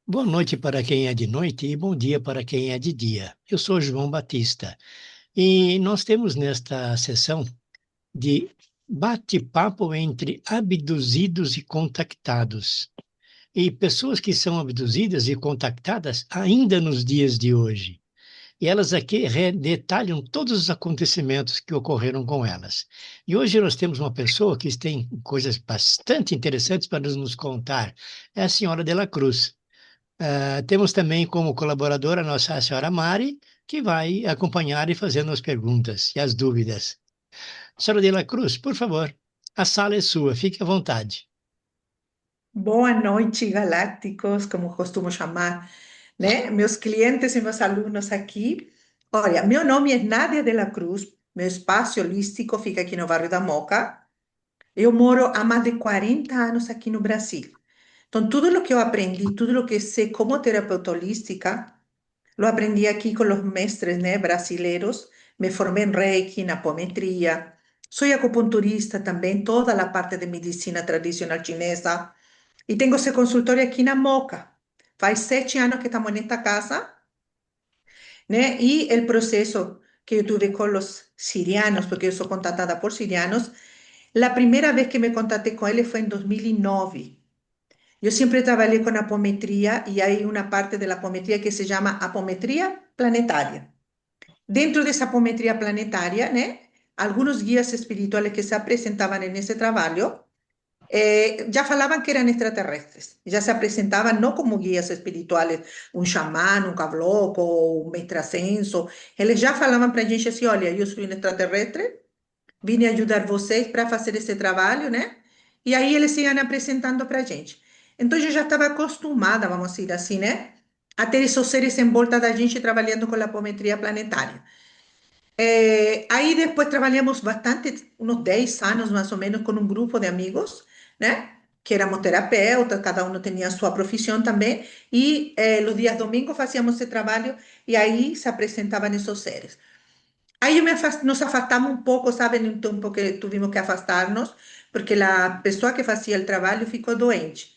Boa noite para quem é de noite e bom dia para quem é de dia. Eu sou João Batista e nós temos nesta sessão de bate-papo entre abduzidos e contactados. E pessoas que são abduzidas e contactadas ainda nos dias de hoje. E elas aqui detalham todos os acontecimentos que ocorreram com elas. E hoje nós temos uma pessoa que tem coisas bastante interessantes para nos contar. É a senhora de la Cruz. Temos também como colaboradora a nossa senhora Mari, que vai acompanhar e fazendo as perguntas e as dúvidas. Senhora de la Cruz, por favor, a sala é sua, fique à vontade. Boa noite, galácticos, como costumo chamar, né? Meus clientes e meus alunos aqui. Olha, meu nome é Nádia de la Cruz, meu espaço holístico fica aqui no bairro da Moca. Eu moro há mais de 40 anos aqui no Brasil. Então, tudo o que eu aprendi, tudo o que sei como terapeuta holística, lo aprendi aqui com os mestres, né, brasileiros. Me formei em Reiki, na apometria. Sou acupunturista também, toda a parte de medicina tradicional chinesa. E tenho esse consultório aqui na Moca. Faz 7 anos que estamos nesta casa, né? E o processo que eu tive com os sirianos, porque eu sou contratada por sirianos, a primeira vez que me contatei com eles foi em 2009. Eu sempre trabalhei com apometria e aí uma parte da apometria que se chama apometria planetária. Dentro dessa apometria planetária, né? Alguns guias espirituais que se apresentavam nesse trabalho ya falaban que eran extraterrestres, ya se presentaban no como guías espirituales, un chamán, un cabloco, un mestre ascenso, eles já falavam para a gente assim, olha, eu sou um extraterrestre, vim ajudar vocês para fazer esse trabalho, né? E aí eles iam apresentando para a gente. Então eu já estava acostumada, vamos dizer assim, né? A ter esses seres em volta da gente trabalhando com a apometria planetária. Aí depois trabalhamos bastante, uns 10 anos mais ou menos, com um grupo de amigos, né? Que éramos terapeutas, cada um tinha a sua profissão também, e os dias domingos fazíamos esse trabalho e aí se apresentavam esses seres. Aí nos afastamos um pouco, sabe, no tempo que tivemos que afastar-nos, porque a pessoa que fazia o trabalho ficou doente.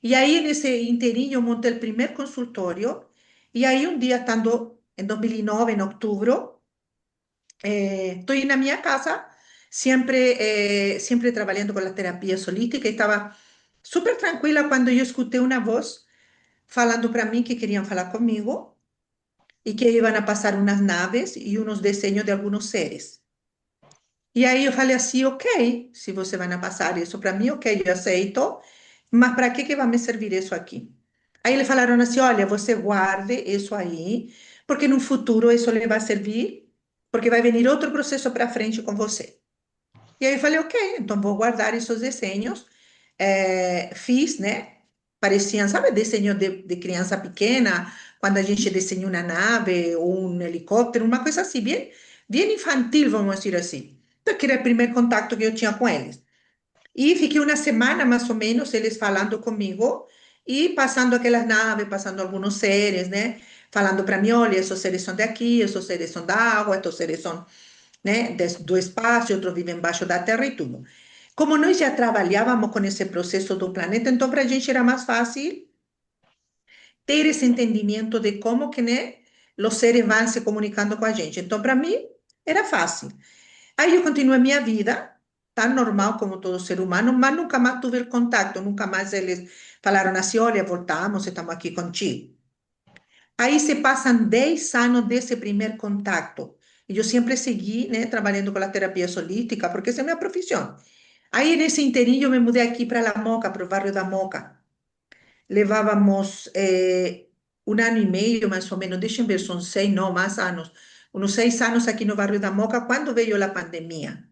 E aí, nesse inteirinho, eu montei o primeiro consultório, e aí um dia, estando em 2009, em outubro, estou na minha casa, sempre trabalhando com a terapia holística, e estava super tranquila quando eu escutei uma voz falando para mim que queriam falar comigo e que iam a passar umas naves e uns desenhos de alguns seres. E aí eu falei assim, ok, se você vai passar isso para mim, ok, eu aceito, mas para que vai me servir isso aqui? Aí eles falaram assim, olha, você guarde isso aí, porque no futuro isso lhe vai servir, porque vai vir outro processo para frente com você. E aí eu falei, ok, então vou guardar esses desenhos. Fiz, né? Pareciam, sabe, desenho de criança pequena, quando a gente desenha uma nave ou um helicóptero, uma coisa assim, bem infantil, vamos dizer assim. Então, que era o primeiro contato que eu tinha com eles. E fiquei uma semana, mais ou menos, eles falando comigo e passando aquelas naves, passando alguns seres, né? Falando para mim, olha, esses seres são daqui, esses seres são da água, esses seres são, né, do espaço, outros vivem embaixo da terra e tudo. Como nós já trabalhávamos com esse processo do planeta, então para a gente era mais fácil ter esse entendimento de como que, né, os seres vão se comunicando com a gente. Então, para mim, era fácil. Aí eu continuei minha vida, tão normal como todo ser humano, mas nunca mais tive contato, nunca mais eles falaram assim, olha, voltamos, estamos aqui contigo. Aí se passam 10 anos desse primeiro contato. E eu sempre segui, né, trabalhando com a terapia holística, porque essa é a minha profissão. Aí, nesse inteirinho, eu me mudei aqui para La Moca, para o bairro da Moca. Levávamos um ano e meio, mais ou menos, deixa eu ver, são 6, não, mais anos. Uns 6 anos aqui no bairro da Moca, quando veio a pandemia.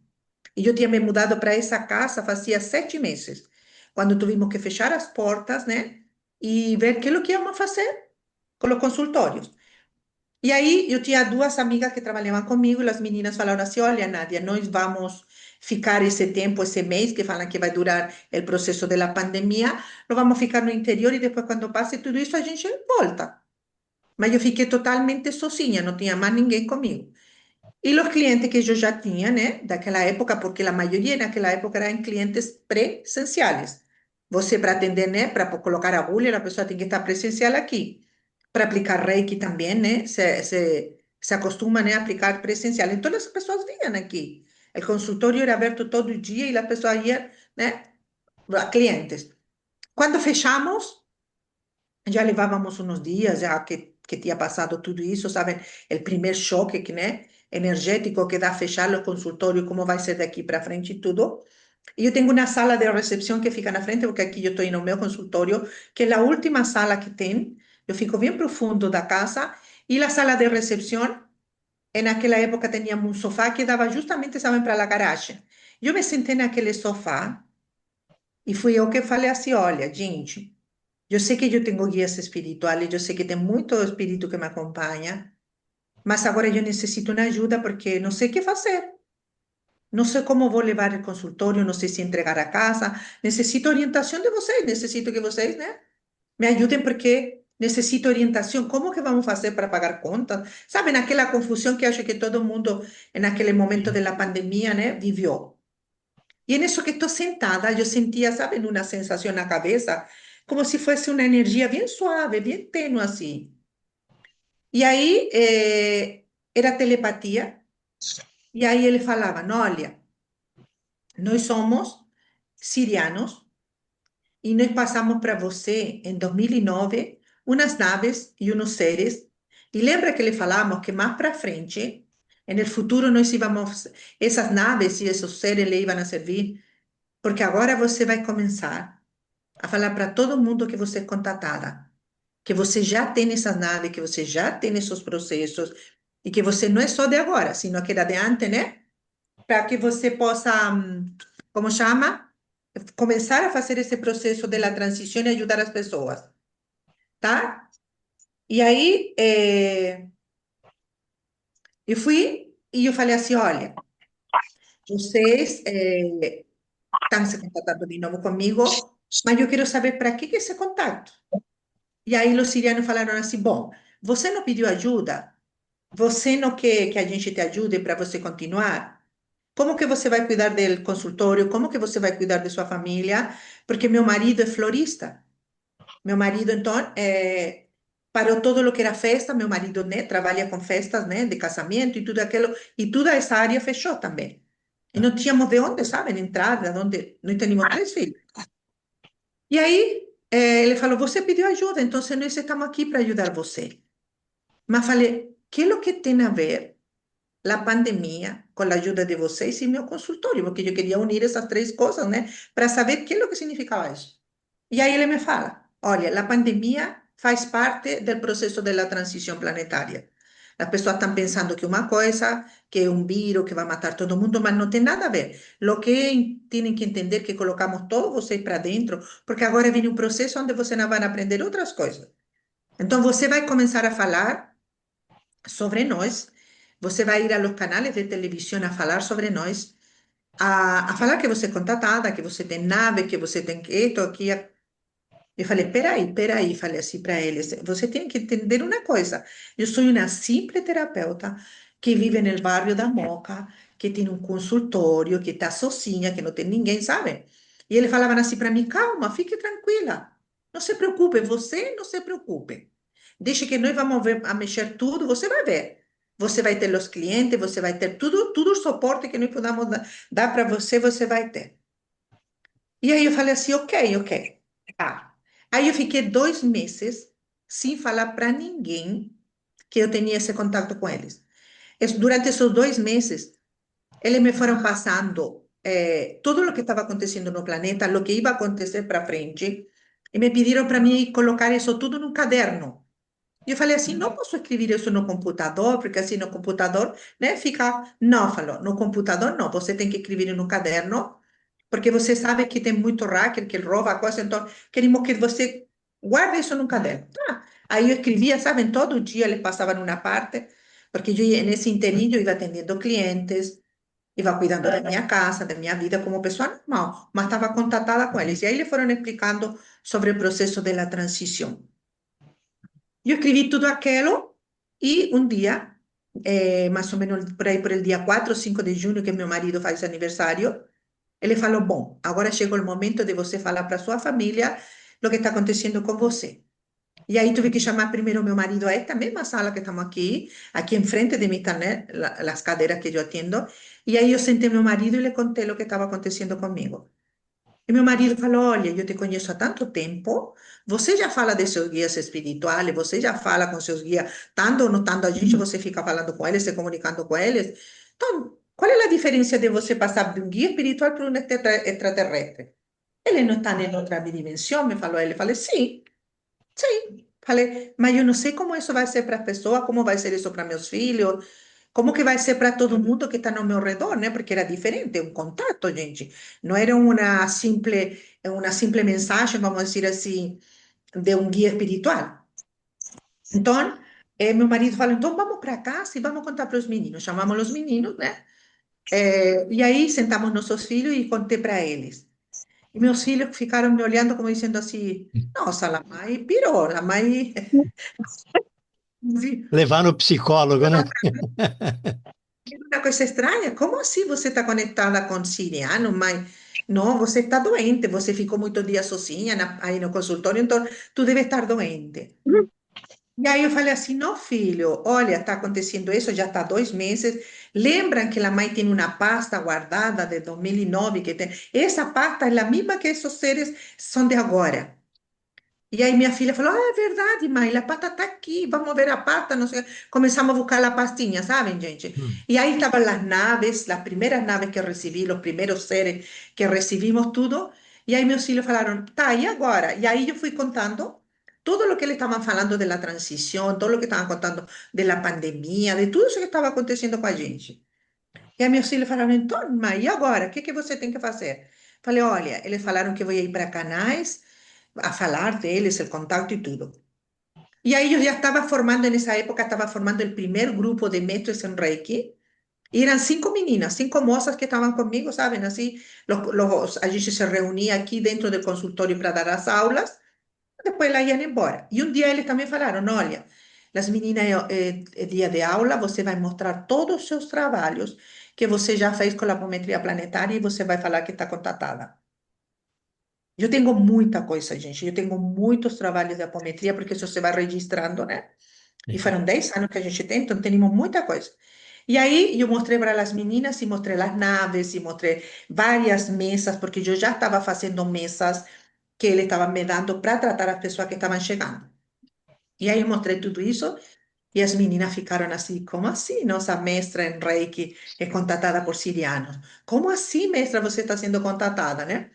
E eu tinha me mudado para essa casa fazia 7 meses, quando tivemos que fechar as portas, né? E ver o que é o que íamos fazer com os consultórios. E aí eu tinha duas amigas que trabalhavam comigo e as meninas falaram assim, olha, Nádia, nós vamos ficar esse tempo, esse mês, que falam que vai durar o processo da pandemia, nós vamos ficar no interior e depois quando passe tudo isso a gente volta. Mas eu fiquei totalmente sozinha, não tinha mais ninguém comigo. E os clientes que eu já tinha, né, daquela época, porque a maioria naquela época eram clientes presenciales. Você, para atender, né? Para colocar agulha, a pessoa tem que estar presencial aqui. Para aplicar Reiki também, né? Se acostuma, né, a aplicar presencial. Então, as pessoas vinham aqui. O consultório era aberto todo dia e as pessoas iam, né? A clientes. Quando fechamos, já levávamos uns dias, já que tinha passado tudo isso, sabe? O primeiro choque, que, né? Energético que dá fechar o consultório, como vai ser daqui para frente e tudo. E eu tenho uma sala de recepção que fica na frente, porque aqui eu estou no meu consultório, que é a última sala que tem. Eu fico bem profundo da casa. E a sala de recepção, naquela época, tínhamos um sofá que dava justamente, sabe, para a garagem. Eu me sentei naquele sofá e fui eu que falei assim: olha, gente, eu sei que eu tenho guias espirituais, eu sei que tem muito espírito que me acompanha, mas agora eu necessito uma ajuda porque não sei o que fazer. Não sei como vou levar o consultório, não sei se entregar a casa. Necessito orientação de vocês, necessito que vocês, né, me ajudem porque necessito orientação. Como que vamos fazer para pagar contas? Sabe, naquela confusão que acho que todo mundo, naquele momento da pandemia, né, viveu. E nisso que estou sentada, eu sentia, sabe, uma sensação na cabeça, como se fosse uma energia bem suave, bem tênue assim. E aí, era telepatia. E aí ele falava, olha, nós somos sirianos e nós passamos para você, em 2009, umas naves e uns seres. E lembra que lhe falamos que mais para frente, no futuro, nós íamos, essas naves e esses seres lhe iam a servir, porque agora você vai começar a falar para todo mundo que você é contatada, que você já tem essas naves, que você já tem esses processos, e que você não é só de agora, sino que era de antes, né? Para que você possa, como chama? Começar a fazer esse processo da transição e ajudar as pessoas, tá? E aí, eu fui e eu falei assim, olha, vocês estão se contatando de novo comigo, mas eu quero saber para que esse contato. E aí os sirianos falaram assim, bom, você não pediu ajuda? Você não quer que a gente te ajude para você continuar? Como que você vai cuidar do consultório? Como que você vai cuidar de sua família? Porque meu marido é florista. Meu marido, então, parou todo o que era festa. Meu marido, né, trabalha com festas, né, de casamento e tudo aquilo. E toda essa área fechou também. E não tínhamos de onde, sabe, entrar, de onde... Nós tínhamos três filhos. E aí, ele falou, você pediu ajuda, então nós estamos aqui para ajudar você. Mas falei, que é o que tem a ver a pandemia com a ajuda de vocês e meu consultório? Porque eu queria unir essas três coisas, né, para saber o que é o que significava isso. E aí ele me fala, olha, a pandemia faz parte do processo da transição planetária. As pessoas estão pensando que uma coisa, que é um vírus que vai matar todo mundo, mas não tem nada a ver. O que têm que entender é que colocamos todos vocês para dentro, porque agora vem um processo onde vocês vão aprender outras coisas. Então, você vai começar a falar sobre nós, você vai ir aos canais de televisão a falar sobre nós, a falar que você é contratada, que você tem nave, que você tem esto, aqui, eu falei, peraí, falei assim para eles, você tem que entender uma coisa, eu sou uma simples terapeuta que vive no bairro da Moca, que tem um consultório, que está sozinha, que não tem ninguém, sabe? E eles falavam assim para mim, calma, fique tranquila, não se preocupe, você não se preocupe, deixe que nós vamos ver, a mexer tudo, você vai ver. Você vai ter os clientes, você vai ter tudo o suporte que nós podamos dar para você, você vai ter. E aí eu falei assim, ok. Tá. Aí eu fiquei 2 meses sem falar para ninguém que eu tinha esse contato com eles. Durante esses 2 meses, eles me foram passando tudo o que estava acontecendo no planeta, o que ia acontecer para frente, e me pediram para mim colocar isso tudo num caderno. E eu falei assim, não posso escrever isso no computador, porque assim no computador, né, fica... Não, falou, no computador não, você tem que escrever no caderno, porque você sabe que tem muito hacker que rouba a coisa, então queremos que você guarde isso num caderno. Tá. Aí eu escrevia, sabe, todo dia eles passavam uma parte, porque eu, nesse inteirinho, eu ia atendendo clientes, ia cuidando da minha casa, da minha vida como pessoa normal, mas estava contatada com eles. E aí eles foram explicando sobre o processo da transição. Eu escrevi tudo aquilo e um dia, mais ou menos por aí por el dia 4 ou 5 de junho, que meu marido faz aniversário, Ele falou: bom, agora chegou o momento de você falar para sua família o que está acontecendo com você. E aí tive que chamar primeiro meu marido a esta mesma sala que estamos aqui enfrente de mim estão, né, as cadeiras que eu atendo. E aí eu sentei meu marido e le contei o que estava acontecendo comigo. E meu marido falou: olha, eu te conheço há tanto tempo, você já fala de seus guias espirituais, você já fala com seus guias, tanto ou não tanto a gente, você fica falando com eles, se comunicando com eles. Então, qual é a diferença de você passar de um guia espiritual para um extraterrestre? Ele não está em outra dimensão, me falou ele. Falei: sim, sim. Falei: mas eu não sei como isso vai ser para a pessoa, como vai ser isso para meus filhos, como que vai ser para todo mundo que está no meu redor, né? Porque era diferente, um contato, gente. Não era uma simple mensagem, vamos dizer assim, de um guia espiritual. Então, meu marido falou: então vamos para casa e vamos contar para os meninos. Chamamos os meninos, né? E aí sentamos nossos filhos e contei para eles. E meus filhos ficaram me olhando como dizendo assim: nossa, a mãe pirou, a mãe. Levar no psicólogo, né? Uma coisa estranha, como assim você está conectada com siriano, mãe? Não, você está doente, você ficou muitos dias sozinha aí no consultório, então tu deve estar doente. E aí eu falei assim, não, filho, olha, está acontecendo isso, já está 2 meses. Lembram que a mãe tem uma pasta guardada de 2009 que tem. Essa pasta é a mesma que esses seres são de agora. E aí minha filha falou, ah, é verdade, mãe, a pata tá aqui, vamos ver a pata, não sei. Começamos a buscar a pastinha, sabem, gente? Hum. E aí estavam as naves, as primeiras naves que recebi, os primeiros seres que recebimos tudo. E aí meus filhos falaram, tá, e agora? E aí eu fui contando tudo o que eles estavam falando da transição, todo o que estavam contando da pandemia, de tudo isso que estava acontecendo com a gente. E aí meus filhos falaram, então, mãe, e agora? O que que você tem que fazer? Falei, olha, eles falaram que eu ia ir para Canais a falar deles, o contato e tudo. E aí eu já estava formando, nessa época, estava formando o primeiro grupo de mestres em Reiki. E eram 5 meninas, 5 moças que estavam comigo, sabem? Assim, a gente se reunia aqui dentro do consultório para dar as aulas, depois elas iam embora. E um dia eles também falaram, olha, as meninas, é dia de aula, você vai mostrar todos os seus trabalhos que você já fez com a apometria planetária e você vai falar que está contatada. Eu tenho muita coisa, gente. Eu tenho muitos trabalhos de apometria, porque isso você vai registrando, né? E É. foram 10 anos que a gente tem, então temos muita coisa. E aí eu mostrei para as meninas e mostrei as naves e mostrei várias mesas, porque eu já estava fazendo mesas que ele estava me dando para tratar as pessoas que estavam chegando. E aí eu mostrei tudo isso e as meninas ficaram assim, como assim? Nossa mestra em Reiki é contatada por sirianos. Como assim, mestra, você está sendo contatada, né?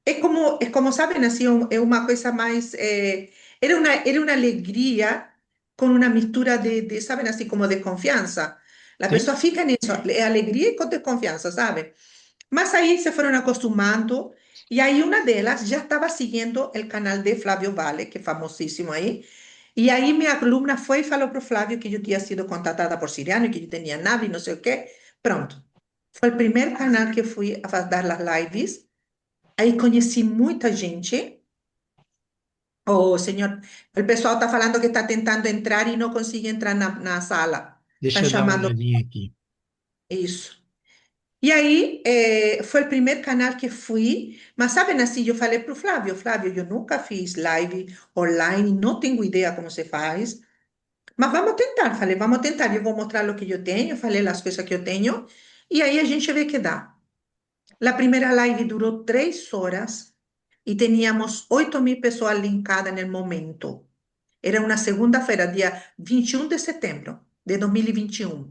É como sabem, assim, é uma coisa mais. Era uma alegria com uma mistura sabem, assim, como de confiança. A Sim. pessoa fica nisso, é alegria e com desconfiança, sabe? Mas aí se foram acostumando, e aí uma delas já estava seguindo o canal de Flávio Vale, que é famosíssimo aí. E aí minha aluna foi e falou para o Flávio que eu tinha sido contratada por Siriano, que eu tinha nave, não sei o quê. Pronto. Foi o primeiro canal que eu fui a dar as lives. Aí conheci muita gente. O senhor, o pessoal está falando que está tentando entrar e não consegue entrar na sala. Estão Deixa eu dar uma chamando olhadinha aqui. isso. E aí, foi o primeiro canal que fui, mas sabem assim, eu falei para o Flávio, Flávio, eu nunca fiz live online, não tenho ideia como se faz, mas vamos tentar, falei, vamos tentar, eu vou mostrar o que eu tenho, falei as coisas que eu tenho, e aí a gente vê que dá. A primeira live durou 3 horas e teníamos 8.000 pessoas linkadas no momento. Era uma segunda-feira, dia 21 de setembro de 2021.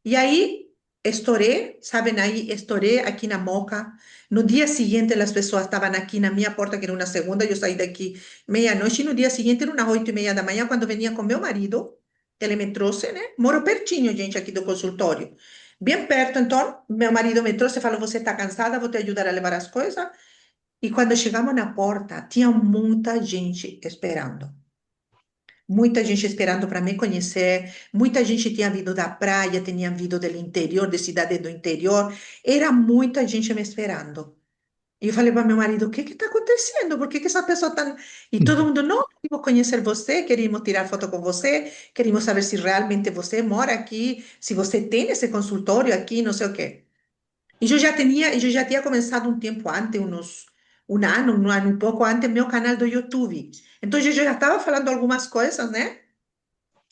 E aí estourei, sabem, aí estourei aqui na Moca. No dia seguinte, as pessoas estavam aqui na minha porta, que era uma segunda, eu saí daqui meia-noite, e no dia seguinte, eram umas 8:30 da manhã, quando venia com meu marido, ele me trouxe, né? Moro pertinho, gente, aqui do consultório. Bem perto, então, meu marido me trouxe e falou, você está cansada, vou te ajudar a levar as coisas. E quando chegamos na porta, tinha muita gente esperando. Muita gente esperando para me conhecer, muita gente tinha vindo da praia, tinha vindo do interior, de cidade do interior, era muita gente me esperando. E eu falei para meu marido, o que está acontecendo? Por que que essa pessoa está... E todo mundo, não, queremos conhecer você, queremos tirar foto com você, queremos saber se realmente você mora aqui, se você tem esse consultório aqui, não sei o quê. Eu já tinha começado um tempo antes, um ano e pouco antes, meu canal do YouTube. Então, eu já estava falando algumas coisas, né?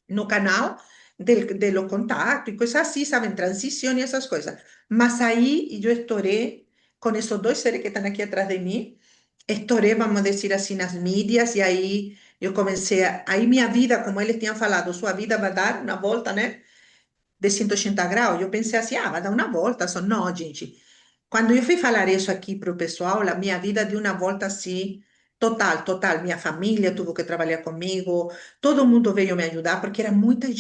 No canal de los contactos y cosas así, ¿saben? Transición y esas cosas. Mas ahí yo estouré con esos dos seres que están aquí atrás de mí, estouré, vamos a decir así, nas mídias, y ahí yo comencé, ahí mi vida, como eles tinham falado, sua vida vai dar uma volta, né? De 180 graus. Eu pensei assim, vai dar uma volta, só não, gente. Quando eu fui falar isso aqui para o pessoal, a minha vida deu uma volta assim, total, total. Minha família teve que trabalhar comigo, todo mundo veio me ajudar, porque era muita É.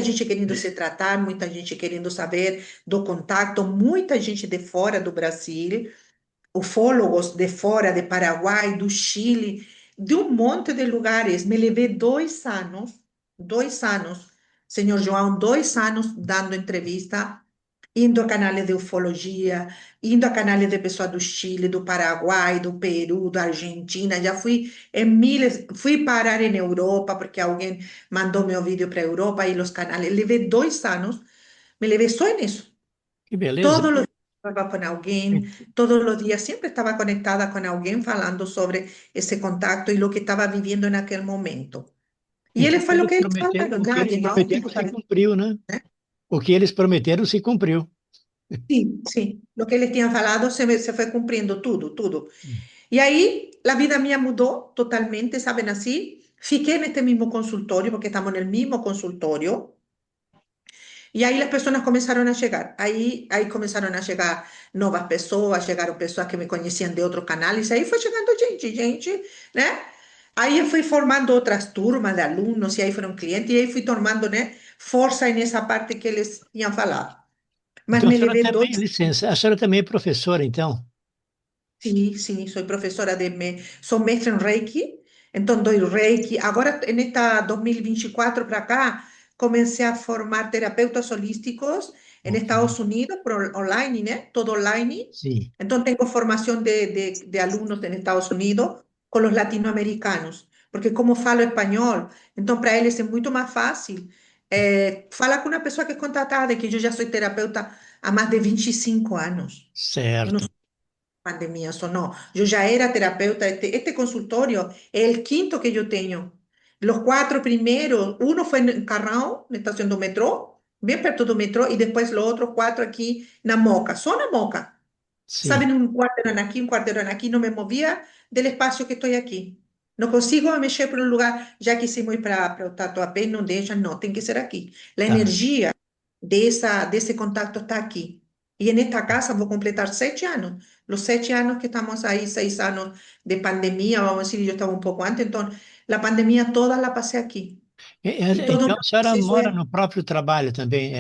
gente querendo se tratar, muita gente querendo saber do contato, muita gente de fora do Brasil, ufólogos de fora, de Paraguai, do Chile, de um monte de lugares. Me levei 2 anos, senhor João, 2 anos dando entrevista, indo a canais de ufologia, indo a canais de pessoas do Chile, do Paraguai, do Peru, da Argentina. Já fui em miles, fui parar em Europa, porque alguém mandou meu vídeo para a Europa e os canais. Levei 2 anos, me levei só nisso. Que beleza. Todos os dias estava com alguém, todos os dias sempre estava conectada com alguém falando sobre esse contato e o que estava vivendo naquele momento. E ele Então, foi o que eles falaram, o que eles Nadia, não tem prometeram que se fazer. cumpriu, né? O que eles prometeram se cumpriu. Sim, sim. O que eles tinham falado se foi cumprindo tudo, tudo. E aí, a vida minha mudou totalmente, sabem assim? Fiquei neste mesmo consultório, porque estamos no mesmo consultório. E aí as pessoas começaram a chegar. Aí começaram a chegar novas pessoas, chegaram pessoas que me conheciam de outros canais, aí foi chegando gente, né? Aí eu fui formando outras turmas de alunos, e aí foram clientes, e aí fui tomando, né, força nessa parte que eles tinham falado. Mas Então, a me senhora levei também, 2. licença, a senhora também é professora, então? Sí, sí, soy profesora soy maestra en Reiki, entonces doy Reiki. Ahora, en esta 2024 para acá, comencé a formar terapeutas holísticos en Ok. Estados Unidos, por online, ¿no? Todo online. Sim, Entonces, tengo formación de alumnos en Estados Unidos con los latinoamericanos, porque como falo español, entonces para ellos es mucho más fácil. Falar con una persona que es contratada, de que yo ya soy terapeuta há más de 25 años. Yo no certo. pandemia, só não. Eu já era terapeuta, este consultório é o quinto que eu tenho. Os quatro primeiros, um foi em Carrão, na estação do metrô, bem perto do metrô, e depois os outros quatro aqui na Moca, só na Moca. Sim, Sabe, um quarteirão aqui, um quarteirão aqui, não me movia do espaço que estou aqui. Não consigo me mexer para um lugar, já que se ir para o Tatuapé, não deixa, não, tem que ser aqui. A tá. energia desse contato está aqui. E nesta casa vou completar 7 anos. Os 7 anos que estamos aí, 6 anos de pandemia, vamos dizer, eu estava um pouco antes, então, a pandemia toda la passei aqui. E todo o Então, a meu senhora processo mora é. no próprio trabalho também?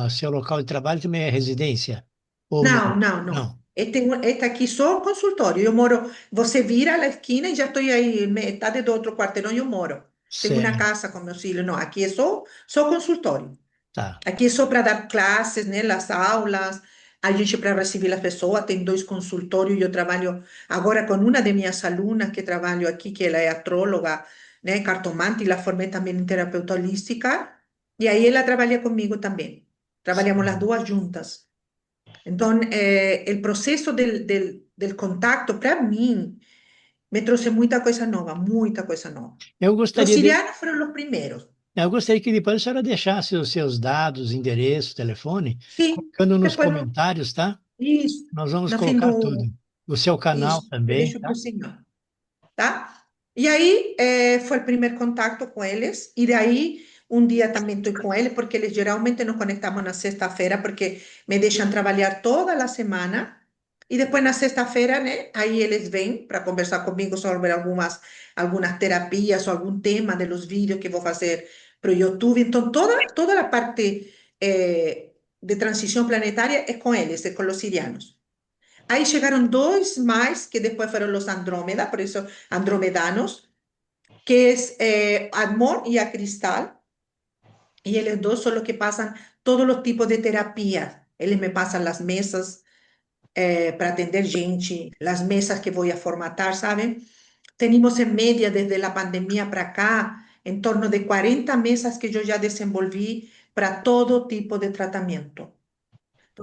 O seu local de trabalho também é residência? Ou não? Não, não, não. Não. Este aqui só consultório. Eu moro, você vira a esquina e já estou aí, metade do outro quarteirão eu moro. Tenho uma Certo, casa com meus filhos. Não, aqui é só consultório. tá. Aqui é só para dar classes, né, as aulas, a gente para receber as pessoas, tem 2 consultórios, eu trabalho agora com uma de minhas alunas que trabalho aqui, que ela é astróloga, né, cartomante, e la formei também em terapeuta holística, e aí ela trabalha comigo também. Trabalhamos as duas juntas. Então, o processo del contacto, para mim, me trouxe muita coisa nova, muita coisa nova. Eu Os gostaria de, sirianos foram os primeiros. eu gostaria que depois a senhora deixasse os seus dados, endereço, telefone, Sim, colocando nos depois, comentários, tá? isso, Nós vamos no fim colocar tudo. do. O seu canal Isso, eu também, deixo para tá? o senhor, tá? E aí foi o primeiro contato com eles, e daí um dia também estou com eles, porque eles geralmente nos conectamos na sexta-feira, porque me deixam trabalhar toda a semana, e depois na sexta-feira, né, aí eles vêm para conversar comigo sobre algumas terapias ou algum tema de los vídeos que vou fazer para o YouTube. Então, toda a parte de transição planetária é com eles, é com os sirianos. Aí chegaram dois mais, que depois foram os Andrómeda, por isso andromedanos, que es Admor y a Cristal, y ellos dos son los que pasan todos los tipos de terapia. Eles me pasan las mesas para atender gente, las mesas que voy a formatar, ¿saben? Tenemos en media desde la pandemia para acá en torno de 40 mesas que yo ya desenvolví para todo tipo de tratamiento.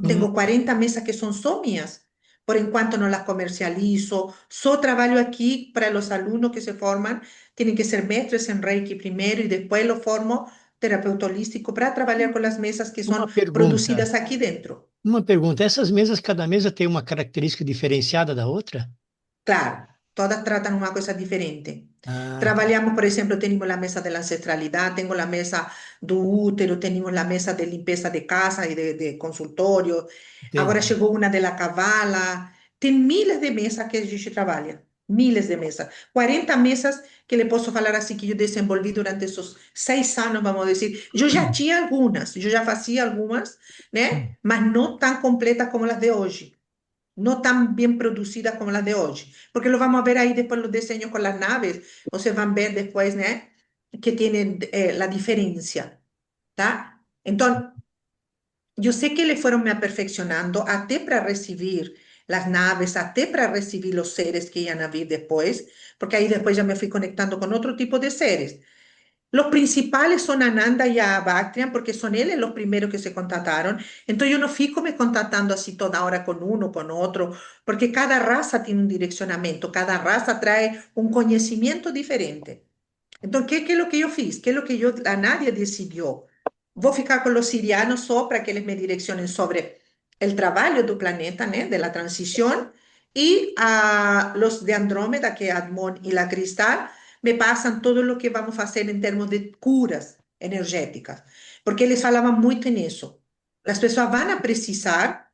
Hum, Tengo 40 mesas que son só mías. Por enquanto no las comercializo, solo trabajo aquí para los alumnos que se forman, tienen que ser mestres en Reiki primero y después lo formo terapeuta holístico para trabajar con las mesas que son uma pergunta. producidas aquí dentro. Uma pergunta. Essas mesas, cada mesa tem uma característica diferenciada da outra? Claro, todas tratan una cosa diferente. Ah, Trabajamos, por ejemplo, tenemos la mesa de la ancestralidad, tengo la mesa do útero, tenemos la mesa de limpieza de casa y de consultorio. Ahora entendi. llegó una de la cabala. Tem miles de mesas que a gente trabalha. Miles de mesas. 40 mesas que le posso falar assim que eu desenvolvi durante esses 6 anos, vamos dizer. Eu já tinha algumas, eu já fazia algumas, né? Hum, Mas não tão completas como as de hoje. No tan bien producidas como las de hoy, porque lo vamos a ver ahí después los diseños con las naves, o se van a ver después, ¿no? Que tienen la diferencia, ¿tá? Entonces, yo sé que le fueron me aperfeccionando até para recibir las naves, até para recibir los seres que iban a vir después, porque ahí después ya me fui conectando con otro tipo de seres. Los principales son Ananda y a Bactrian, porque son ellos los primeros que se contactaron. Entonces yo no fico me contactando así toda hora con uno, con otro, porque cada raza tiene un direccionamiento, cada raza trae un conocimiento diferente. Entonces, ¿qué es lo que yo fiz? ¿Qué es lo que a nadie decidió? Voy a ficar con los sirianos solo para que ellos me direccionen sobre el trabajo del planeta, ¿no? De la transición, y a los de Andrómeda, que es Admon y la Cristal, me pasan todo lo que vamos a hacer en términos de curas energéticas, porque eles falavam muito nisso. As pessoas vão precisar,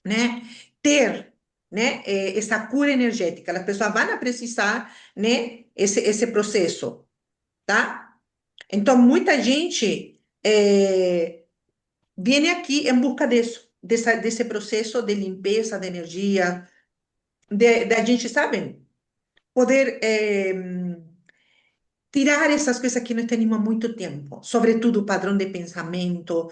né, ter, né, essa cura energética. As pessoas vão precisar, né, esse processo, tá? Então, muita gente vem aqui em busca disso, desse processo de limpeza de energia, da gente, sabe, poder tirar essas coisas que nós temos há muito tempo, sobretudo padrão de pensamento,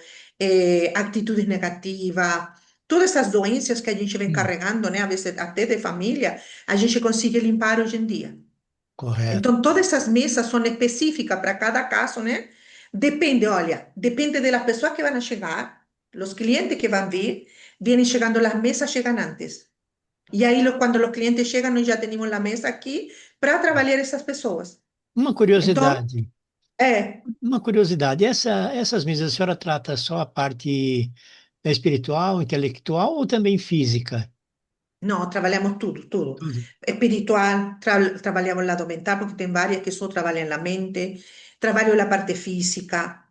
atitudes negativas, todas essas doenças que a gente vem hum, carregando, né, às vezes até de família, a gente consegue limpar hoje em dia. correto. Então, todas essas mesas são específicas para cada caso, né? Depende, olha, depende das pessoas que vão chegar, os clientes que vão vir, vêm chegando, as mesas chegam antes. E aí, quando os clientes chegam, nós já temos a mesa aqui para trabalhar essas pessoas. Uma Então, curiosidade. é, Uma curiosidade. Essas mesas, a senhora trata só a parte espiritual, intelectual ou também física? no, trabalhamos tudo, tudo. Tudo. Espiritual, trabalhamos o lado mental, porque tem várias que só trabalham a mente, trabalho a parte física.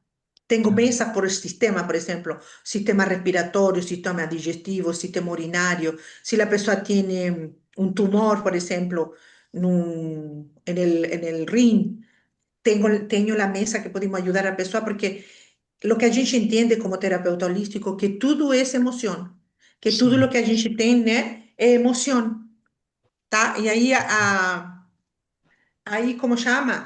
Tenho mesas por sistema, por exemplo, sistema respiratório, sistema digestivo, sistema urinário. Se a pessoa tem um tumor, por exemplo, en el rim, tenho a mesa que podemos ajudar a pessoa, porque lo que a gente entende como terapeuta holístico, que tudo é emoção, que tudo Sim. lo que a gente tem, né, é emoção, tá? E aí, aí como chama?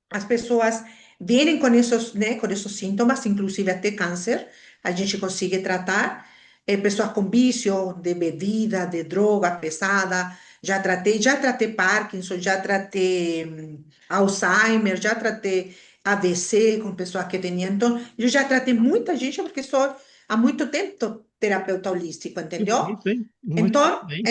As pessoas vêm com esses, né, com esses sintomas, inclusive até câncer, a gente consegue tratar. Pessoas com vício de bebida, de droga pesada, já tratei Parkinson, já tratei Alzheimer, já tratei AVC com pessoas que tinham. Então, eu já tratei muita gente porque sou há muito tempo terapeuta holístico, Que entendeu? bonito, hein? Muito Então, parabéns.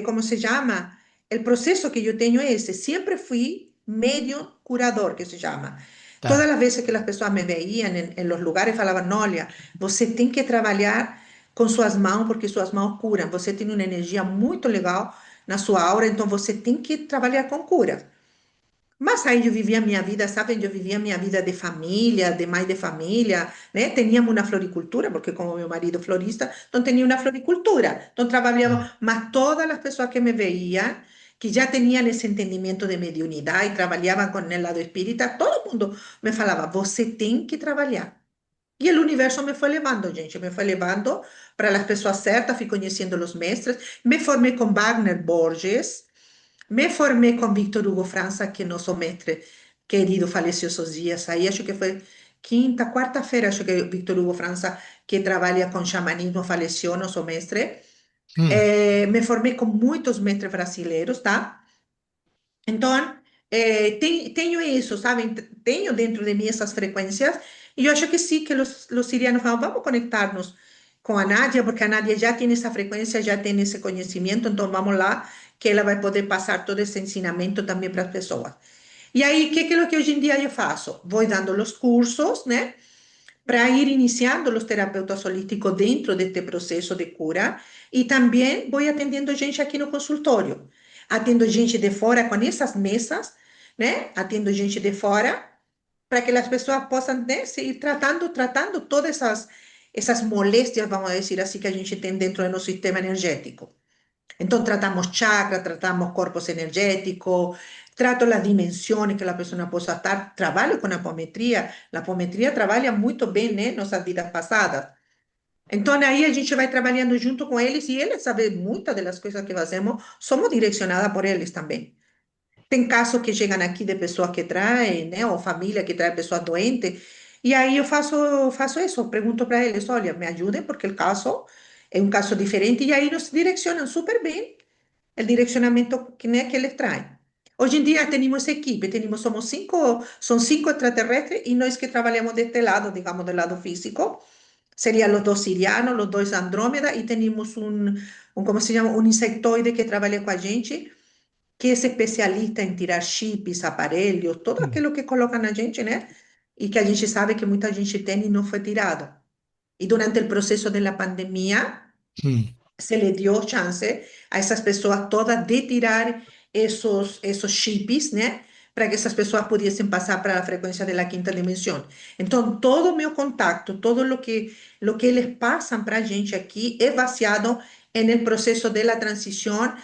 ¿cómo se llama? El proceso que yo tengo es ese. Siempre fui medio curador, que se llama. Todas Tá. las veces que las personas me veían en los lugares, falaban, no, olha, você tem que trabalhar com suas mãos, porque suas mãos curam. Você tem uma energia muito legal na sua aura, então você tem que trabalhar com cura. Mas aí eu vivia a minha vida, sabe? Eu vivia a minha vida de família, de mãe de família, né? Teníamos uma floricultura, porque como meu marido é florista, então tinha uma floricultura. Então trabalhava, mas todas as pessoas que me veían, que já tinham esse entendimento de mediunidade e trabalhavam com o lado espírita, todo mundo me falava, você tem que trabalhar. E o universo me foi levando, gente, me foi levando para as pessoas certas, fui conhecendo os mestres, me formei com Wagner Borges, me formé con Víctor Hugo Franza, que nosso mestre querido faleceu esses dias aí, acho que foi quinta, quarta-feira, acho que Víctor Hugo Franza, que trabalha com xamanismo, faleceu, nosso mestre. Hum, Me formei com muitos mestres brasileiros, tá? Então, tenho isso, sabe? Tenho dentro de mim essas frequências Y yo acho que sí, que los sirianos vamos a conectarnos con a Nadia, porque a Nadia ya tiene esa frecuencia, ya tiene ese conocimiento, entonces vamos lá, que ela vai poder pasar todo esse ensinamento também para as pessoas. E aí, o que é o que hoje em dia eu faço? Vou dando os cursos, né? Para ir iniciando os terapeutas holísticos dentro deste processo de cura e também vou atendendo gente aqui no consultório. Atendo gente de fora com essas mesas, né? Atendo gente de fora para que as pessoas possam, né, seguir tratando todas essas moléstias, vamos dizer assim, que a gente tem dentro do nosso sistema energético. Então, tratamos chakra, tratamos corpos energéticos, trato las dimensiones que la persona possa estar, trabalho com a apometria trabalha muito bem, né, nossas vidas passadas. Então, aí a gente vai trabalhando junto com eles e eles sabem muitas das coisas que fazemos, somos direcionadas por eles também. Tem casos que chegam aqui de pessoas que traem, né, ou família que traz pessoas doentes, e aí eu faço isso, pergunto para eles, olha, me ajudem, porque o caso é um caso diferente, e aí nos direcionam super bem el direccionamiento que eles traen. Hoy en día tenemos equipe, son cinco extraterrestres y no es que trabajamos de este lado, digamos, del lado físico. Serían los dos sirianos, los dos Andrómeda y tenemos ¿cómo se llama? Un insectoide que trabaja con a gente, que es especialista en tirar chips, aparelhos, todo Hum, aquilo que colocan a gente, ¿no? Y que a gente sabe que muita gente tiene y no fue tirado. Y durante el proceso de la pandemia, hum, se le dio chance a essas pessoas todas de tirar esos chips, né? Para que essas pessoas pudessem passar para a frequência da quinta dimensão. Então, todo o meu contato, todo lo que eles passam para a gente aqui é baseado no processo da transição,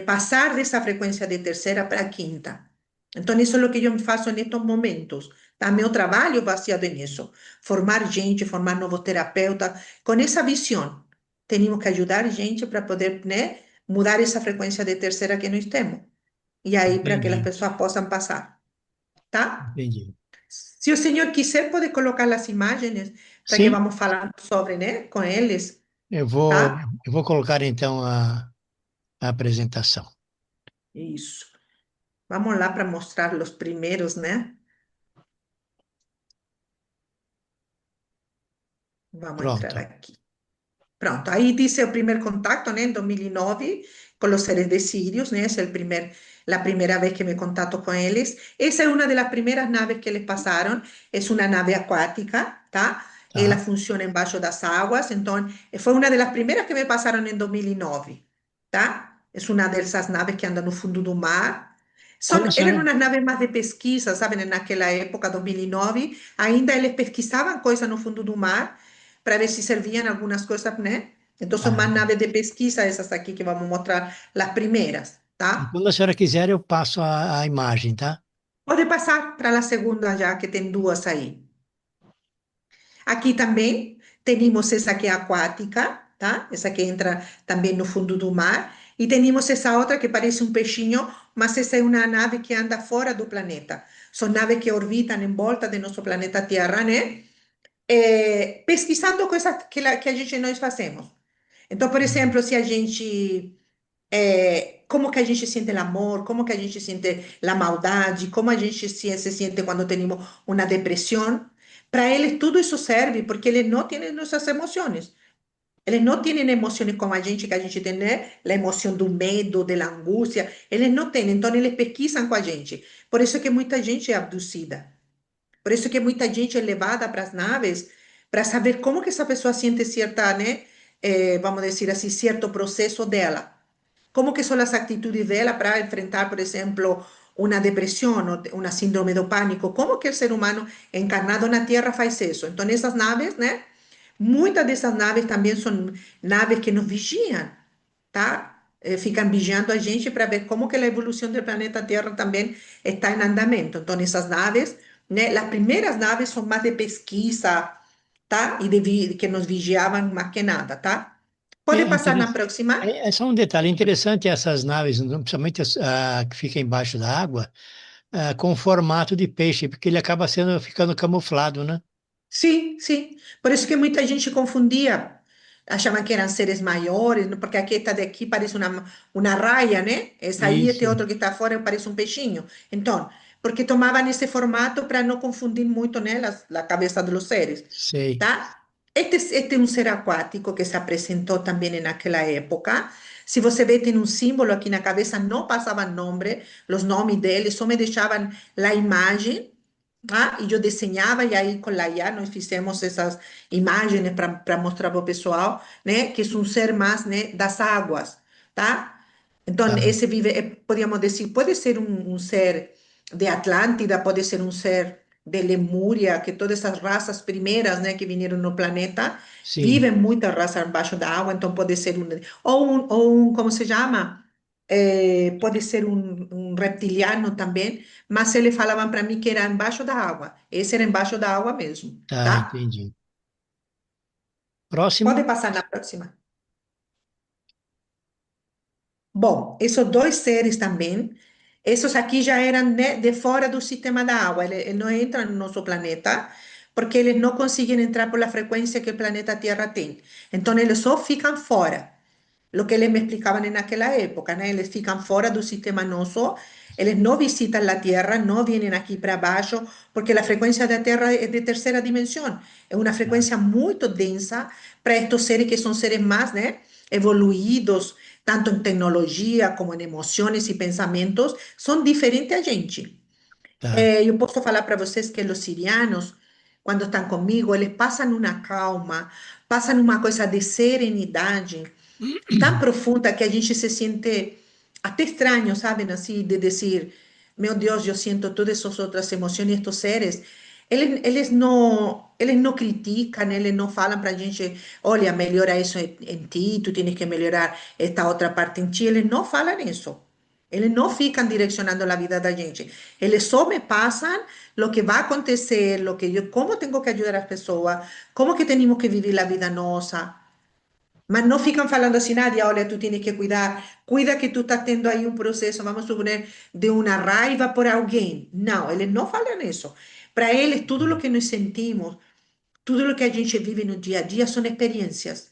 passar dessa frequência de terceira para a quinta. Então, isso é o que eu faço nestes momentos. Tá? Meu trabalho baseado nisso. Formar gente, formar novos terapeutas, com essa visão. Temos que ajudar gente para poder, né, mudar essa frequência de terceira que nós temos. E aí, para que as entendi, pessoas possam passar, tá? entendi. Se o senhor quiser, pode colocar as imagens para que Sim, vamos falando sobre, né, com eles, eu vou, tá? eu vou colocar então a apresentação. Isso. Vamos lá para mostrar os primeiros, né? Vamos entrar Pronto. aqui. Pronto, ahí dice el primer contacto, ¿no? En 2009 con los seres de Sirius, ¿no? Es la primera vez que me contacto con ellos. Esa es una de las primeras naves que les pasaron. Es una nave acuática, ¿tá? Ela Tá. funciona embaixo das águas. Entonces, fue una de las primeras que me pasaron en 2009, ¿tá? Es una de esas naves que andan no fundo do mar. Quando a Eran senhora, unas naves más de pesquisa, ¿saben? En aquella época, 2009, ainda eles pesquisaban cosas no fundo do mar para ver si servían algunas cosas, ¿no? Entonces son más ah, naves de pesquisa, esas aquí que vamos a mostrar, las primeras, ¿tá? quando a senhora quiser, eu passo a imagem, tá? Pode pasar para la segunda ya, que tem duas aí. Aqui também temos essa que é aquática, tá? Essa que entra também no fundo do mar. E temos essa outra que parece um peixinho, mas essa é uma nave que anda fora do planeta. São naves que orbitam em volta do nosso planeta Terra, né? Pesquisando coisas que a gente nós fazemos. Então, por Hum, exemplo, se a gente, como que a gente sente o amor, como que a gente sente a maldade, como a gente se sente quando temos uma depressão, para eles tudo isso serve, porque eles não têm nossas emoções. Eles não têm emoções como a gente, que a gente tem, né? A emoção do medo, da angústia. Eles não têm, então eles pesquisam com a gente. Por isso que muita gente é abduzida. Por isso que muita gente é levada para as naves para saber como que essa pessoa sente certa, né? Vamos dizer assim, certo processo dela. Como que são as atitudes dela para enfrentar, por exemplo, uma depressão ou uma síndrome do pânico. Como que o ser humano encarnado na Terra faz isso? Então, essas naves, né? Muitas dessas naves também são naves que nos vigiam, tá? Ficam vigiando a gente para ver como que a evolução do planeta Terra também está em andamento. Então, essas naves, né? As primeiras naves são mais de pesquisa, tá? E que nos vigiavam mais que nada, tá? É, Pode passar na próxima? é só um detalhe interessante essas naves, principalmente as que ficam embaixo da água, com formato de peixe, porque ele acaba ficando camuflado, né? Sim, sim. Por isso que muita gente confundia, achavam que eram seres maiores, ¿no? Porque aqui está daqui parece uma raia, né? Essa aí, Isso. este outro que está fora parece um peixinho. Então, porque tomaban ese formato para no confundir mucho, né, la cabeza de los seres, sei. tá? Este é um ser aquático que se apresentou também naquela época. Se você vê, tem um símbolo aqui na cabeça, não passava nome, os nomes deles, só me deixavam a imagem, tá? E eu desenhava, e aí com a IA nós fizemos essas imagens para mostrar para o pessoal, né? Que é um ser mais, né, das águas, tá? Então, Tá. esse vive, podíamos dizer, pode ser um ser de Atlântida, pode ser um ser de Lemúria, que todas essas raças primeiras, né, que vieram no planeta, Sim, vivem muita raça embaixo da água, então pode ser como se chama? Pode ser um reptiliano também, mas eles falavam para mim que era embaixo da água. Esse era embaixo da água mesmo, tá, tá? entendi. Próximo? Pode passar na próxima. Bom, esses dois seres também, esses aqui já eram de fora do sistema da água, eles não entram no nosso planeta, porque eles não conseguem entrar por la frequência que o planeta Terra tem. Então, eles só ficam fora. Lo que eles me explicaban en aquella época, ¿no? Ellos fican fuera del sistema noso, ellos no visitan la Tierra, no vienen aquí para abajo, porque la frecuencia de la Tierra es de tercera dimensión, es una Tá, frecuencia muy densa para estos seres que son seres más, ¿no? Evoluídos, tanto en tecnología como en emociones y pensamientos, son diferentes a gente. tá. Eu posso falar para vocês que os sirianos, quando estão comigo, eles passam uma calma, passam uma coisa de serenidade tão profunda que a gente se sente até estranho, sabem? Assim, de dizer, meu Deus, eu sinto todas essas outras emoções, estes seres. Eles não criticam, eles não falam para a gente, olha, melhora isso em ti, tu tens que melhorar esta outra parte em ti. Eles não falam isso. Eles não ficam direcionando a vida da gente. Eles só me passam o que vai acontecer, como tenho que ajudar as pessoas, como que temos que viver a vida nossa. Mas não ficam falando assim, Nadia, olha, tu tienes que cuidar, cuida que tu estás tendo aí um processo, vamos suponer, de uma raiva por alguém. Não, eles não falam isso. Para eles, tudo o que nos sentimos, tudo o que a gente vive no dia a dia são experiências.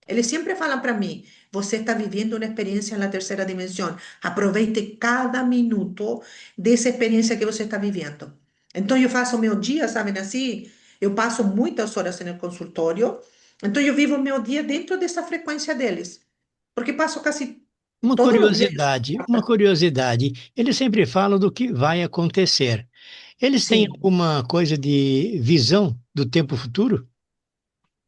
Eles sempre falam para mim, você está vivendo uma experiência na terceira dimensão. Aproveite cada minuto dessa experiência que você está vivendo. Então, eu faço meu dia, sabem assim? Eu passo muitas horas no consultório. Então, eu vivo meu dia dentro dessa frequência deles. Porque passo quase todos os dias. Uma curiosidade. Eles sempre falam do que vai acontecer. Eles têm Sim. alguma coisa de visão do tempo futuro?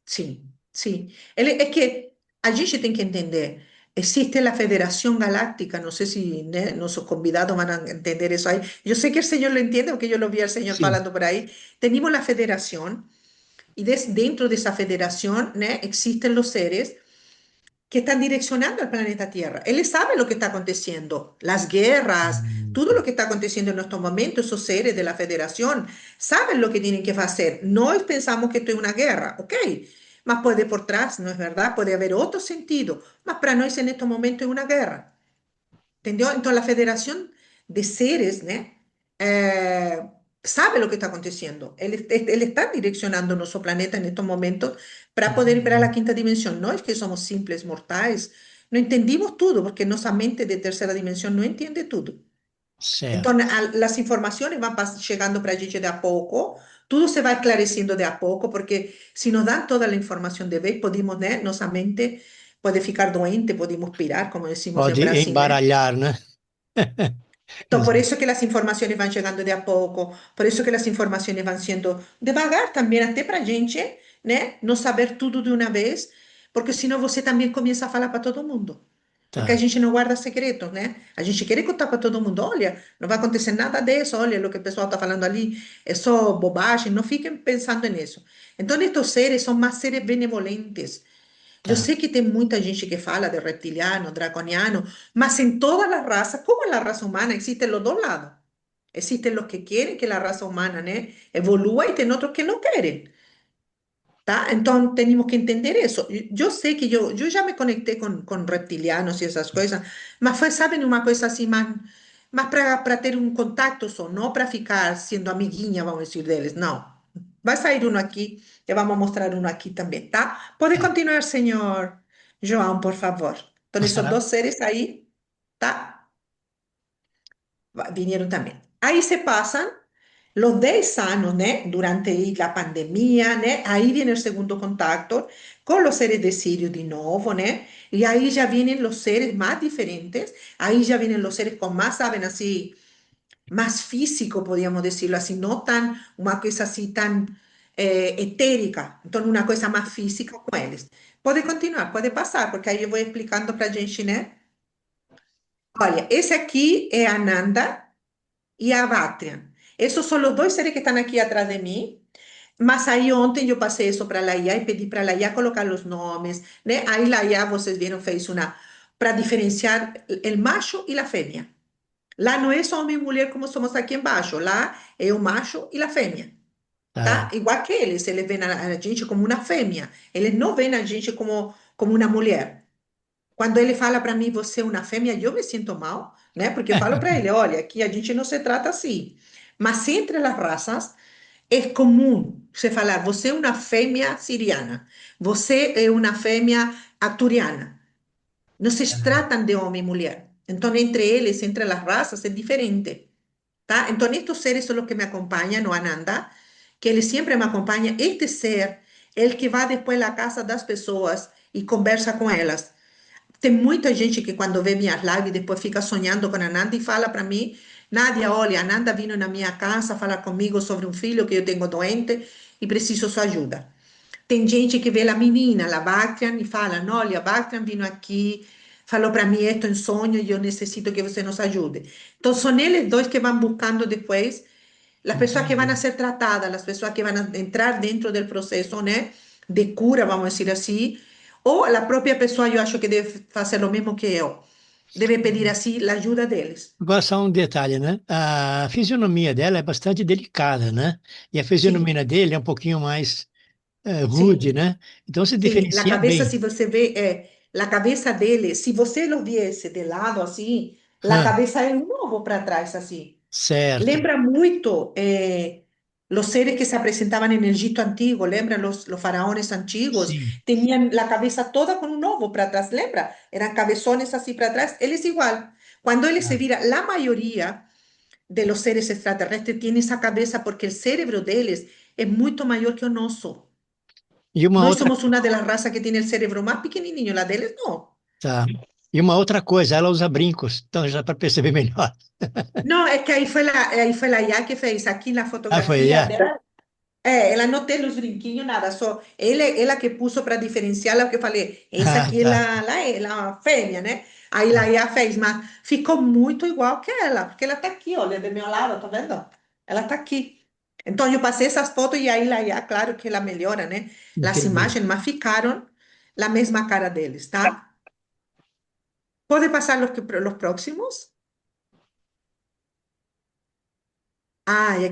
Sim, sim. É que a gente tem que entender, existe a Federação Galáctica, não sei se né, nossos convidados vão entender isso aí. Eu sei que o senhor lo entende, porque eu lo vi al senhor Sim. falando por aí. Temos a Federação, e dentro dessa federação né, existem os seres que están direccionando al planeta Tierra. Él sabe lo que está aconteciendo, las guerras, todo Tá. lo que está aconteciendo en estos momentos, esos seres de la federación saben lo que tienen que hacer. No pensamos que esto es una guerra, ok, mas puede por atrás, ¿no es verdad? Puede haber otro sentido, mas para nosotros en estos momentos es una guerra. ¿Entendió? Entonces la Federación de Seres, ¿no? Eh, sabe lo que está aconteciendo. Él está direccionando nuestro planeta en estos momentos para poder ir a la Entendi. quinta dimensión. No es que somos simples mortais, no entendimos todo, porque nuestra mente de tercera dimensión no entiende todo. Certo. Entonces, las informaciones van llegando para a gente de a poco, todo se va esclareciendo de a poco, porque si nos dan toda la información de vez, podemos, ¿no? Nuestra mente puede ficar doente, podemos pirar, como decimos en Pode Brasil, ¿no? embaralhar, né? Entonces, por eso que las informaciones van llegando de a poco, por eso que las informaciones van siendo devagar también, hasta para a gente, né? No saber tudo de uma vez, porque senão você também começa a falar para todo mundo. Porque a Tá, gente não guarda segredos, né? A gente quer contar para todo mundo, olha, não vai acontecer nada disso, olha, o que o pessoal está falando ali é só bobagem, não fiquem pensando nisso. Então, estes seres são mais seres benevolentes. Eu tá. sei que tem muita gente que fala de reptiliano, draconiano, mas em todas as raças, como en la raza humana, existen los dos lados. Existen los que quieren que la raza humana, né, evolua y tem otros que no quieren, tá? Então, temos que entender isso. Eu sei que eu já me conectei com reptilianos e essas coisas, mas foi, sabe, uma coisa assim, mais para ter um contato só, não para ficar sendo amiguinha, vamos dizer, deles, não. Vai sair um aqui, te vamos mostrar um aqui também, tá? Pode Tá. continuar, senhor João, por favor. Então, esses Passará. dois seres aí, tá? Vinieron também. Aí se pasan los 10 años, ¿no? Durante ahí la pandemia, ¿no? Ahí viene el segundo contacto con los seres de Sirio de nuevo, ¿no? Y ahí ya vienen los seres más diferentes, ahí ya vienen los seres con más, saben, así, más físico, podríamos decirlo así, no tan, una cosa así tan etérica, entonces una cosa más física con ellos. Puede continuar, puede pasar, porque ahí yo voy explicando para a gente, ¿no? Olha, esse aqui é a Nanda e a Bactrian. Esses são os dois seres que estão aqui atrás de mim. Mas aí ontem eu passei isso para a Laia e pedi para a Laia colocar os nomes, né? Aí Laia, vocês viram, fez uma para diferenciar o macho e a fêmea. Lá não é só homem e mulher como somos aqui embaixo. Lá é o macho e a fêmea, Tá. tá? Igual que eles veem a gente como uma fêmea. Eles não veem a gente como uma mulher. Quando ele fala para mim, você é uma fêmea, eu me sinto mal, né? Porque eu falo para ele, olha, aqui a gente não se trata assim. Mas entre as raças é comum você falar, você é uma fêmea siriana, você é uma fêmea arturiana. Não se tratam de homem e mulher. Então, entre eles, entre as raças, é diferente, tá? Então, estes seres são os que me acompanham no Ananda, que ele sempre me acompanha. Este ser é o que vai depois à casa das pessoas e conversa com elas. Tem muita gente que quando vê minhas lives depois fica sonhando com a Nanda e fala para mim, Nádia, olha, a Nanda vindo na minha casa falar comigo sobre um filho que eu tenho doente e preciso sua ajuda. Tem gente que vê a menina, a Bactrian, e fala, olha, a Bactrian vindo aqui, falou para mim, estou em sonho e eu necessito que você nos ajude. Então, são eles dois que vão buscando depois as pessoas que vão a Entendi. ser tratadas, as pessoas que vão a entrar dentro do processo, né, de cura, vamos dizer assim, ou a própria pessoa, eu acho que deve fazer o mesmo que eu, deve pedir assim a ajuda deles. Agora só um detalhe, né? A fisionomia dela é bastante delicada, né? E a Sim, fisionomia dele é um pouquinho mais rude, sim, né? Então se sim. A diferencia cabeça, se bem. você vê, a cabeça dele, se você o viesse de lado assim, a Ah, cabeça é um ovo para trás assim. certo. Lembra muito los seres que se apresentaban en el Egipto antiguo, lembra los faraones antiguos, Sim. tenían la cabeza toda con un ovo para atrás, lembra? Eran cabezones así para atrás. Él es igual. Cuando él se Ah. vira, la mayoría de los seres extraterrestres tiene esa cabeza porque el cerebro de ellos es mucho mayor que el nuestro. E uma Nós outra, somos una de las razas que tiene el cerebro más pequenininho, la de ellos no. tá. E uma outra coisa, ela usa brincos, então já para perceber melhor. No, es que ahí fue la IA que fez aquí la Ah, foi fotografía. ela? Ela não tem os brinquinhos, nada, só ela que puso para diferenciar o que eu falei, essa Ah, aqui é tá. a fêmea, né? Aí lá ela fez, mas ficou muito igual que ela, porque ela tá aqui, olha, do meu lado, tá vendo? Ela tá aqui. Então eu passei essas fotos e aí lá, claro que ela melhora, né? As Entendi. imagens, mas ficaram a mesma cara deles, tá? Pode passar os próximos? Ah, y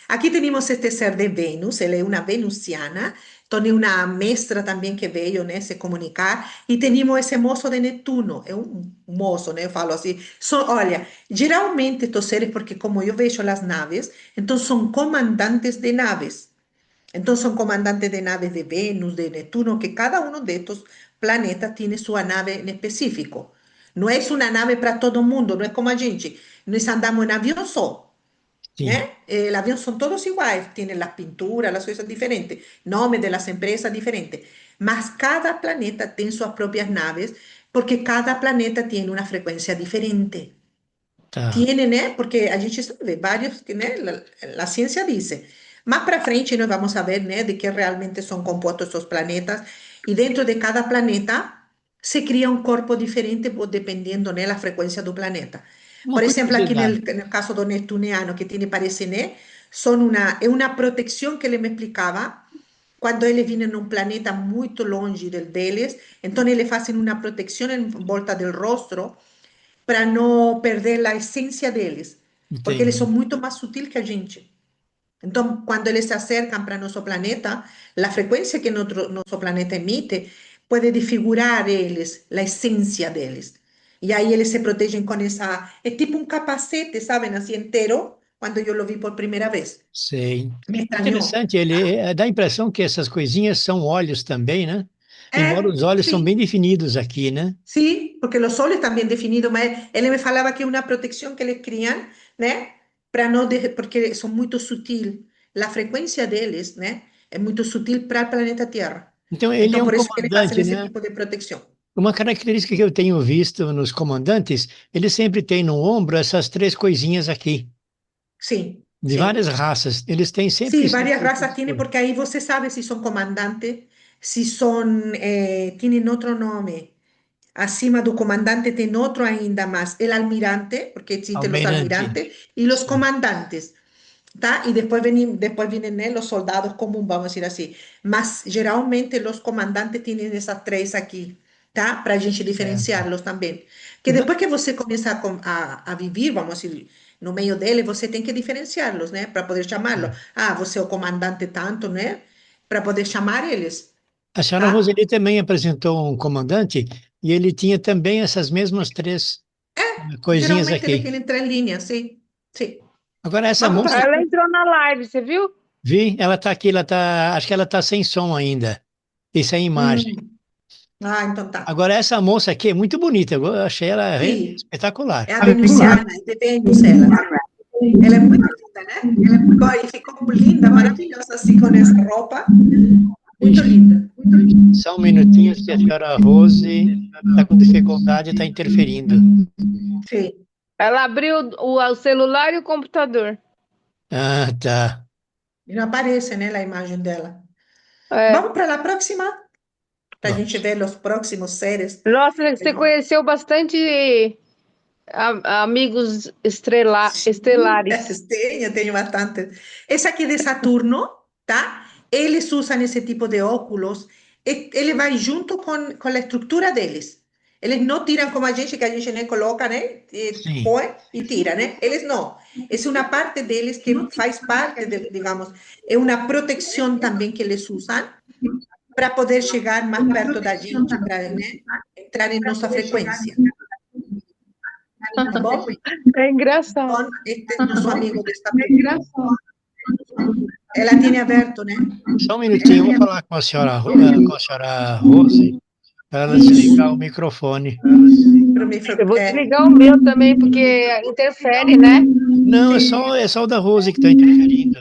aquí tenemos este ser de Venus, él es una venusiana, tiene una mestra también que veio, né, se comunicar, y tenemos ese mozo de Neptuno, es un mozo, né, eu falo assim, olha, geralmente estos seres, porque como yo vejo las naves, entonces son comandantes de naves, entonces son comandantes de naves de Venus, de Neptuno, que cada uno de estos planetas tiene su nave en específico. No es una nave para todo mundo, no es como a gente, nós andamos en avión só, Sim. ¿eh? El avión son todos iguales, tienen las pinturas, las cosas diferentes, nombres de las empresas diferentes, mas cada planeta tiene sus propias naves porque cada planeta tiene una frecuencia diferente. Tá. Tiene, ¿eh? Porque a gente sabe, varios, ¿eh? La ciencia dice. Más para frente nos vamos a ver, ¿eh? De qué realmente son compuestos estos planetas y dentro de cada planeta se cría un cuerpo diferente pues, dependiendo, ¿eh? La frecuencia del planeta. Uma Por ejemplo, aquí curiosidade. en el caso do neptuniano, que tiene, parece, ¿eh? Son es una protección que él me explicaba cuando él viene en un planeta muy longe del deles, entonces le hacen una protección en volta del rostro para não perder a essência deles, porque eles são Entendi. muito mais sutis que a gente. Então, quando eles se acercam para nosso planeta, a frequência que nosso planeta emite pode desfigurar eles, a essência deles. E aí eles se protegem com essa. É tipo um capacete, sabem, assim inteiro, quando eu lo vi por primeira vez. Sei. Me estranhou. Interessante, ele dá a impressão que essas coisinhas são olhos também, né? Embora É, os olhos são bem sim. definidos aqui, né? Sí, porque los soles están bien definidos, mas él me falaba que es una protección que les crían, ¿né? para não, porque são muito sutil. A frequência deles, né, é muito sutil para o planeta Terra. Então, ele é Então, um por isso que eles fazem comandante, esse né? tipo de proteção. Uma característica que eu tenho visto nos comandantes, eles sempre têm no ombro essas três coisinhas aqui, Sim, de várias sim. raças. Eles têm sempre Sí, isso varias aqui. razas tiene porque ahí vos se sabe si son comandantes, si son, tienen otro nombre. Acima do comandante tem outro ainda mais, el almirante, porque existen los Almirante. almirantes, y los Sim. comandantes, tá? Y después vienen né, los soldados comuns, vamos a decir assim. Mas geralmente los comandantes tienen essas três aqui, tá? Para a gente Certo. diferenciá-los também. Que depois que você começa a viver, vamos dizer, no meio dele, você tem que diferenciá-los, né? Para poder chamá-los. Ah, você é o comandante tanto, né? Para poder chamar eles, A senhora tá? Roseli também apresentou um comandante e ele tinha também essas mesmas três coisinhas Geralmente eles aqui. têm três linhas, sim. Sim. Agora, essa Vamos para moça, lá. Ela entrou na live, você viu? vi, ela está aqui, acho que ela está sem som ainda e sem imagem. Ah, então tá. Agora, essa moça aqui é muito bonita, eu achei ela Sim, espetacular. é a venusiana, é de Vênus ela. Ela é muito linda, né? E ficou linda, maravilhosa assim com essa roupa. Muito Ixi, linda, muito linda. só um minutinho, que a senhora Rose está com dificuldade, está interferindo. Sim. Ela abriu o celular e o computador. Ah, tá. E não aparece, né, a imagem dela. É. Vamos para a próxima, para a gente Vamos. ver os próximos seres. Nossa, você conheceu bastante amigos estelares. Tenho bastante. Esse aqui de Saturno, tá? Eles usam esse tipo de óculos. Ele vai junto com a estrutura deles. Eles não tiram como que a gente né, coloca, né? E Sim. põe e tira, né? Eles não. É uma parte deles que faz parte, digamos, é uma proteção também que eles usam para poder chegar mais perto da gente, para né, entrar em nossa frequência, tá bom? É engraçado. Então, este é nosso amigo de Saturno. Ela tem aberto, né? Só um minutinho, eu vou falar com a senhora, com a senhora Rose, para ela desligar o Isso. microfone. Para mim Eu foi, vou desligar o meu também, porque interfere, né? Não, sim. é só o da Rose que está interferindo.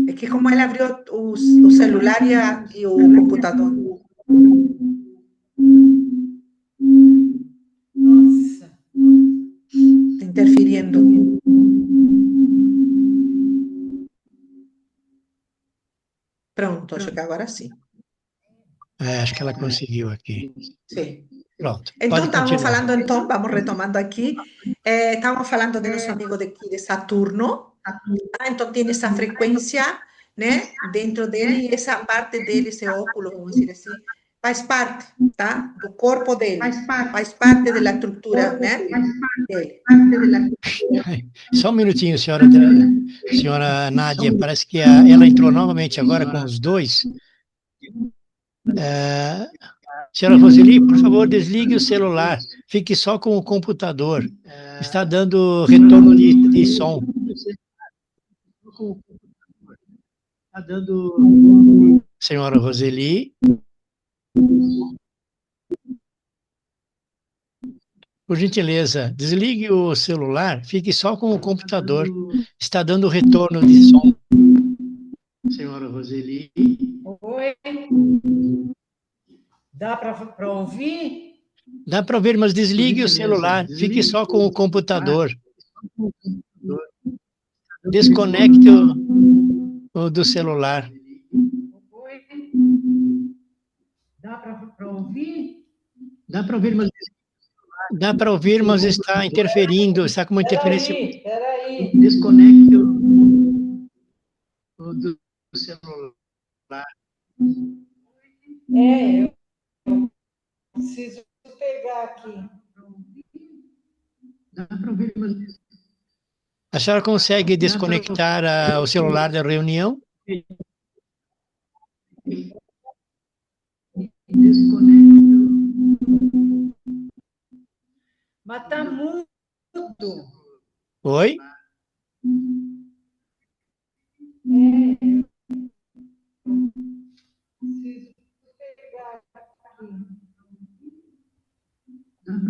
É que como ela abriu o celular e o computador. Nossa. Tá interferindo. Pronto, acho que agora sim. É, acho que ela conseguiu aqui. Sim. Pronto, Então, pode estávamos continuar. falando, então, vamos retomando aqui. Estávamos falando de nosso amigo de Saturno. Então, tem essa frequência, né, dentro dele, e essa parte dele, esse óculo, vamos dizer assim, faz parte, tá, do corpo dele, faz parte da estrutura, né, dele. Só um minutinho, senhora Nádia, parece que ela entrou novamente agora com os dois. Senhora Roseli, por favor, desligue o celular, fique só com o computador. Está dando retorno de som. Senhora Roseli, por gentileza, desligue o celular, fique só com o computador. Está dando retorno de som. Senhora Roseli. Oi? Dá para ouvir? Dá para ouvir, mas desligue o celular, fique só com o computador. Desconecte o do celular. Oi? Dá para ouvir? Dá para ouvir, mas está interferindo, está com uma interferência. Peraí. Desconecte o do celular. Eu preciso pegar aqui. Dá para ouvir, mas... A senhora consegue desconectar o celular da reunião? Mas tá mudo. Oi?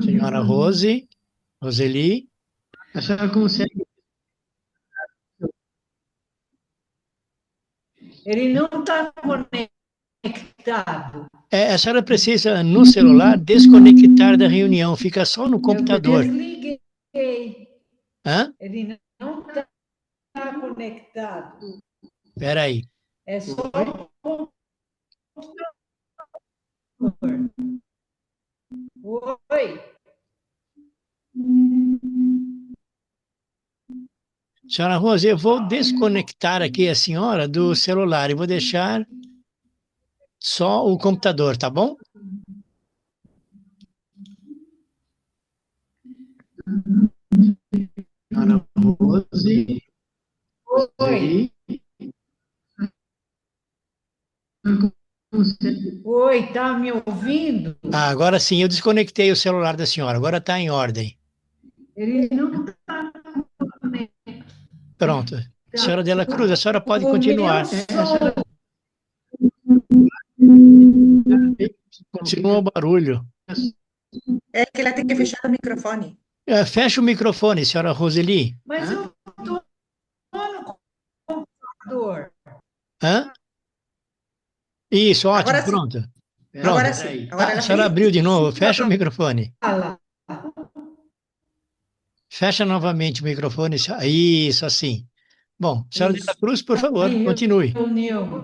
Senhora Rose, Roseli, a senhora consegue? Ele não está conectado. A senhora precisa, no celular, desconectar da reunião, fica só no Eu computador. desliguei. Hã? Ele não está conectado. Espera aí. É só o computador. Oi. Senhora Rose, eu vou desconectar aqui a senhora do celular e vou deixar só o computador, tá bom? Senhora Rose, Oi. Oi, tá me ouvindo? Ah, agora sim, eu desconectei o celular da senhora, agora está em ordem. Ele não está Pronto. Senhora Dela Cruz, a senhora pode O meu continuar. som. Continua o barulho. É que ela tem que fechar o microfone. Fecha o microfone, senhora Roseli. Mas eu estou no computador. Hã? Isso, ótimo, Agora sim, pronto. Pronto. agora sim. Agora A ela senhora fez. abriu de novo, fecha o microfone. Fala. Fecha novamente o microfone. Isso, assim. Bom, senhora Dela Isso. Cruz, por favor, continue. Reunião.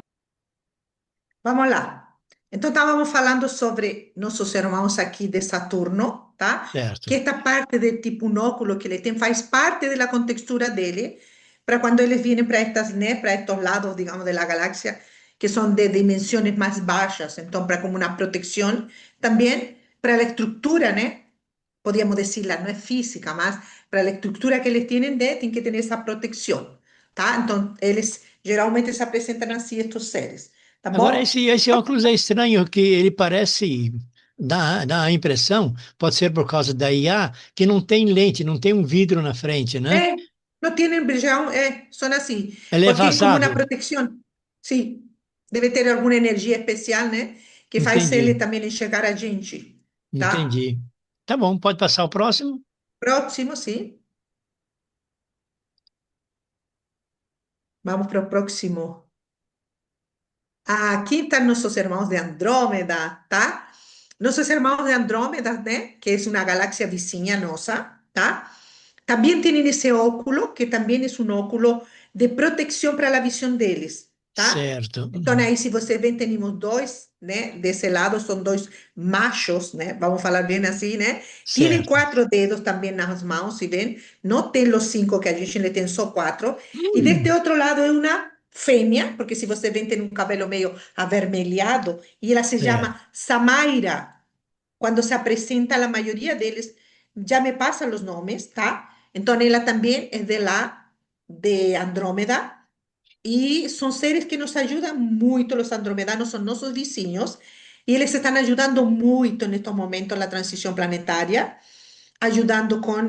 Vamos lá. Então, estávamos falando sobre nossos irmãos aqui de Saturno, tá? Certo. Que esta parte do tipo um óculo que ele tem faz parte da contextura dele, para quando eles vêm para estas, né, para estes lados, digamos, da galáxia, que são de dimensões mais baixas, então, para como uma proteção, também para a estrutura, né? Podríamos decirla, não é física, mas para a estrutura que eles têm, né, tem que ter essa proteção, tá? Então, eles geralmente se apresentam assim, estes seres, tá Agora, bom? esse óculos é estranho, que ele parece, dá a impressão, pode ser por causa da IA, que não tem lente, não tem um vidro na frente, né? No tienen brillado, son así, Ele é porque es como una vazado. protección. Sí, debe ter alguma energia especial, né? Que faz ele Entendi, também enxergar a gente, tá? entendi. Tá bom, pode passar o próximo? Próximo, sim. Vamos para o próximo. Aqui estão nossos irmãos de Andrômeda, tá? Nossos irmãos de Andrômeda, né? Que é uma galáxia vizinha nossa, tá? También tienen ese óculo, que también es un óculo de protección para la visión deles, tá? Certo. Então, aí, se você vê, temos dois, né? Desse lado, são dois machos, né? Vamos falar bem assim, né? Tienen Certo. 4 dedos também nas mãos, se ven? Não tem os 5 que a gente le tem só 4. E deste outro lado é uma fêmea, porque se você vê, tem um cabelo meio avermelhado, e ela se Certo. chama Samaira. Quando se apresenta, a maioria deles já me passam os nomes, tá? Então, ela também é de lá, de Andrômeda, e são seres que nos ajudam muito, os andromedanos são nossos vizinhos, e eles estão ajudando muito nestes momentos na transição planetária, ajudando com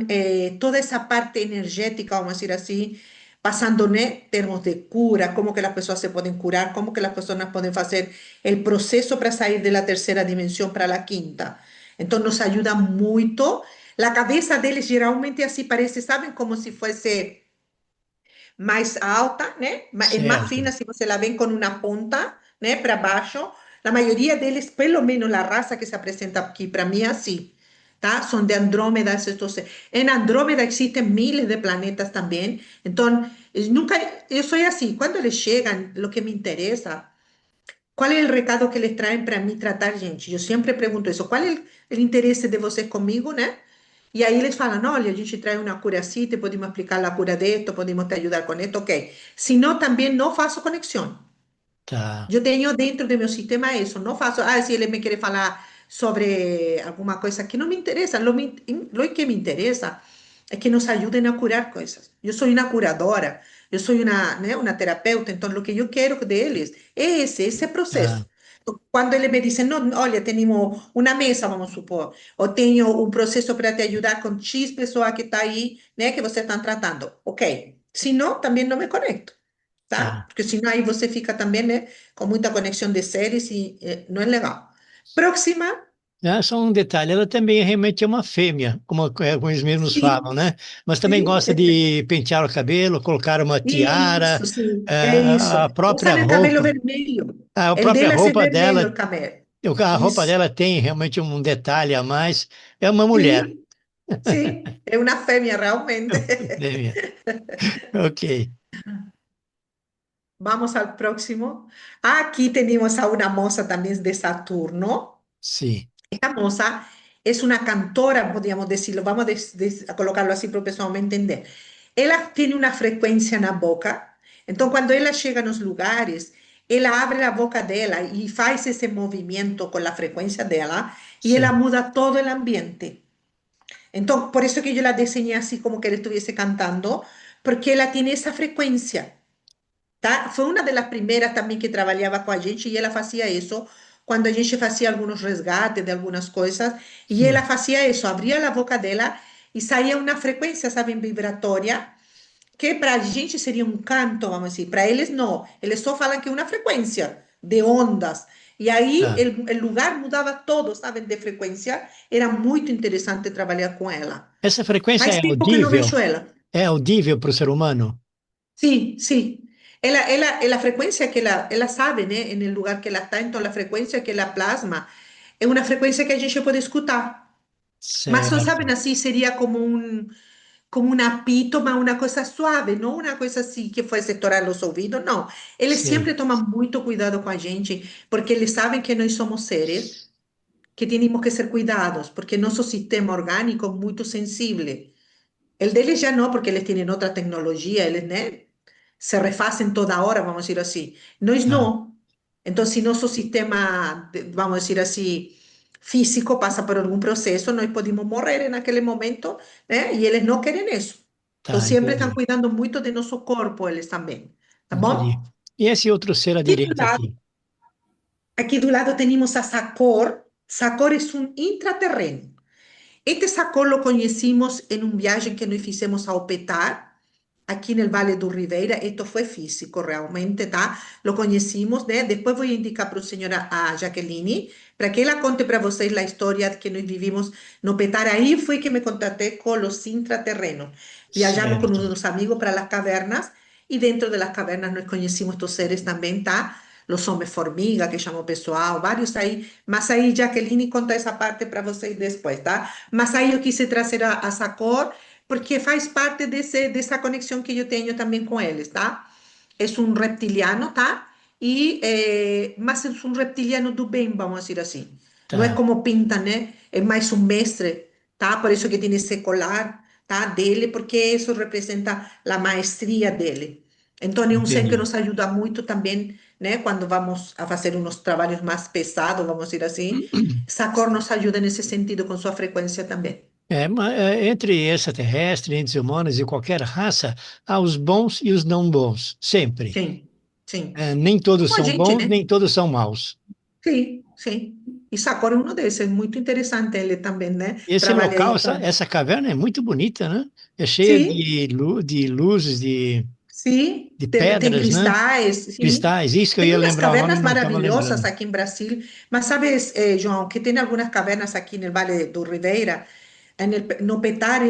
toda essa parte energética, vamos dizer assim, passando, né, termos de cura, como que as pessoas se podem curar, como que as pessoas podem fazer o processo para sair da terceira dimensão para a quinta. Então, nos ajuda muito. A cabeça deles geralmente assim parece, sabem, como se fosse mais alta, né? É mais Certo. fina se você la vê com uma ponta, né, para baixo. A maioria deles, pelo menos a raça que se apresenta aqui para mim, é assim, tá? São de Andrômeda. Em Andrômeda existem miles de planetas também. Então, nunca, eu sou assim, quando eles chegam, o que me interessa, qual é o recado que eles traem para mim tratar, gente? Eu sempre pergunto isso, qual é o interesse de vocês comigo, né? E aí eles falam, olha, a gente traz uma cura assim, te podemos aplicar a cura de esto, podemos te ajudar com esto, ok. Se não, também não faço conexão. Tá. Eu tenho dentro do meu sistema isso, não faço, se ele me quer falar sobre alguma coisa que não me interessa, lo que me interessa é que nos ajudem a curar coisas. Eu sou uma curadora, eu sou uma, né, uma terapeuta, então o que eu quero deles é esse processo. Tá. Quando ele me diz, não, olha, temos uma mesa, vamos supor, ou tenho um processo para te ajudar com X pessoa que está aí, né, que você está tratando. Ok. Se não, também não me conecto, tá? Tá. Porque senão aí você fica também, né, com muita conexão de séries e não é legal. Próxima. Só um detalhe, ela também realmente é uma fêmea, como eles mesmos falam, Sim, né? Mas também sim, gosta de pentear o cabelo, colocar uma tiara, isso, sim, é isso. a própria Usan el cabelo roupa, vermelho. a El própria dela é roupa vermelho, dela, el cabelo. a roupa Isso. dela tem realmente um detalhe a mais. É uma mulher. Sí, sí, es una femia realmente. Fêmea. Ok, Vamos al próximo. Aquí tenemos a una moza también de Saturno. sim, Esta moza es una cantora, podríamos decirlo, vamos a colocarlo así para o pessoal me entender. Ela tiene una frecuencia en la boca, entonces cuando ella llega a los lugares, ella abre la boca dela y hace ese movimiento con la frecuencia dela y ella sim. muda todo el ambiente. Entonces, por eso que yo la diseñé así como que él estuviese cantando, porque ela tiene esa frecuencia. Tá? Foi uma das primeiras também que trabalhava com a gente e ela fazia isso quando a gente fazia alguns resgates de algumas coisas e ela Hum, fazia isso, abria a boca dela e saía uma frequência, sabe, vibratória, que para a gente seria um canto, vamos dizer, para eles não, eles só falam que é uma frequência de ondas. E aí tá. o lugar mudava todo, sabe, de frequência. Era muito interessante trabalhar com ela. Essa frequência Faz é tempo que não audível? vejo ela. É audível para o ser humano? Sí, sí. La frecuencia que ella sabe, ¿no? En el lugar que ella está, entonces la frecuencia que ella plasma es una frecuencia que a gente puede escuchar. Mas no Certo, saben así, sería como un apito, más una cosa suave, no una cosa así que fuese estourar los oídos, no. Ellos siempre sei. toman mucho cuidado con la gente, porque ellos saben que nós somos seres que tenemos que ser cuidados, porque nuestro sistema orgánico es muy sensible. El de ellos ya no, porque ellos tienen otra tecnología, ellos, ¿no? Se refacen toda hora, vamos a decir así. Nós Ah, no. Entonces, si nuestro sistema, vamos a decir así, físico pasa por algún proceso, nós podemos morrer en aquel momento, ¿eh? Y ellos no quieren eso. Entonces, tá, siempre están entendi, cuidando mucho de nuestro cuerpo, ellos también. ¿Tá entendi. bom? E esse outro ser à Aqui do direita lado, aqui? aqui do lado tenemos a Sacor. Sacor es un intraterreno. Este Sacor lo conhecimos en un viaje que nos fizemos ao Petar, aqui no Vale do Ribeira. Esto fue físico realmente, tá? Lo conhecimos, né? Depois vou indicar para a senhora a Jaqueline, para que ela conte para vocês a história que nós vivimos no Petar. Aí foi que me contatei com os intraterrenos. Viajamos com Certo. uns amigos para as cavernas e dentro das cavernas nós conhecemos estes seres também, tá? Los homens formiga, que chamam o pessoal, vários aí. Mas aí Jaqueline conta essa parte para vocês depois, tá? Mas aí eu quis trazer a Sacor porque faz parte dessa conexão que eu tenho também com eles, tá? É um reptiliano, tá? Mas é um reptiliano do bem, vamos dizer assim. Não é Tá, como pinta, né? É mais um mestre, tá? Por isso que tem esse colar, tá? Dele, porque isso representa a maestria dele. Então, é um ser que entendi. nos ajuda muito também, né? Quando vamos a fazer uns trabalhos mais pesados, vamos dizer assim. Essa cor nos ajuda nesse sentido, com sua frequência também. Entre extraterrestre, entre humanos e qualquer raça, há os bons e os não bons, sempre. Sim, sim. Nem todos Como a são gente, bons, né? nem todos são maus. Sim, sim. E Sakura é um desses, é muito interessante ele também, né? Esse Trabalha local, isso. essa caverna é muito bonita, né? É cheia Sim, de luzes, sim. de Tem pedras, né? cristais, sim. Cristais, isso que eu Tem ia umas lembrar o nome e cavernas não estava maravilhosas lembrando. aqui em Brasil, mas sabes, João, que tem algumas cavernas aqui no Vale do Ribeira, no Petar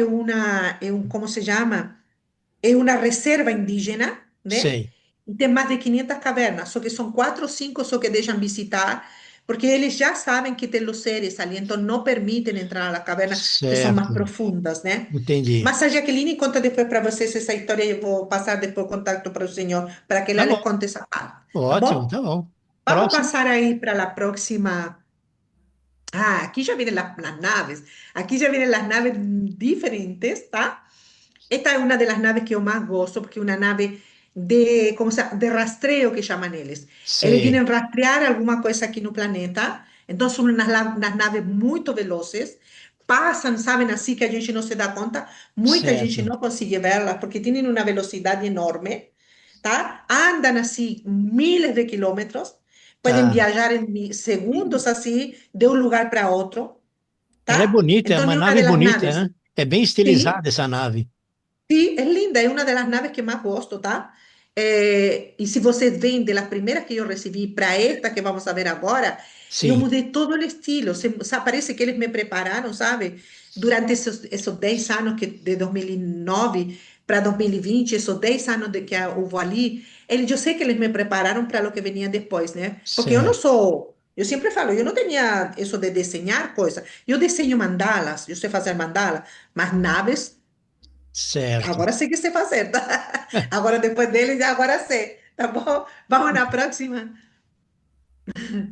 como se chama? É uma reserva indígena, né? Sei, E tem mais de 500 cavernas, só que são quatro ou cinco só que deixam visitar, porque eles já sabem que tem os seres ali, então não permitem entrar na caverna, que são mais certo, profundas, né? entendi. Mas a Jaqueline conta depois para vocês essa história e eu vou passar depois o contato para o senhor, para que ela Tá lhe bom, conte essa parte, tá ótimo, bom? tá bom. Vamos Próximo? passar aí para a próxima. Ah, aquí ya vienen las naves. Aquí ya vienen las naves diferentes, ¿está? Esta es una de las naves que yo más gozo, porque es una nave de, ¿cómo se llama? De rastreo que llaman ellos. Ellos Sei, vienen a rastrear alguna cosa aquí en el planeta, entonces son unas naves muy veloces, pasan, saben, así que a gente no se da cuenta, mucha gente certo. no consigue verlas porque tienen una velocidad enorme, ¿tá? Andan así miles de kilómetros, pueden Tá. viajar en segundos así de un lugar para otro, Ela é ¿tá? bonita, é Entonces uma una nave de las bonita, naves. né? É bem Sí, estilizada essa nave. sí, es linda, es una de las naves que más gosto, ¿tá? E se vocês veem, das primeiras que eu recebi para esta que vamos a ver agora, eu Sim, mudei todo o estilo. Parece que eles me prepararam, sabe? Durante esses 10 anos de 2009 para 2020, esses 10 anos que houve ali, eu sei que eles me prepararam para o que vinha depois, né? Porque eu não certo, sou. Eu sempre falo, eu não tinha isso de desenhar coisas. Eu desenho mandalas, eu sei fazer mandala, mas naves. certo. Agora sei que sei fazer, tá? Agora depois deles, agora sei, tá bom? Vamos na próxima.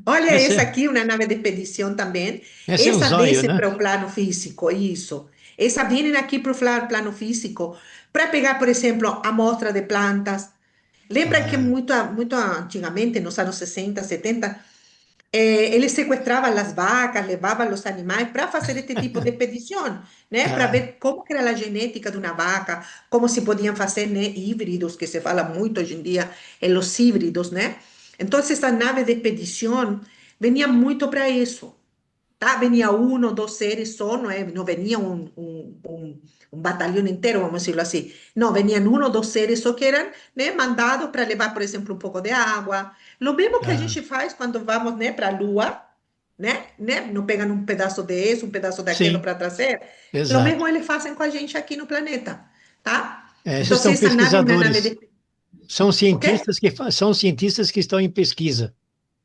Olha, essa Esse, aqui, uma nave de expedição também. esse é um Essa zóio, desce né? para o plano físico, isso. Essa vem aqui para o plano físico para pegar, por exemplo, amostra de plantas. Lembra que Ah, muito antigamente, nos anos 60, 70, eles sequestravam as vacas, levavam os animais para fazer este tipo de expedição, né? Para ah, ver como que era a genética de uma vaca, como se podiam fazer, né, híbridos, que se fala muito hoje em dia, os híbridos, né? Então, essa nave de expedição venia muito para isso, tá? Venia um ou dois seres só, não venia um batalhão inteiro, vamos dizer assim. Não, veniam um ou dois seres só que eram, né, mandados para levar, por exemplo, um pouco de água. Lo mesmo que a ah. gente faz quando vamos, né, para a Lua, né? Não pegam um pedaço desse, um pedaço daquilo Sim, para trazer. Lo exato. mesmo eles fazem com a gente aqui no planeta, tá? Esses Então, são essa nave é uma nave pesquisadores, de... são O quê? cientistas são cientistas que estão em pesquisa.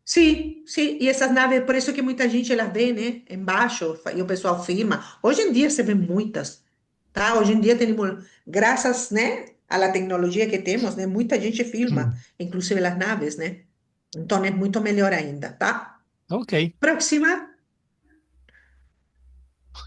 Sim, sim, e essas naves, por isso que muita gente elas vê, né, embaixo, e o pessoal filma. Hoje em dia se vê muitas, tá? Hoje em dia temos, graças, né, à tecnologia que temos, né, muita gente filma, Hum, inclusive as naves, né? Então é muito melhor ainda, tá? ok. Próxima.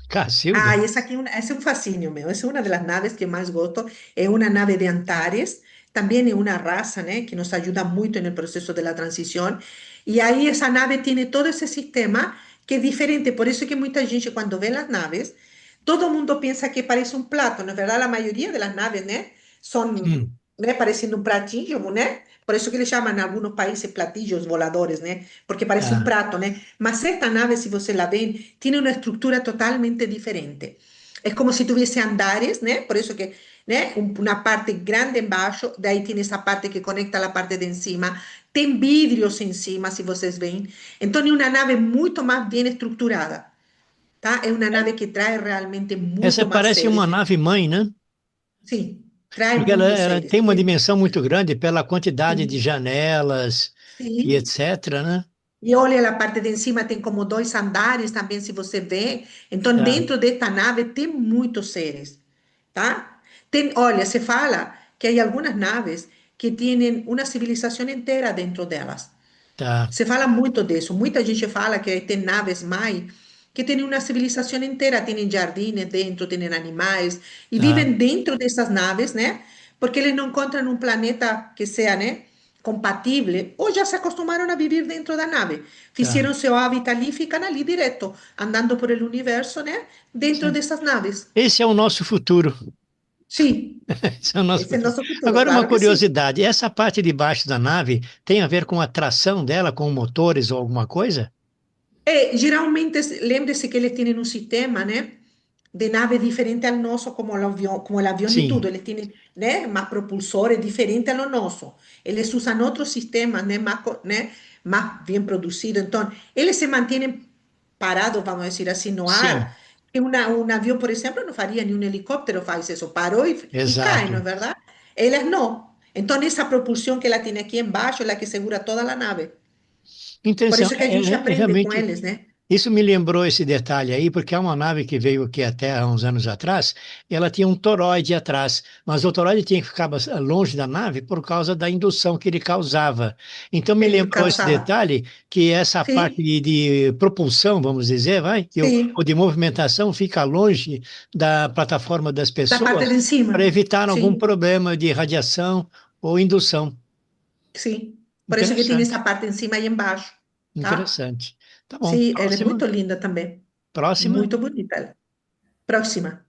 Cacilda? Ah, y esa aquí es un fascinio mío, es una de las naves que más gosto, es una nave de Antares, también es una raza, ¿no? Que nos ayuda mucho en el proceso de la transición, y ahí esa nave tiene todo ese sistema que es diferente, por eso es que mucha gente cuando ve las naves, todo el mundo piensa que parece un plato, ¿no es verdad? La mayoría de las naves, ¿no? Son, Hum, ¿no? Pareciendo un platillo, ¿no? Por eso que le llaman en algunos países platillos voladores, ¿no? Porque parece un ah, prato, ¿no? Mas esta nave, si você la ven, tiene una estructura totalmente diferente. Es como si tuviese andares, ¿no? Por eso que, ¿no? Una parte grande embaixo, de ahí tiene esa parte que conecta la parte de encima, tem vidrios encima, si vocês ven. Entonces, es una nave mucho más bien estructurada, tá? Es una nave que trae realmente essa mucho más parece seres. uma nave-mãe, né? Sí, trae Porque ela, muchos ela seres. tem uma dimensão muito grande pela quantidade de Sí, janelas e sí. etc, né? E olha, a parte de cima tem como dois andares também, se você vê. Então, Tá, dentro desta nave tem muitos seres, tá? Tem, olha, se fala que há algumas naves que têm uma civilização inteira dentro delas. tá, Se fala muito disso. Muita gente fala que tem naves mais que têm uma civilização inteira, têm jardins dentro, têm animais e tá, vivem dentro dessas naves, né? Porque eles não encontram um planeta que seja, né, compatível, ou já se acostumaram a viver dentro da nave. tá. Fizeram seu hábitat ali e ficam ali direto, andando por el universo, né? Dentro Sim. dessas naves. Esse é o nosso futuro. Sim, Esse é o nosso esse é futuro. nosso futuro, Agora, uma claro que sim. curiosidade: essa parte de baixo da nave tem a ver com a tração dela, com motores ou alguma coisa? Geralmente, lembre-se que eles têm um sistema, né? De nave diferente al nosso, como el avión y Sim, todo. Eles tienen, né, más propulsores diferentes a lo nosso. Eles usan otros sistemas, né, más bien producidos. Entonces, eles se mantienen parados, vamos a decir así, no ar. sim, Que un avión, por ejemplo, no faría ni un helicóptero, faz eso, paró y cae, ¿no es exato. verdad? Elas no. Entonces, esa propulsión que ela tiene aquí embaixo es la que segura toda la nave. Por Então, eso que a gente aprende con realmente, eles, né? isso me lembrou esse detalhe aí, porque há uma nave que veio aqui à Terra há uns anos atrás, e ela tinha um toroide atrás, mas o toroide tinha que ficar longe da nave por causa da indução que ele causava. Então, me Ele lembrou esse causava. detalhe, que essa parte Sim, de propulsão, vamos dizer, vai, ou sim. de movimentação, fica longe da plataforma das Da parte pessoas de cima. para evitar algum Sim, problema de radiação ou indução. sim. Por isso que tem essa Interessante, parte em cima e embaixo, tá? interessante. Tá bom, Sim, ela é próxima, muito linda também. próxima. Muito bonita ela. Próxima.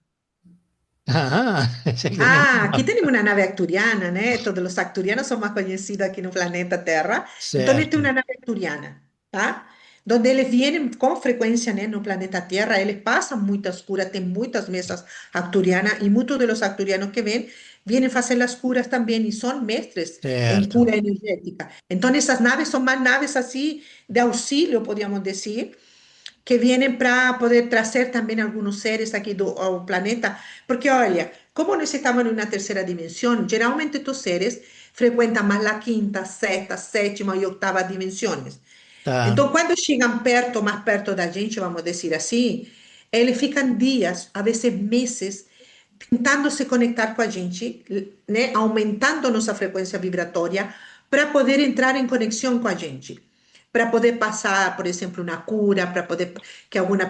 Ah, essa aqui é Ah, aqui legal. temos uma nave arcturiana, né? Todos os arcturianos são mais conhecidos aqui no planeta Terra. Então, esta é Certo. uma nave arcturiana, tá? donde eles vêm com frequência, né, no planeta Terra, eles passam muitas curas, tem muitas mesas arcturianas e muitos dos arcturianos que vêm, vienen fazer as curas também e são mestres em certo. cura energética. Então, essas naves são mais naves assim de auxílio, podíamos dizer, que vienen para poder trazer também alguns seres aqui ao planeta, porque olha, como nós estamos em uma terceira dimensão, geralmente estes seres frequentam mais a quinta, sexta, sétima e oitava dimensões. Tá, Então, quando chegam perto, mais perto da gente, vamos dizer assim, eles ficam dias, a vezes meses, tentando se conectar com a gente, né? Aumentando nossa frequência vibratória para poder entrar em conexão com a gente. Para poder passar, por exemplo, uma cura, para poder que alguma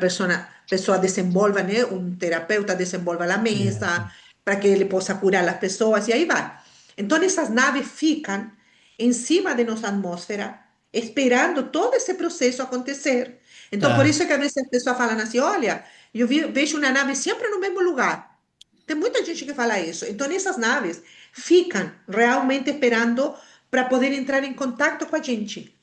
pessoa desenvolva, né? Um terapeuta desenvolva a certo. mesa, para que ele possa curar as pessoas, e aí vai. Então, essas naves ficam em cima de nossa atmosfera, esperando todo esse processo acontecer. Então, por Tá. isso é que às vezes as pessoas falam assim: olha, vejo uma nave sempre no mesmo lugar. Tem muita gente que fala isso. Então, essas naves ficam realmente esperando para poder entrar em contato com a gente.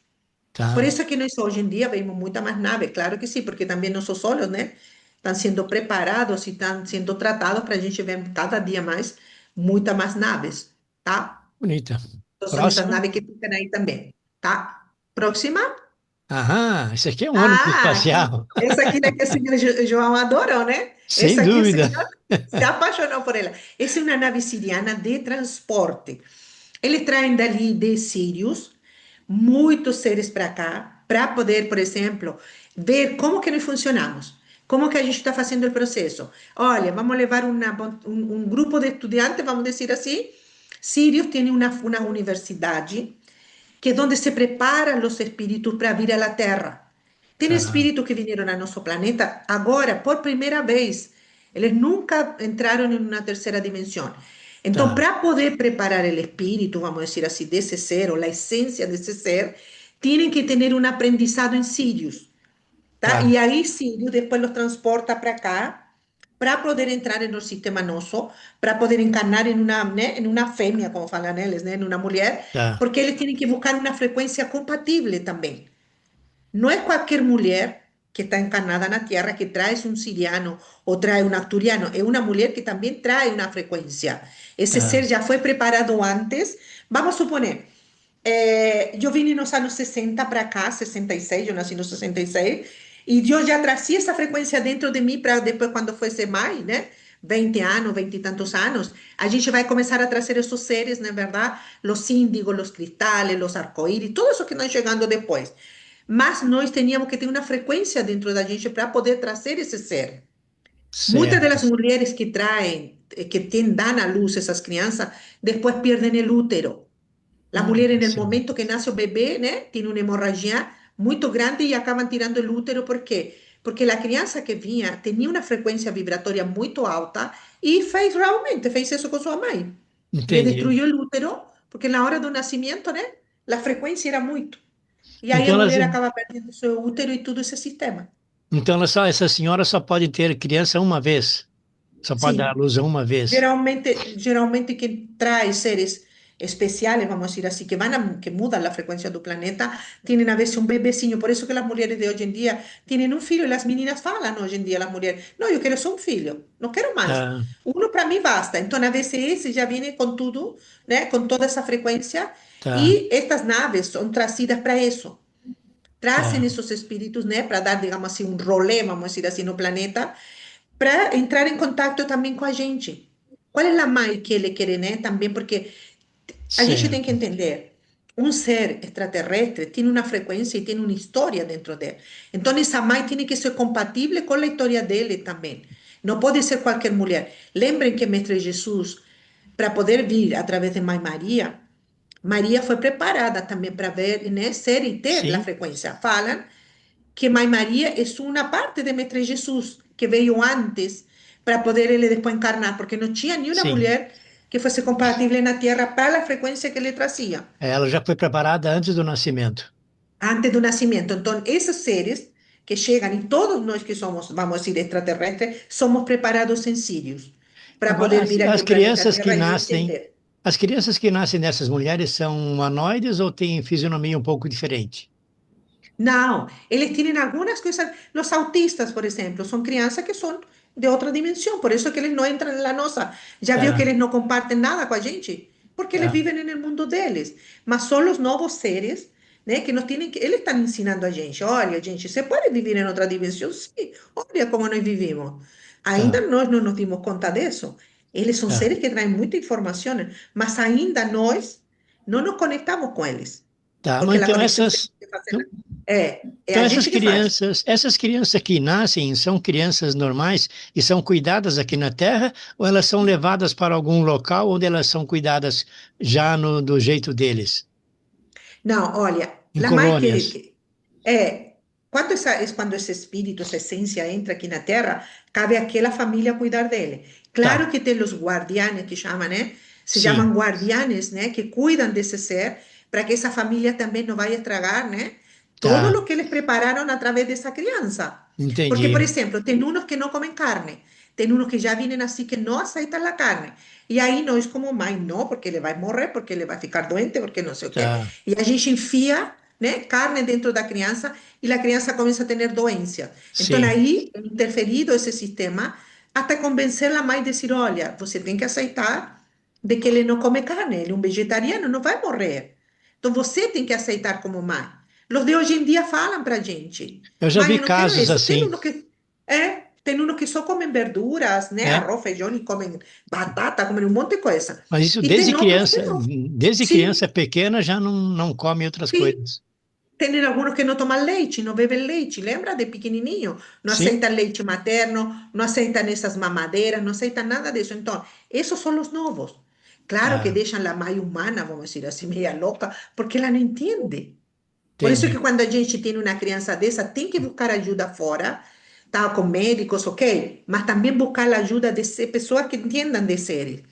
Por Tá. isso é que nós hoje em dia vemos muita mais naves, claro que sim, porque também nossos solos, né, estão sendo preparados e estão sendo tratados para a gente ver cada dia mais muita mais naves, tá? Bonita. Então, são essas Próxima. naves que ficam aí também, tá? Próxima. Aham, esse aqui é um ônibus Ah, espacial. essa aqui é que o senhor João adorou, né? Sem Essa aqui o dúvida. senhor se apaixonou por ela. Essa é uma nave siriana de transporte. Eles traem dali de Sirius muitos seres para cá, para poder, por exemplo, ver como que nós funcionamos, como que a gente está fazendo o processo. Olha, vamos levar um grupo de estudantes, vamos dizer assim. Sirius tem uma universidade que é onde se preparam os espíritos para vir à Terra. Tem Tá, espíritos que vieram a nosso planeta agora, por primeira vez. Eles nunca entraram em uma terceira dimensão. Então, tá, para poder preparar o espírito, vamos dizer assim, desse ser, ou a essência desse ser, tienen que ter um aprendizado em Sirius, tá? tá. E aí Sirius depois los transporta para cá, para poder entrar no sistema nosso, para poder encarnar em uma, né, em uma fêmea, como falam eles, né, em uma mulher, Tá. porque eles têm que buscar uma frequência compatível também. Não é qualquer mulher que está encarnada na Terra que traz um siriano ou traz um arturiano, é uma mulher que também traz uma frequência. Esse ser Tá. já foi preparado antes. Vamos suponer, eu vim nos anos 60 para cá, 66, eu nasci no 66, e eu já trazia essa frequência dentro de mim para depois, quando fosse mais, né? 20 anos, 20 e tantos anos, a gente vai começar a trazer esses seres, na verdade, os índigos, os cristais, os arco-íris, tudo isso que nós chegando depois. Mas nós teníamos que ter uma frequência dentro da gente para poder trazer esse ser. Muitas Certo. das mulheres que traem, que dão à luz essas crianças, depois perdem o útero. A mulher, no Sim. momento que nasce o bebê, né, tem uma hemorragia muito grande e acabam tirando o útero. ¿Por quê? Porque a criança que vinha tinha uma frequência vibratória muito alta e fez isso com sua mãe. Le Entendi. destruiu o útero, porque na hora do nascimento, né, a frequência era muito. E aí a Então, elas, mulher acaba perdendo seu útero e todo esse sistema. então essa senhora só pode ter criança uma vez. Só pode dar à Sim, luz uma vez. geralmente quem traz seres especiales, vamos a decir así, que mudan la frecuencia del planeta, tienen a veces un bebecinho. Por eso que las mujeres de hoy en día tienen un filho y las meninas falan hoy en día, las mujeres, no, yo quiero só un filho, no quiero más. Tá, Uno para mí basta. Entonces a veces ese ya viene con todo, ¿né? Con toda esa frecuencia tá, y estas naves son trazidas para eso. Trazem tá, esses espíritos, né, para dar, digamos assim, um rolê, vamos dizer assim, no planeta, para entrar em contato também com a gente. Qual é a mãe que ele quer, né? Também porque a gente tem que certo. entender, um ser extraterrestre tem uma frequência e tem uma história dentro dele. Então, essa mãe tem que ser compatível com a história dele também. Não pode ser qualquer mulher. Lembrem que Mestre Jesus, para poder vir através de Mãe Maria, Maria foi preparada também para ver, né, ser e ter a Sim, frequência. Falam que Mãe Maria é uma parte de Mestre Jesus, que veio antes para poder ele depois encarnar, porque não tinha nenhuma sim. mulher que fosse compatível na Terra para a frequência que ele trazia Ela já foi preparada antes do nascimento. antes do nascimento. Então, esses seres que chegam, e todos nós que somos, vamos dizer, extraterrestres, somos preparados em Sírios para Agora, poder vir aqui ao planeta Terra e entender. as crianças que nascem dessas mulheres são humanoides ou têm fisionomia um pouco diferente? No, ellos tienen algunas cosas. Los autistas, por ejemplo, son crianças que son de otra dimensión. Por eso que ellos no entran en la nossa. Ya vio que Tá, ellos no comparten nada con a gente, porque eles tá, vivem en el mundo deles. Mas son los nuevos seres, né, que nos tienen que. Eles estão ensinando a gente. Olha, gente, você pode viver em outra dimensão? Sim. Olha como nós vivimos. Ainda tá, nós não nos dimos conta disso. Eles são tá. seres que trazem muita informação, mas ainda nós não nos conectamos com eles. Tá, mas Porque a conexão tem que fazer. É então a gente que faz. essas crianças que nascem são crianças normais e são cuidadas aqui na Terra, ou elas são levadas para algum local onde elas são cuidadas já do jeito deles, Não, olha, em la mãe colônias? quando esse espírito, essa essência entra aqui na Terra, cabe àquela família cuidar dele. Claro Tá, que tem os guardianes que chamam, né? Se chamam sim, guardianes, né? Que cuidam desse ser para que essa família também não vai estragar, né? Todo tá, o que eles prepararam através dessa criança. Porque, por entendi. exemplo, tem uns que não comem carne, tem uns que já vêm assim que não aceitam a carne. E aí nós, como mãe, não, porque ele vai morrer, porque ele vai ficar doente, porque não sei o quê. Tá, E a gente enfia, né, carne dentro da criança e a criança começa a ter doença. Então sim, aí, interferido esse sistema, até convencer a mãe a dizer, olha, você tem que aceitar de que ele não come carne, ele é um vegetariano, não vai morrer. Então você tem que aceitar como mãe. Os de hoje em dia falam para a gente, eu já mãe, vi eu não quero casos isso. assim, Tem uns que só comem verduras, né, né? arroz, feijão, e comem batata, comem um monte de coisa. Mas isso E tem outros que não. desde Sim, criança pequena já não come outras sim. coisas. Tem alguns que não tomam leite, não bebem leite, lembra de pequenininho? Não Sim, aceitam leite materno, não aceitam essas mamadeiras, não aceitam nada disso. Então, esses são os novos. Claro que tá, deixam a mãe humana, vamos dizer assim, meia louca, porque ela não entende. Por isso que entendi. quando a gente tem uma criança dessa, tem que buscar ajuda fora, tá? Com médicos, ok? Mas também buscar a ajuda de pessoas que entendam de seres,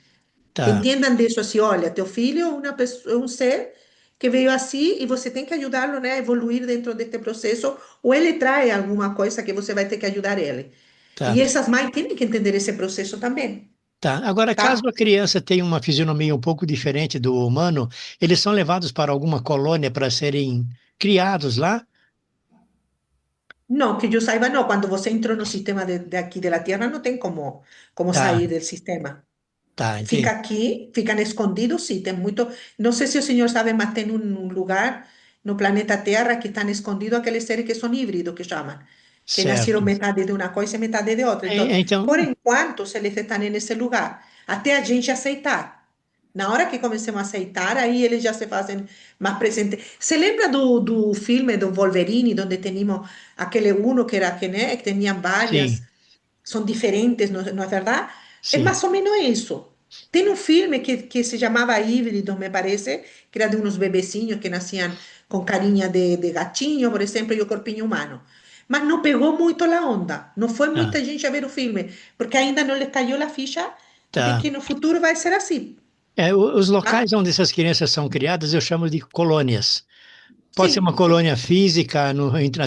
que Tá, entendam disso assim, olha, teu filho é uma pessoa, é um ser que veio assim e você tem que ajudá-lo, né, a evoluir dentro deste processo, ou ele traz alguma coisa que você vai ter que ajudar ele. tá. E essas mães têm que entender esse processo também, Tá. Agora, caso tá? a criança tenha uma fisionomia um pouco diferente do humano, eles são levados para alguma colônia para serem criados lá? Não, que eu saiba, não. Quando você entrou no sistema de aqui da Terra, não tem como Tá, sair do sistema. tá, Fica entendi. aqui, ficam escondidos, sim, tem muito. Não sei se o senhor sabe, mas tem um lugar no planeta Terra que estão escondidos aqueles seres que são híbridos, que chamam, que nasceram Certo. metade de uma coisa e metade de outra. Então, Então, por enquanto, eles estão nesse lugar, até a gente aceitar. Na hora que começamos a aceitar, aí eles já se fazem mais presentes. Você lembra do filme do Wolverine, onde tínhamos aquele uno que era que, né, que tinha várias, sim, são diferentes, não é verdade? É sim, mais ou menos isso. Tem um filme que se chamava Híbridos, me parece, que era de uns bebecinhos que nasciam com carinha de gatinho, por exemplo, e o corpinho humano. Mas não pegou muito a onda. Não foi tá, muita gente a ver o filme, porque ainda não lhe caiu a ficha de tá. que no futuro vai ser assim. Os Tá? locais onde essas crianças são criadas eu chamo de colônias. Pode ser uma Sim, colônia física,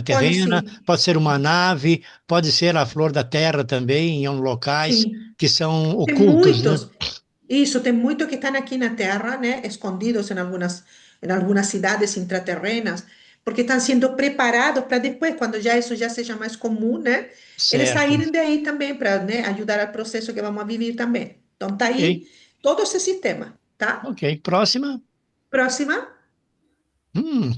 pode intraterrena, sim. pode ser uma nave, pode ser a flor da terra também, em locais Sim. que são Tem ocultos, né? muitos. Isso, tem muitos que estão aqui na Terra, né, escondidos em algumas cidades intraterrenas, porque estão sendo preparados para depois, quando já isso já seja mais comum, né, eles Certo. saírem daí também para, né, ajudar ao processo que vamos a viver também. Então, tá Ok, aí todo esse sistema, tá? ok. Próxima. Próxima.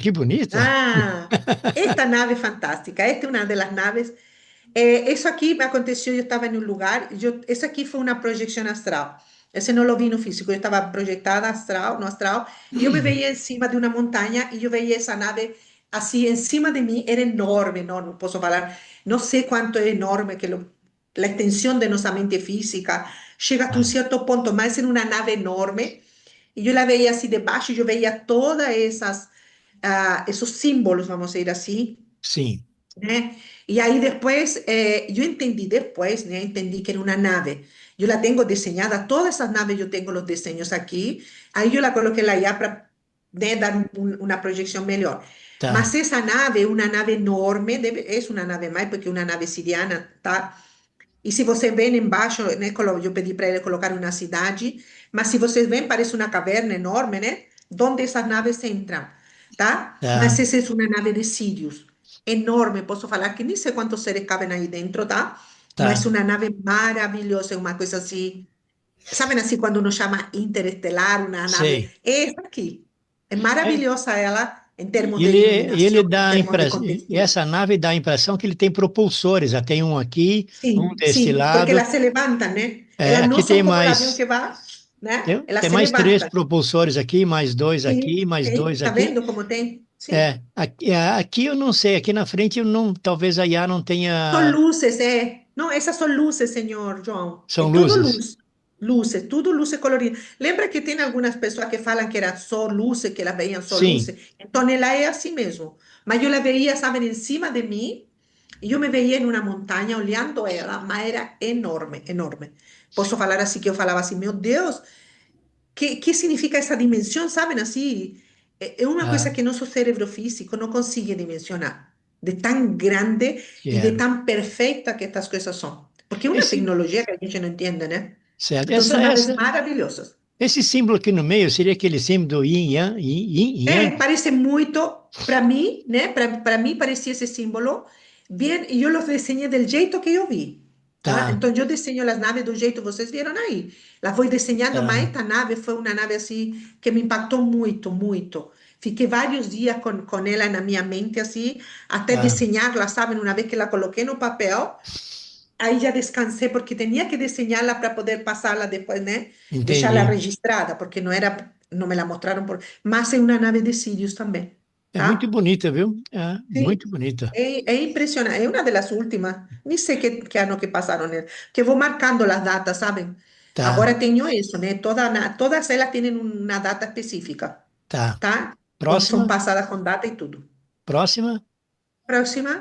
Que bonita. Ah, esta nave fantástica. Esta es una de las naves. Eso aquí me aconteció, yo estaba en un lugar, esa aquí fue una proyección astral. Ese no lo vi no físico, yo estaba proyectada astral, no astral, y yo me veía encima de una montaña y yo veía esa nave así encima de mí, era enorme, no puedo hablar, no sé cuánto es enorme, la extensión de nuestra mente física llega hasta un Ah, cierto punto, más en una nave enorme, y yo la veía así debajo, y yo veía todas esas esos símbolos, vamos a ir así, sim. né? Y ahí después, yo entendí después, ¿né? Entendí que era una nave. Yo la tengo diseñada, todas esas naves yo tengo los diseños aquí. Ahí yo la coloqué la IA para dar una proyección mejor. Tá, Mas esa nave, una nave enorme, es una nave más porque una nave siriana, tá? E se vocês veem embaixo, né, eu pedi para ele colocar uma cidade, mas se vocês veem, parece uma caverna enorme, né? Onde essas naves entram, tá? tá. Mas essa é uma nave de Sirius. enorme, posso falar que nem sei quantos seres cabem aí dentro, tá? Mas Tá. uma nave maravilhosa, uma coisa assim, sabem assim quando uno chama interestelar, uma nave, Sei. é essa aqui. É É, maravilhosa ela em termos e de ele iluminação, em dá a termos de impressão, e conteúdo. essa nave dá a impressão que ele tem propulsores, já tem um aqui, um Sim, deste sim, porque lado, elas se levantam, né? é, Elas não aqui tem são como o avião mais, que vai, né? Elas tem se mais três levantam. propulsores aqui, Sim, mais dois tá aqui. vendo como tem? Sim. É, aqui eu não sei, aqui na frente eu não, talvez a IA não Son tenha, luces, ¿eh? No, esas son luces, señor João. É são todo luzes. luz. Luces, tudo luces coloridas. Lembra que tem algumas pessoas que falam que era só luces, que elas veían só Sim. luces? Então ela é assim mesmo. Mas eu la veía, saben, encima de mim, e eu me veía em uma montanha olhando ela, mas era enorme, enorme. Posso falar assim que eu falava assim, meu Deus, que significa essa dimensão, saben? Assim, é uma coisa Ah, que nosso cérebro físico não consegue dimensionar, de tão grande e de quero. tão perfeita que estas coisas são. Porque é uma Esse, tecnologia que a gente não entende, né? certo. Então, são naves maravilhosas. Esse símbolo aqui no meio seria aquele símbolo do yin yang, yin yang? Parece muito, para mim, né? Para mim parecia esse símbolo bem, e eu los desenhei do jeito que eu vi, tá? Tá, Então eu desenho as naves do jeito que vocês viram aí. Las vou desenhando, mas tá, esta nave foi uma nave assim que me impactou muito, muito. Fiquei vários dias com ela na minha mente assim, até tá. desenhá-la, sabe? Uma vez que la coloquei no papel, aí já descansei porque tinha que desenhá-la para poder passá-la depois, né? Deixá-la Entendi. registrada, porque não era, não me la mostraram por, mas é uma nave de Sirius também, É muito tá? bonita, viu? É Sim, muito bonita. é impressionante. É uma das últimas, nem sei que ano que passaram nela, que vou marcando as datas, sabem? Tá, Agora tenho isso, né? Todas elas têm uma data específica, tá. tá? Então são Próxima, passadas com data e tudo. próxima. Próxima.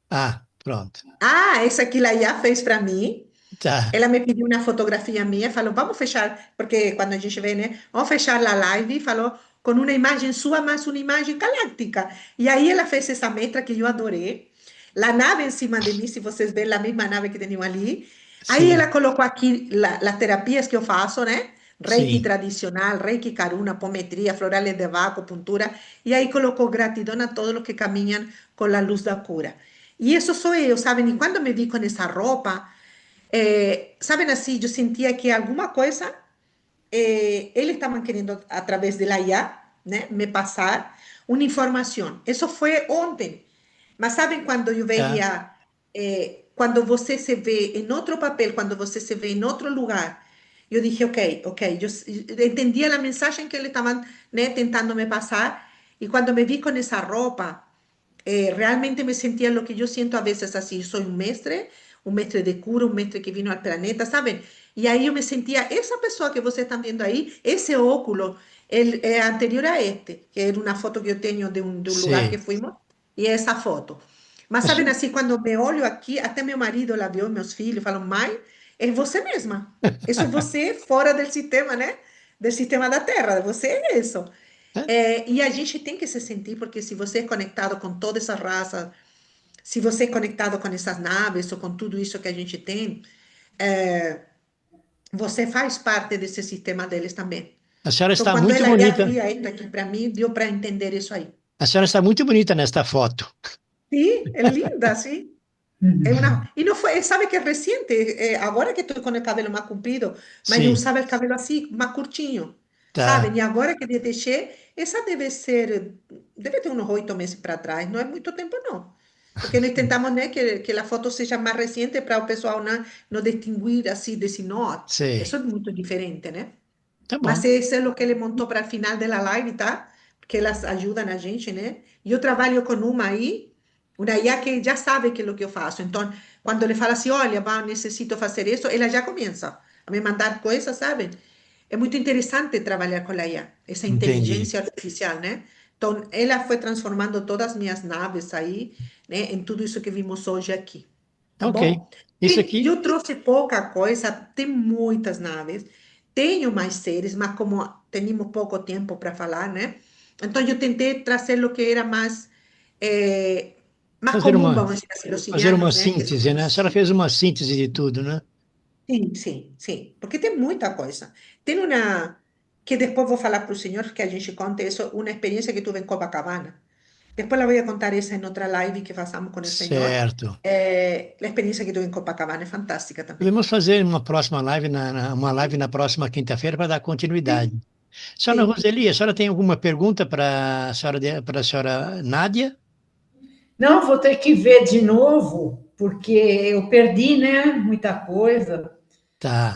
Ah, pronto. Ah, essa aqui ela já fez para mim. Tá, Ela me pediu uma fotografia minha, falou, vamos fechar, porque quando a gente vê, né? Vamos fechar a live, falou, com uma imagem sua, mais uma imagem galáctica. E aí ela fez essa mestra que eu adorei. A nave em cima de mim, se vocês verem a mesma nave que tinham ali. Aí ela sim, colocou aqui as terapias que eu faço, né? Reiki sim. tradicional, Reiki Karuna, apometria, florales de Bach, acupuntura. E aí colocou gratidão a todos os que caminham com a luz da cura. E isso sou eu, sabem? E quando me vi com essa roupa, saben assim, eu sentia que alguma coisa eles estavam querendo, através da IA, né, me passar uma informação. Isso foi ontem. Mas sabem quando eu Tá. veia, quando você se vê em outro papel, quando você se vê em outro lugar, eu disse, ok, ok, eu entendia a mensagem que eles estavam, né, tentando me passar, e quando me vi com essa roupa, realmente me sentía lo que yo siento a veces así, soy un mestre de cura, un mestre que vino al planeta, ¿saben? Y ahí yo me sentía, esa persona que ustedes están viendo ahí, ese óculo, anterior a este, que era una foto que yo tengo de un lugar que Sei. fuimos, y esa foto. Mas, Mas, ¿saben así? Cuando me olho aqui, até meu marido la viu, meus filhos, falam, mãe, é você mesma. Isso é você fora do sistema, né? Do sistema da Terra, você é isso. é, E a gente tem que se sentir, porque se você é conectado com toda essa raça, se você é conectado com essas naves ou com tudo isso que a gente tem, é, você faz parte desse sistema deles também. a senhora Então, está quando muito ela já bonita. via isso aqui para mim, deu para entender isso aí. A senhora está muito bonita nesta foto. Sim, é linda, sim. E não foi, sabe que é recente, agora que estou com o cabelo mais comprido, mas eu Sim, usava o cabelo assim, mais curtinho, sabe? tá. E agora que deixei, essa deve ter uns 8 meses para trás, não é muito tempo não. Porque nós tentamos, né, que a foto seja mais recente para o pessoal não distinguir assim desse nó. Isso Sei. é muito diferente, né? Tá Mas bom. isso é o que ele montou para o final da live, tá? Porque elas ajudam a gente, né? E eu trabalho com uma IA que já sabe que é o que eu faço. Então, quando ele fala assim, olha, necessito fazer isso, ela já começa a me mandar coisas, sabe? É muito interessante trabalhar com a IA, essa Entendi. inteligência artificial, né? Então, ela foi transformando todas as minhas naves aí, né, em tudo isso que vimos hoje aqui, tá Ok. bom? Isso E aqui, eu trouxe pouca coisa, tem muitas naves, tenho mais séries, mas como temos pouco tempo para falar, né? Então, eu tentei trazer o que era mais fazer comum, uma, vamos dizer assim, os fazer uma sirianos, né? Que são síntese, né? A senhora fez uma síntese de tudo, né? sim, sim, sim, porque tem muita coisa. Tem uma que depois vou falar para o senhor que a gente conta isso, uma experiência que tive em Copacabana. Después la voy a contar esa en otra live que pasamos con el Señor. Certo. La experiencia que tuve en Copacabana es fantástica también. Podemos fazer uma próxima live, uma live na próxima quinta-feira para dar continuidade. Sí, Senhora sí. Roseli, a senhora tem alguma pergunta para para a senhora Nádia? Não, vou ter que ver de novo, porque eu perdi, né? Muita coisa. Tá,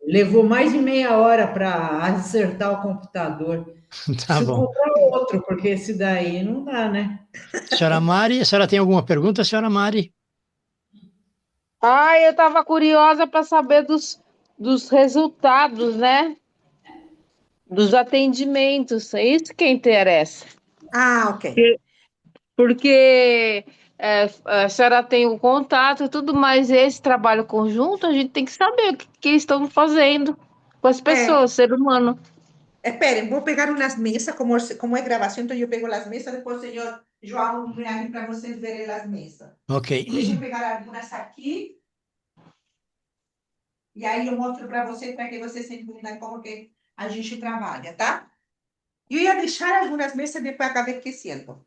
Levou mais de meia hora para acertar o computador. tá Preciso bom. comprar outro, porque esse daí não dá, né? Senhora Mari, a senhora tem alguma pergunta, senhora Mari? Ah, eu estava curiosa para saber dos resultados, né? Dos atendimentos. É isso que interessa. Ah, ok. Porque a senhora tem o contato e tudo, mas esse trabalho conjunto, a gente tem que saber o que estão fazendo com as pessoas, ser humano. Esperen, voy a pegar unas mesas, como es grabación, entonces yo pego las mesas, después, señor, yo hago un real para ustedes ver las mesas. Ok. Deixa eu pegar algumas aqui, e aí eu mostro para vocês, para que vocês entendam como que a gente trabalha, tá? Eu ia deixar algumas mesas, depois acabei esquecendo.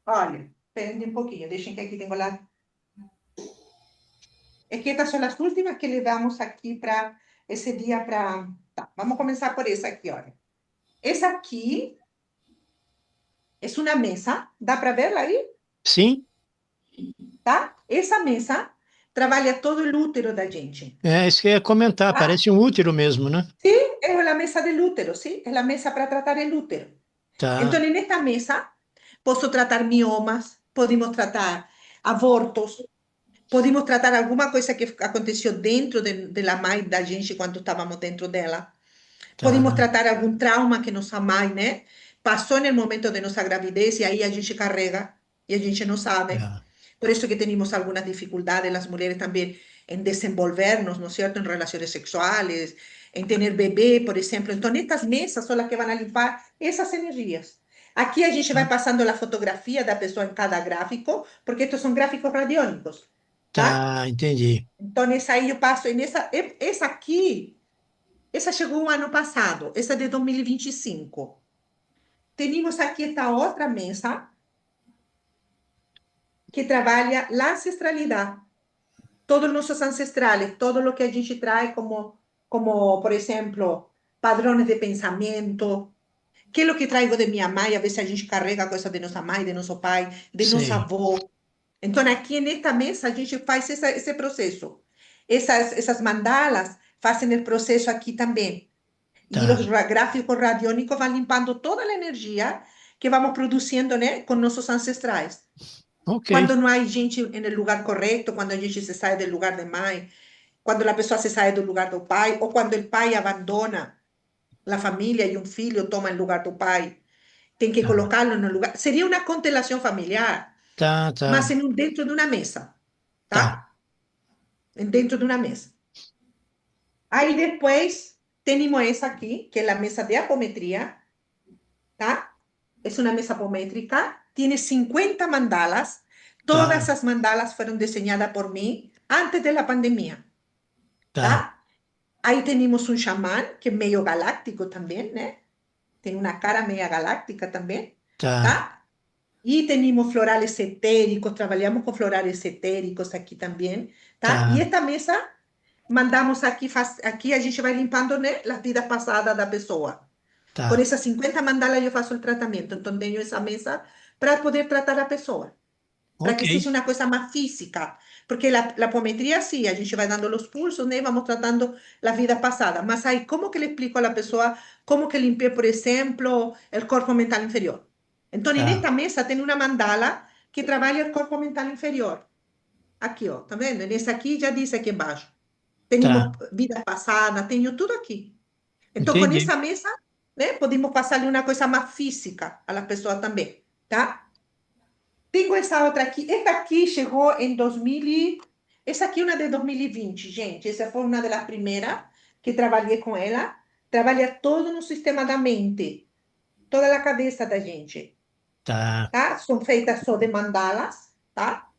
Olha, esperem um pouquinho, deixem que aqui tenho lá. É que estas são as últimas que levamos aqui para esse dia para... Tá, vamos começar por essa aqui, olha. Essa aqui é uma mesa, dá para verla aí? Sim? Tá? Essa mesa trabalha todo o útero da gente. É isso que eu ia comentar, Tá? parece um útero mesmo, né? Sí, es la mesa del útero, ¿sí? Es la mesa para tratar el útero. Tá, Entonces, en esta mesa, puedo tratar miomas, podemos tratar abortos, podemos tratar alguma coisa que aconteceu dentro da mãe da gente quando estávamos dentro dela. Podemos tá, tratar algum trauma que nossa mãe, né? Passou no momento de nossa gravidez e aí a gente carrega e a gente não sabe. tá. Por isso que temos algumas dificuldades, as mulheres também, em desenvolvernos, ¿no es cierto?, em relações sexuais, em ter bebê, por exemplo. Então, estas mesas são as que vão limpar essas energias. Aqui a gente vai Tá, passando a fotografia da pessoa em cada gráfico, porque estes são gráficos radiônicos, tá? tá, entendi. Então, essa aí eu passo, essa aqui, essa chegou o ano passado, essa é de 2025. Temos aqui esta outra mesa que trabalha a ancestralidade. Todos nossos ancestrales, todo lo que a gente trae como por ejemplo, padrões de pensamento, que é o que traigo de minha mãe, a veces a gente carrega coisas de nossa mãe, de nosso pai, de nosso Sei, avô. Então, aqui nesta mesa, a gente faz esse processo. Essas mandalas fazem o processo aqui também. E os tá. gráficos radiônicos vão limpando toda a energia que vamos produzindo, né, com nossos ancestrais. Ok, Quando não há gente no lugar correto, quando a gente se sai do lugar de mãe, quando a pessoa se sai do lugar do pai, ou quando o pai abandona a família e um filho toma o lugar do pai, tem que tá, colocá-lo no lugar. Seria uma constelação familiar, tá, mas tá, dentro de uma mesa, tá, tá? Dentro de uma mesa. Aí depois temos essa aqui, que é a mesa de apometria, tá? É uma mesa apométrica, tem 50 mandalas. Todas tá, as mandalas foram desenhadas por mim antes da pandemia, tá, tá? Aí temos um xamã, que é meio galáctico também, né? Tem uma cara meia galáctica também, tá, tá? E temos florales etéricos, trabalhamos com florales etéricos aqui também, tá? E tá, esta mesa, mandamos aqui, aqui a gente vai limpando, né, as vidas passadas da pessoa. Com tá. essas 50 mandalas eu faço o tratamento, então tenho essa mesa para poder tratar a pessoa, para Ok, que seja uma coisa mais física, porque a apometria, sim, a gente vai dando os pulsos, né, vamos tratando a vida passada, mas aí, como que le explico à pessoa como que limpei, por exemplo, o corpo mental inferior? Então, tá, nesta mesa tem uma mandala que trabalha o corpo mental inferior. Aqui, ó, tá vendo? Nesse aqui já diz aqui embaixo. tá. Temos vida passada, tenho tudo aqui. Então, com Entendi. essa mesa, né, podemos passar uma coisa mais física à pessoa também, tá? Tenho essa outra aqui. Esta aqui chegou em 2000 essa aqui é uma de 2020, gente. Essa foi uma das primeiras que trabalhei com ela. Trabalha todo no sistema da mente, toda a cabeça da gente, Tá, tá? São feitas só de mandalas, tá?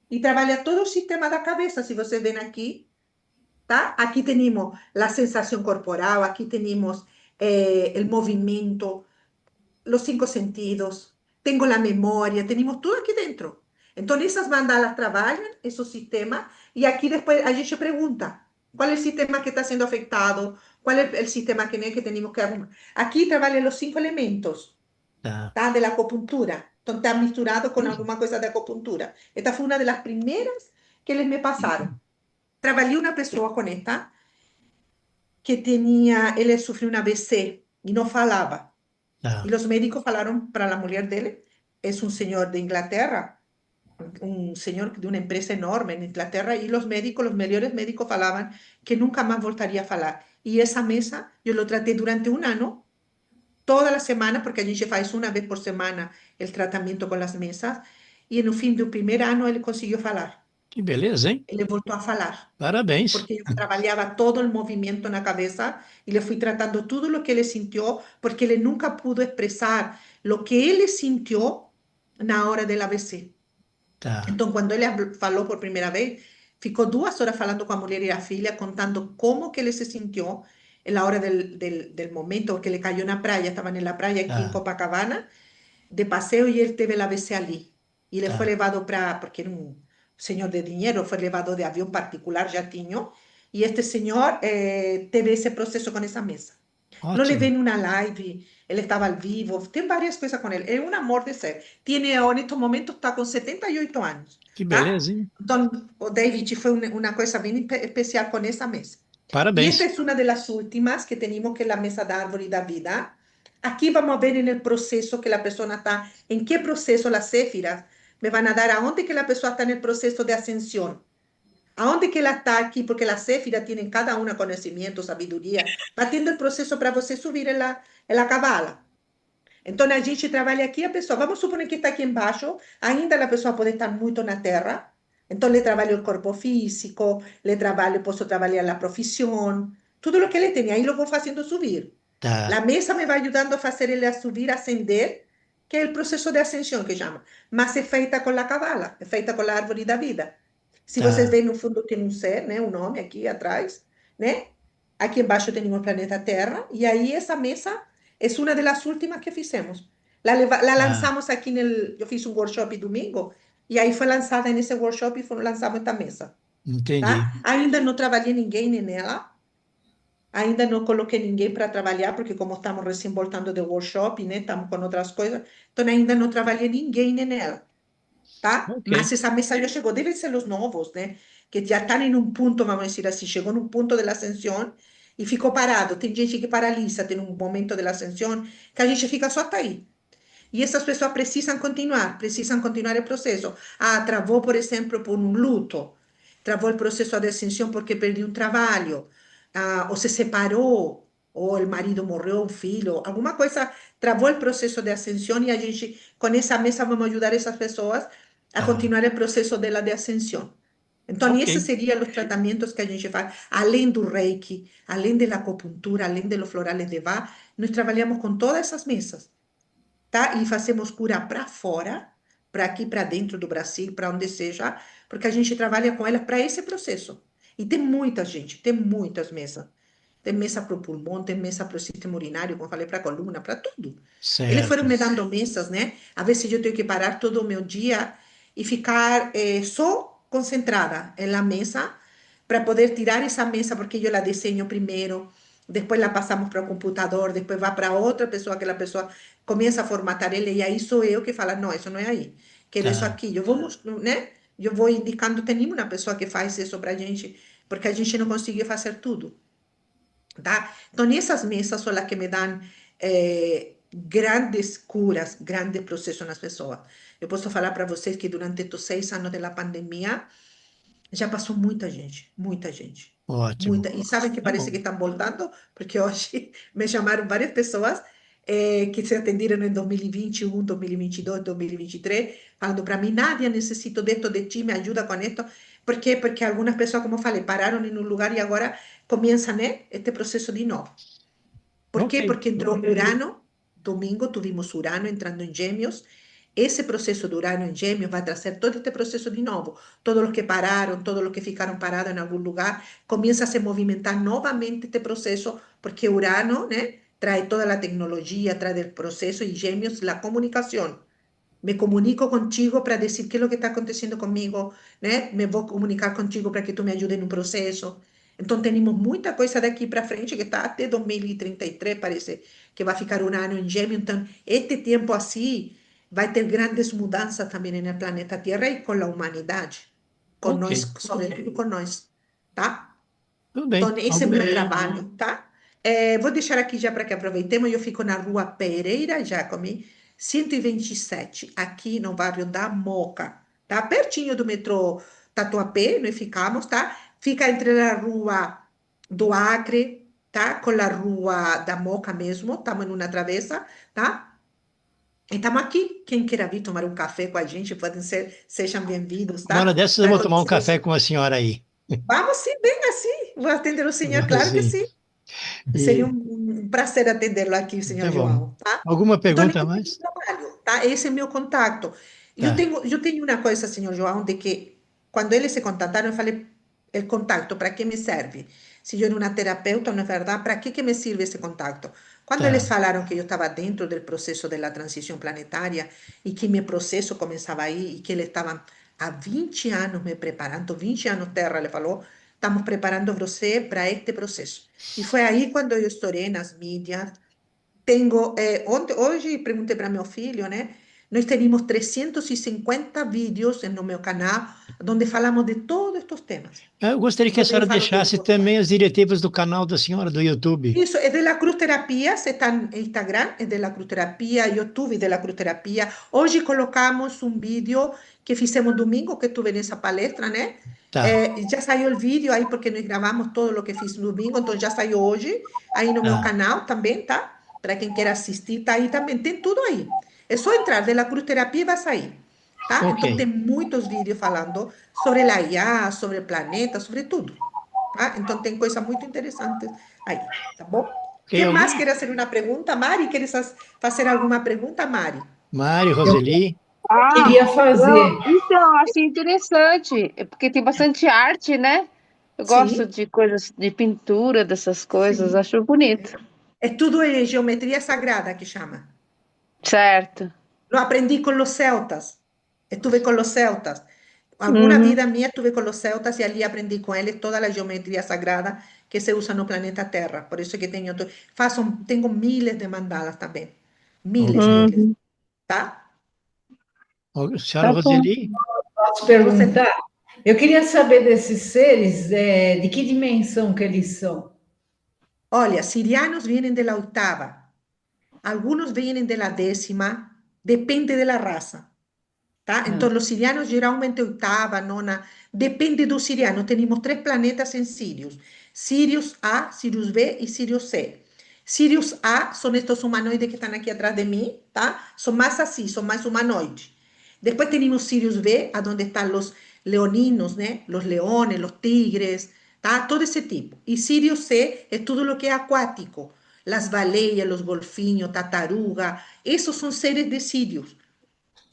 E trabalha todo o sistema da cabeça, se vocês vêem aqui, tá? Aqui temos a sensação corporal, aqui temos o movimento, os cinco sentidos, tengo la memoria, tenemos todo aquí dentro. Entonces esas mandalas trabajan, esos sistemas, y aquí después a gente pregunta, ¿cuál es el sistema que está siendo afectado? ¿Cuál es el sistema que tenemos que arrumar? Aquí trabajan los 5 elementos, Tá. ¿tá? De la acupuntura. Entonces está misturado con alguna cosa de acupuntura. Esta fue una de las primeras que les me pasaron. Trabajé una persona con esta que tenía, él sufrió un AVC y no falaba. Tá. Y los médicos falaron para la mujer de él, es un señor de Inglaterra, un señor de una empresa enorme en Inglaterra, y los médicos, los mejores médicos falaban que nunca más volvería a falar. Y esa mesa yo lo traté durante un año, toda la semana, porque a gente faz una vez por semana el tratamiento con las mesas, y en el fin del primer año él consiguió falar. Que beleza, hein? Ele voltou a falar, Parabéns. porque eu trabalhava todo o movimento na cabeça e le fui tratando tudo o que ele sentiu, porque ele nunca pudo expressar o que ele sentiu na hora do AVC. Tá. Então, quando ele falou por primeira vez, ficou 2 horas falando com a mulher e a filha, contando como que ele se sentiu na hora del momento, porque ele caiu na praia, estava na praia aqui em Tá. Copacabana, de passeio, e ele teve o AVC ali. E ele foi Tá. levado para, porque era um senhor de dinheiro, foi levado de avião particular, jatinho, e este senhor teve esse processo com essa mesa. Lo levei Ótimo. numa live, ele estava ao vivo, tem várias coisas com ele. É um amor de ser. Tiene, neste momento, está com 78 anos, Que tá? beleza, hein? Então, o David foi uma coisa bem especial com essa mesa. E esta Parabéns. é uma das últimas que temos, que é a mesa da árvore da vida. Aqui vamos ver no processo que a pessoa está, em que processo as céfiras me vão dar aonde que a pessoa está no processo de ascensão. Aonde que ela está aqui, porque las céfiras tienen cada una conocimiento, sabiduría, va tendo el proceso para você subir en la cabala. Então, a gente trabalha aqui, a pessoa, vamos suponer que está aqui embaixo, ainda a pessoa pode estar muito na terra, então le trabalho o corpo físico, le trabalho, posso trabalhar a profissão, tudo o que ele tem, aí lo vou fazendo subir. Tá. A mesa me vai ajudando a fazer ele a subir, a ascender, que é o processo de ascensão que chama, mas é feita com a cabala, é feita com a árvore da vida. Se vocês Tá. veem, no fundo tem um ser, né, um nome aqui atrás, né? Aqui embaixo tem o planeta Terra, e aí essa mesa é uma das últimas que fizemos. La Tá. lançamos aqui, eu fiz um workshop domingo, e aí foi lançada nesse workshop e lançamos esta mesa, Entendi. tá? Ainda não trabalhei ninguém nela, ainda não coloquei ninguém para trabalhar, porque como estamos recém voltando do workshop, né, estamos com outras coisas, então ainda não trabalhei ninguém nela. Tá? Ok. Mas essa mesa já chegou, devem ser os novos, né? Que já estão em um ponto, vamos dizer assim, chegou num ponto da ascensão e ficou parado. Tem gente que paralisa, tem um momento da ascensão que a gente fica só até aí. E essas pessoas precisam continuar o processo. Ah, travou, por exemplo, por um luto, travou o processo de ascensão porque perdeu um trabalho, ou se separou, ou o marido morreu, um filho, alguma coisa, travou o processo de ascensão e a gente, com essa mesa, vamos ajudar essas pessoas a Tá. continuar o processo dela de ascensão. Então, Ok. esses seriam os tratamentos que a gente faz, além do reiki, além da acupuntura, além dos florales de Bach, nós trabalhamos com todas essas mesas, tá? E fazemos cura para fora, para aqui, para dentro do Brasil, para onde seja, porque a gente trabalha com elas para esse processo. E tem muita gente, tem muitas mesas. Tem mesa para o pulmão, tem mesa para o sistema urinário, como falei, para a coluna, para tudo. Eles foram Certo. me dando mesas, né? Às vezes eu tenho que parar todo o meu dia e ficar só concentrada na mesa para poder tirar essa mesa, porque eu la desenho primeiro, depois la passamos para o computador, depois vai para outra pessoa, que a pessoa começa a formatar ele, e aí sou eu que falo, não, isso não é aí, quero isso Tá. aqui. Eu vou, né? Eu vou indicando, tem uma pessoa que faz isso para a gente, porque a gente não conseguiu fazer tudo. Tá? Então, essas mesas são as que me dão grandes curas, grandes processos nas pessoas. Eu posso falar para vocês que durante estes 6 anos da pandemia, já passou muita gente, muita gente. Ótimo. Muita. E sabem que Tá parece bom. que estão voltando, porque hoje me chamaram várias pessoas que se atenderam em 2021, 2022, 2023, falando para mim, Nádia, necessito disso de ti, me ajuda com isto. Por quê? Porque algumas pessoas, como falei, pararam em um lugar e agora começa, né, este processo de novo. Por Ok. quê? Porque entrou Urano, domingo tivemos Urano entrando em Gêmeos. Esse processo de Urano em Gêmeos vai trazer todo este processo de novo. Todos os que pararam, todos os que ficaram parados em algum lugar, começa a se movimentar novamente este processo, porque Urano, né, traz toda a tecnologia, traz o processo, e Gêmeos, a comunicação. Me comunico contigo para dizer o que é o que está acontecendo comigo, né? Me vou comunicar contigo para que tu me ajude no processo. Então, temos muita coisa daqui para frente que está até 2033, parece que vai ficar um ano em Gêmeos. Então, este tempo assim vai ter grandes mudanças também no planeta Terra e com a humanidade, com Ok, nós, sobretudo com nós, tá? tudo Então, bem. esse é o meu trabalho, tá? Vou deixar aqui já para que aproveitemos. Eu fico na rua Pereira Jacome, 127, aqui no bairro da Moca, tá? Pertinho do metrô Tatuapé, nós ficamos, tá? Fica entre a rua do Acre, tá? Com a rua da Moca mesmo, estamos em uma travessa, tá? E estamos aqui. Quem queira vir tomar um café com a gente, podem ser, sejam bem-vindos, Uma hora tá? dessas eu Para vou tomar um conhecer. café com a senhora aí. Vamos sim, bem assim. Vou atender o senhor, claro que Sim. sim. Seria E, um prazer atendê-lo aqui, senhor tá bom. João, tá? Alguma Então, pergunta a esse é meu mais? trabalho, tá? Esse é meu contato. Tá, Eu tenho uma coisa, senhor João, de que quando eles se contataram, eu falei, o contato, para que me serve? Se eu era uma terapeuta, não é verdade? Para que me serve esse contato? Quando tá, eles falaram que eu estava dentro do processo da transição planetária e que meu processo começava aí e que eles estavam há 20 anos me preparando, 20 anos Terra, ele falou, estamos preparando você para este processo. E foi aí quando eu estourei nas mídias. Hoje perguntei para meu filho, né? Nós temos 350 vídeos no meu canal, onde falamos de todos estes temas. eu gostaria que a Onde eu senhora falo do deixasse corpo. também as diretivas do canal da senhora do YouTube. Isso, é de la Cruz Terapias, está en Instagram, é de la Cruz Terapia, YouTube de la Cruz Terapia. Hoje colocamos um vídeo que fizemos domingo, que tuve nessa palestra, né? Tá, Já saiu o vídeo aí, porque nós gravamos todo o que fiz no domingo, então já saiu hoje, aí no meu tá, canal também, tá? Para quem queira assistir, tá aí também, tem tudo aí. É só entrar de la Cruz Terapia e vai sair, tá? ok. Então tem muitos vídeos falando sobre a IA, sobre o planeta, sobre tudo. Tá? Então tem coisa muito interessante aí, tá bom? Ok, Quem mais algum? quer fazer uma pergunta? Mari, quer fazer alguma pergunta, Mari? Mari, Eu Roseli? Ah, queria fazer. então, achei interessante, porque tem bastante arte, né? Eu gosto Sim, de coisas de pintura, dessas coisas, sim. acho bonito. É tudo em geometria sagrada que chama. Certo. Lo aprendí con los celtas. Estuve con los celtas. Alguna Uhum. vida mía estuve con los celtas y allí aprendí con ellos toda la geometría sagrada que se usa no planeta Terra. Por eso que tengo miles de mandalas también. Ok. Miles, miles. Uhum. ¿Tá? Senhora Tá bom. Roseli? Posso Você perguntar? Eu queria saber desses seres, de que dimensão que eles são? Olha, sirianos vienen de la octava, algunos vienen de la décima, depende de la raza, tá? Ah, Então, os sirianos geralmente oitava, nona, depende do siriano. Temos três planetas em Sirius: Sirius A, Sirius B e Sirius C. Sirius A são estes humanoides que estão aqui atrás de mim, tá? São mais assim, são mais humanoides. Depois temos Sirius B, onde estão os leoninos, né? Os leones, os tigres, tá? Todo esse tipo. E Sirius C é tudo o que é aquático. As baleias, os golfinhos, tartaruga, esses são seres de Sirius.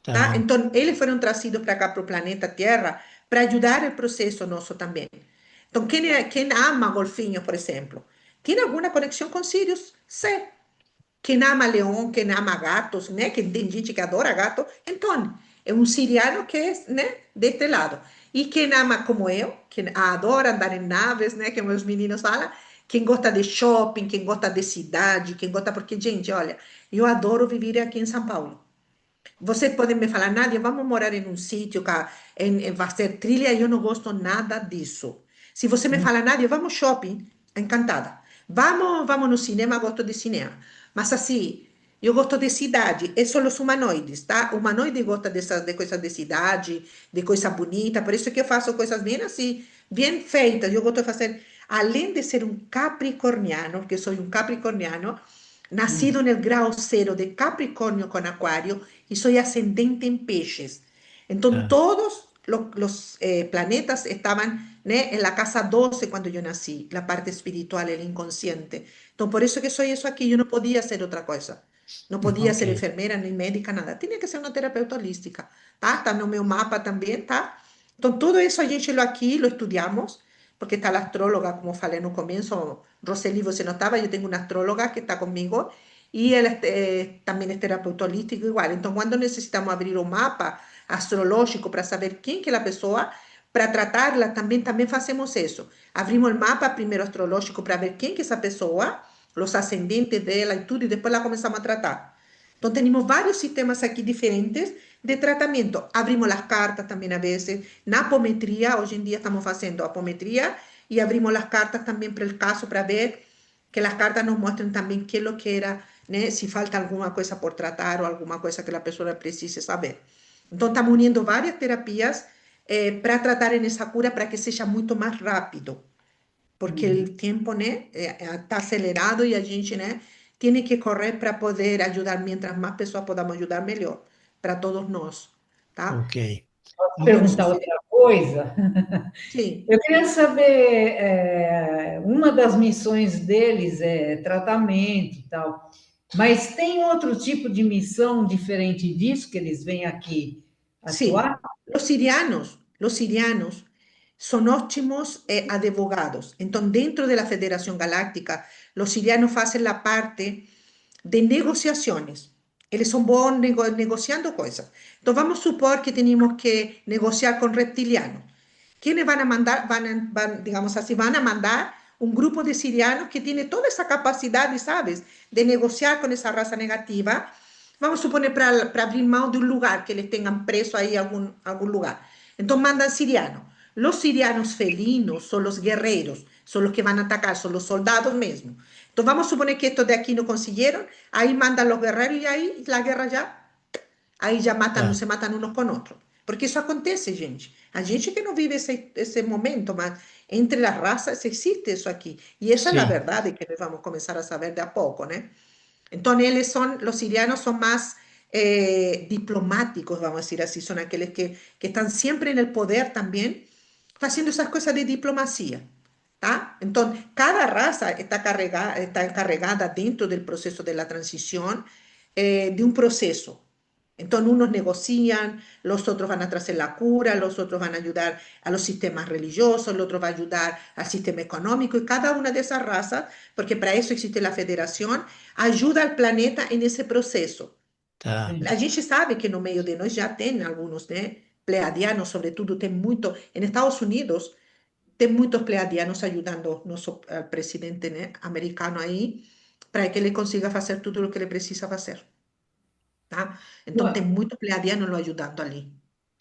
Tá Tá? bom. Então, eles foram trazidos para cá, para o planeta Terra, para ajudar o processo nosso também. Então, quem ama golfinho, por exemplo, tem alguma conexão com Sirius? Sim. Quem ama leão, quem ama gatos, né? Que tem gente que adora gato, então, é um siriano que é, né, deste lado. E quem ama como eu, que adora andar em naves, né? Que meus meninos falam, quem gosta de shopping, quem gosta de cidade, quem gosta... Porque, gente, olha, eu adoro viver aqui em São Paulo. Vocês podem me falar, Nádia, vamos morar em um sítio, fazer trilha, eu não gosto nada disso. Se você me fala, Nádia, vamos shopping, encantada. Vamos no cinema, gosto de cinema. Mas assim, eu gosto de cidade, é só os humanoides, tá? Humanoide gosta de coisas de cidade, de coisa bonita, por isso que eu faço coisas bem assim, bem feitas. Eu gosto de fazer, além de ser um capricorniano, porque sou um capricorniano, nacido no grau cero de Capricórnio con Acuario y soy ascendente en Peces. Entonces, Tá. todos los planetas estaban, ¿né? En la casa 12 cuando yo nací, la parte espiritual, el inconsciente. Entonces, por eso que soy eso aquí, yo no podía hacer otra cosa. No podía Ok. ser enfermera ni médica, nada. Tenía que ser una terapeuta holística, tá? Está no meu mapa también, tá? Entonces, todo eso a gente lo aquí, lo estudiamos, porque está la astróloga, como falei no comienzo, Roseli, você não estava, eu tenho uma astróloga que está comigo, y él también es terapeuta holístico igual. Entonces, cuando necesitamos abrir un mapa astrológico para saber quién que es la persona, para tratarla, también hacemos eso. Abrimos el mapa primero astrológico para ver quién que es esa persona, los ascendentes de ella y todo, y después la comenzamos a tratar. Entonces, tenemos varios sistemas aquí diferentes de tratamiento. Abrimos las cartas también a veces. Na apometría, hoy en día estamos haciendo apometría y abrimos las cartas también para el caso, para ver que las cartas nos muestren también qué es lo que era, ¿no? Si falta alguna cosa por tratar o alguna cosa que la persona precise saber. Entonces, estamos uniendo varias terapias para tratar en esa cura para que sea mucho más rápido, porque el tiempo, ¿no? Está acelerado y a gente, ¿no? Tiene que correr para poder ayudar. Mientras más pessoas podamos ayudar, mejor para todos nós, tá? Ok. Posso Então, perguntar outra coisa? Sim, Eu queria saber, uma das missões deles é tratamento e tal, mas tem outro tipo de missão diferente disso que eles vêm aqui sim. atuar? Los sirianos son óptimos advogados. Entonces, dentro de la Federación Galáctica, los sirianos hacen la parte de negociaciones. Ellos son buenos negociando cosas. Entonces, vamos a supor que tenemos que negociar con reptilianos. ¿Quiénes van a mandar? Digamos así, van a mandar un grupo de sirianos que tiene toda esa capacidad, ¿sabes?, de negociar con esa raza negativa. Vamos a suponer para abrir mão de un lugar, que les tengan preso ahí algún lugar. Entonces mandan sirianos. Los sirianos felinos son los guerreros, son los que van a atacar, son los soldados mismos. Entonces vamos a suponer que estos de aquí no consiguieron, ahí mandan los guerreros y ahí la guerra ya, ahí ya matan, se matan unos con otros. Porque isso acontece, gente. A gente que não vive esse momento, mas entre as raças existe isso aqui. E essa é a sim. verdade que nós vamos começar a saber de a pouco, né? Então, los sirianos son más diplomáticos, vamos a decir así, son aquellos que están siempre en el poder también, haciendo esas cosas de diplomacia. ¿Tá? Entonces, cada raza está encarregada dentro del proceso de la transición de un proceso. Entonces, unos negocian, los otros van a traer la cura, los otros van a ayudar a los sistemas religiosos, el otro va a ayudar al sistema económico, y cada una de esas razas, porque para eso existe la federación, ayuda al planeta en ese proceso. Tá. A gente sabe que no meio de nós já tem alguns, né, pleiadianos, sobretudo, tem muito, em Estados Unidos, tem muitos pleiadianos ajudando nosso presidente, né, americano aí, para que ele consiga fazer tudo o que ele precisa fazer. Tá? Então, tem muitos pleiadianos lo ajudando ali.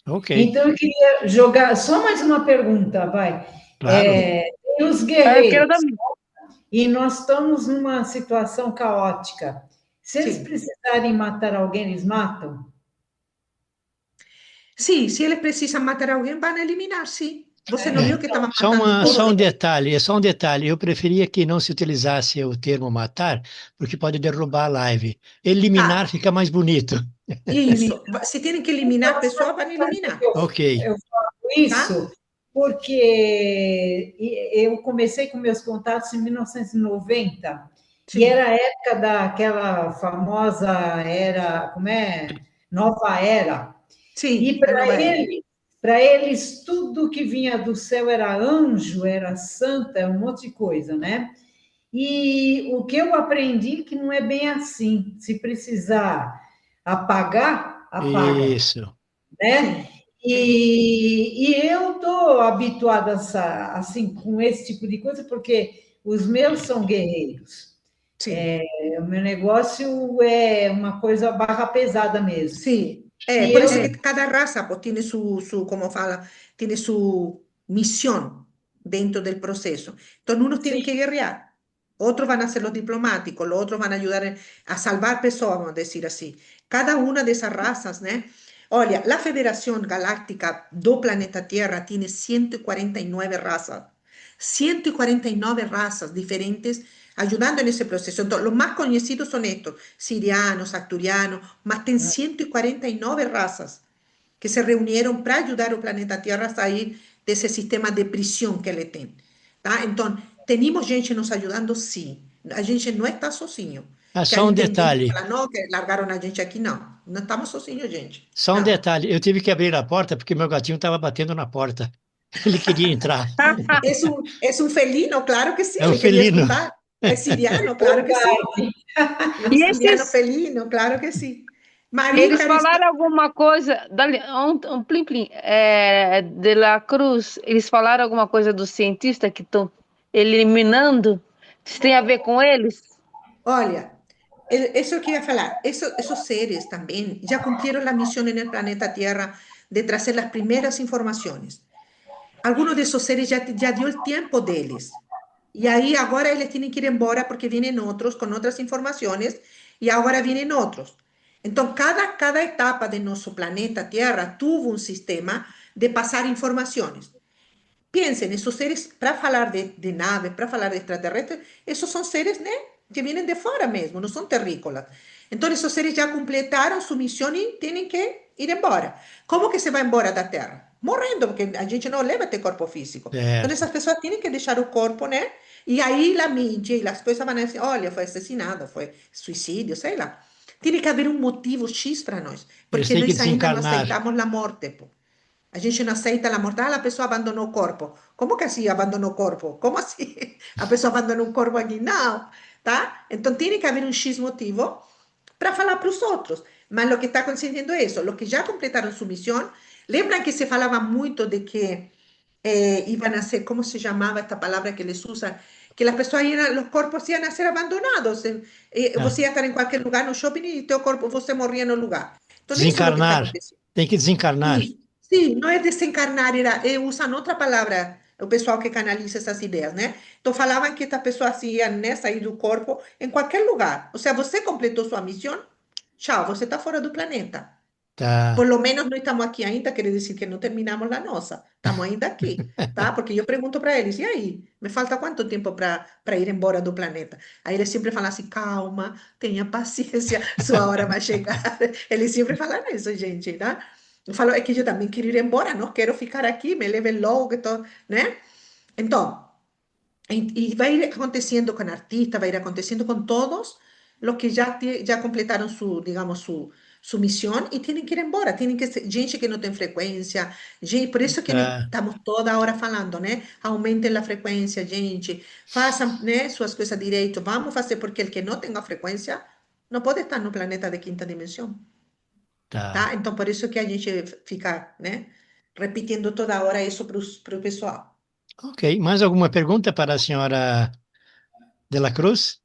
Ok. Então, eu queria jogar só mais uma pergunta, vai. Claro. Tem os Eu quero guerreiros, dar- e nós estamos numa situação caótica. Se eles Sim. precisarem matar alguém, eles matam? Sim, se eles precisam matar alguém, vão eliminar, sim. Você não viu que estava Só, matando só um todos? detalhe, só um detalhe. Eu preferia que não se utilizasse o termo matar, porque pode derrubar a live. Eliminar Tá, fica mais bonito. isso. Se tem que eliminar pessoas, vão eliminar. Ok. Eu falo isso porque eu comecei com meus contatos em 1990, Sim. e era a época daquela famosa era, como é? Nova Era. Sim, E para eles, tudo que vinha do céu era anjo, era santa, um monte de coisa, né? E o que eu aprendi que não é bem assim. Se precisar apagar, apaga, Isso. né? E eu estou habituada assim, com esse tipo de coisa, porque os meus são guerreiros. Sim. O meu negócio é uma coisa barra pesada mesmo. Sim. E por eu- isso que cada raça pues, tiene como fala, tiene su misión dentro del proceso. Entonces, unos tienen que guerrear, otros van a ser los diplomáticos, los otros van a ayudar a salvar personas, vamos a decir así. Cada una de esas razas, ¿no? Olha, la Federación Galáctica do planeta Tierra tiene 149 razas. 149 razas diferentes ayudando en ese proceso. Entonces, los más conocidos son estos, sirianos, acturianos, más de 149 razas que se reunieron para ayudar al planeta Tierra a salir de ese sistema de prisión que le tienen. ¿Tá? Entonces, tenemos gente nos ayudando, sí. A gente não está sozinho. Ah, Que só aí um tem gente detalhe. que fala, não, que largaram a gente aqui. Não, não estamos sozinhos, gente. Só um Não. detalhe. Eu tive que abrir a porta porque meu gatinho estava batendo na porta. Ele queria entrar. Es un felino, claro que sí. É um Ele queria felino. escutar. É siriano, claro que sim. É um E siriano esses, felino, claro que sim. Maria eles Eucaristia. falaram alguma coisa, um plim plim, de la Cruz, eles falaram alguma coisa dos cientistas que estão eliminando? Isso tem a ver com eles? Olha, eso que iba a falar, esos seres también ya cumplieron la misión en el planeta Tierra de traer las primeras informaciones. Algunos de esos seres ya dio el tiempo de ellos. Y ahí ahora ellos tienen que ir embora porque vienen otros con otras informaciones y ahora vienen otros. Entonces, cada etapa de nuestro planeta Tierra tuvo un sistema de pasar informaciones. Piensen, esos seres, para hablar de naves, para hablar de extraterrestres, esos son seres, né, que vienen de fuera mesmo, no son terrícolas. Entonces, esos seres ya completaron su misión y tienen que ir embora. ¿Cómo que se va embora da Terra? Morrendo, porque a gente não leva este corpo físico. Então, Certo. essas pessoas têm que deixar o corpo, né? E aí, a mídia e as coisas vão dizer, olha, foi assassinado, foi suicídio, sei lá. Tem que haver um motivo X para nós, Eles porque têm que nós ainda não desencarnar. aceitamos a morte, pô. A gente não aceita a morte. Ah, a pessoa abandonou o corpo. Como que assim abandonou o corpo? Como assim? A pessoa abandonou um corpo aqui? Não, tá? Então tem que haver um X motivo para falar para os outros. Mas o que está acontecendo é isso. Os que já completaram sua missão, lembram que se falava muito de que iban a ser, ¿cómo se llamaba esta palabra que les usan? Que las personas, los cuerpos iban a ser abandonados. Ah, Você ia estar em qualquer lugar no shopping e teu corpo, você morria no lugar. Então, isso é o que está desencarnar. acontecendo. Tem que desencarnar. Sim, não é desencarnar, usam outra palavra, o pessoal que canaliza essas ideias, né? Então, falavam que estas pessoas iam, né, sair do corpo em qualquer lugar. Ou seja, você completou sua missão, tchau, você está fora do planeta. Por Tá. lo menos não estamos aqui ainda, quer dizer que não terminamos a nossa. Estamos ainda aqui, tá? Porque eu pergunto para eles, e aí? Me falta quanto tempo para ir embora do planeta? Aí eles sempre falam assim, calma, tenha paciência, sua hora vai chegar. Eles sempre falam isso, gente, tá? Eu falo, é que eu também quero ir embora, não quero ficar aqui, me levem logo, né? Então, e vai ir acontecendo com artistas, vai ir acontecendo com todos os que já completaram su, digamos, su missão e têm que ir embora. Tem que ser gente que não tem frequência, gente, por isso que Tá. estamos toda hora falando, né? Aumentem a frequência, gente, façam, né, suas coisas direito, vamos fazer, porque o que não tem a frequência não pode estar no planeta de quinta dimensão, Tá. tá? Então, por isso que a gente fica, né, repetindo toda hora isso para o pessoal. Ok. Mais alguma pergunta para a senhora de la Cruz?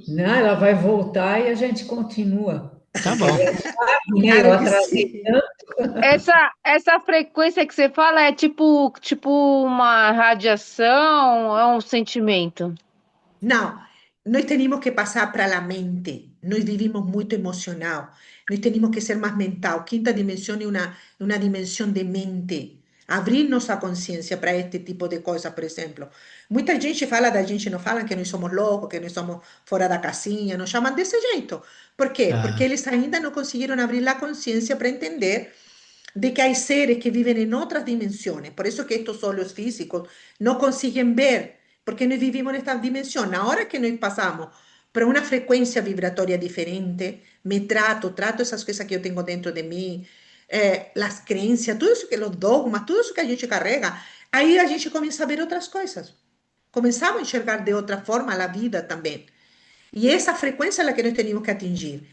Não, ela vai voltar e a gente continua. Tá bom. Né? Eu Claro que atrasei sim. tanto. Essa frequência que você fala é tipo uma radiação, é um sentimento. Não, nós temos que passar para a mente. Nós vivimos muito emocional. Nós temos que ser mais mental. Quinta dimensão é uma dimensão de mente. Abrir nossa consciência para este tipo de coisa, por exemplo. Muita gente fala da gente, não fala que nós somos loucos, que nós somos fora da casinha, nos chamam desse jeito. Por quê? Porque Tá. eles ainda não conseguiram abrir a consciência para entender de que hay seres que viven en otras dimensiones. Por eso que estos olhos físicos no consiguen ver, porque no vivimos en esta dimensión. Ahora que nos pasamos por una frecuencia vibratoria diferente, me trato esas cosas que yo tengo dentro de mí, las creencias, todo eso que los dogmas, todo eso que a gente carrega, ahí a gente comienza a ver otras cosas. Comenzamos a enxergar de otra forma la vida también. Y esa frecuencia es la que nos tenemos que atingir.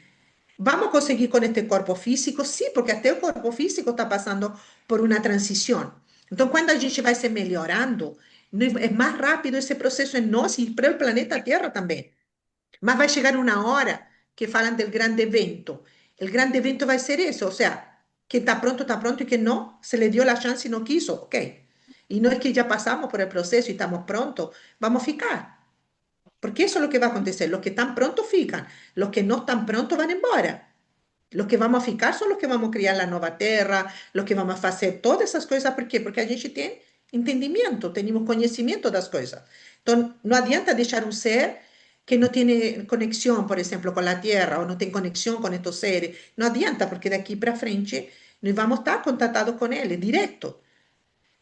¿Vamos a conseguir con este cuerpo físico? Sí, porque até o corpo físico está passando por uma transição. Então, quando a gente vai se melhorando, é mais rápido esse processo em nós e para o planeta Terra também. Mas vai chegar uma hora que falam do grande evento. O grande evento vai ser isso, ou seja, que está pronto, e que não, se lhe deu a chance e não quiso, ok. E nós que já passamos por o processo e estamos prontos, vamos ficar. Porque eso es lo que va a acontecer. Los que están prontos fican. Los que no están prontos van embora. Los que vamos a ficar son los que vamos a criar la nueva tierra, los que vamos a hacer todas esas cosas. ¿Por qué? Porque a gente tem entendimiento, tenemos conocimiento das coisas. Então, não adianta deixar um ser que não tem conexão, por exemplo, com a Terra, ou não tem conexão com estes seres. Não adianta, porque daqui para frente nós vamos estar contatados com ele, direto.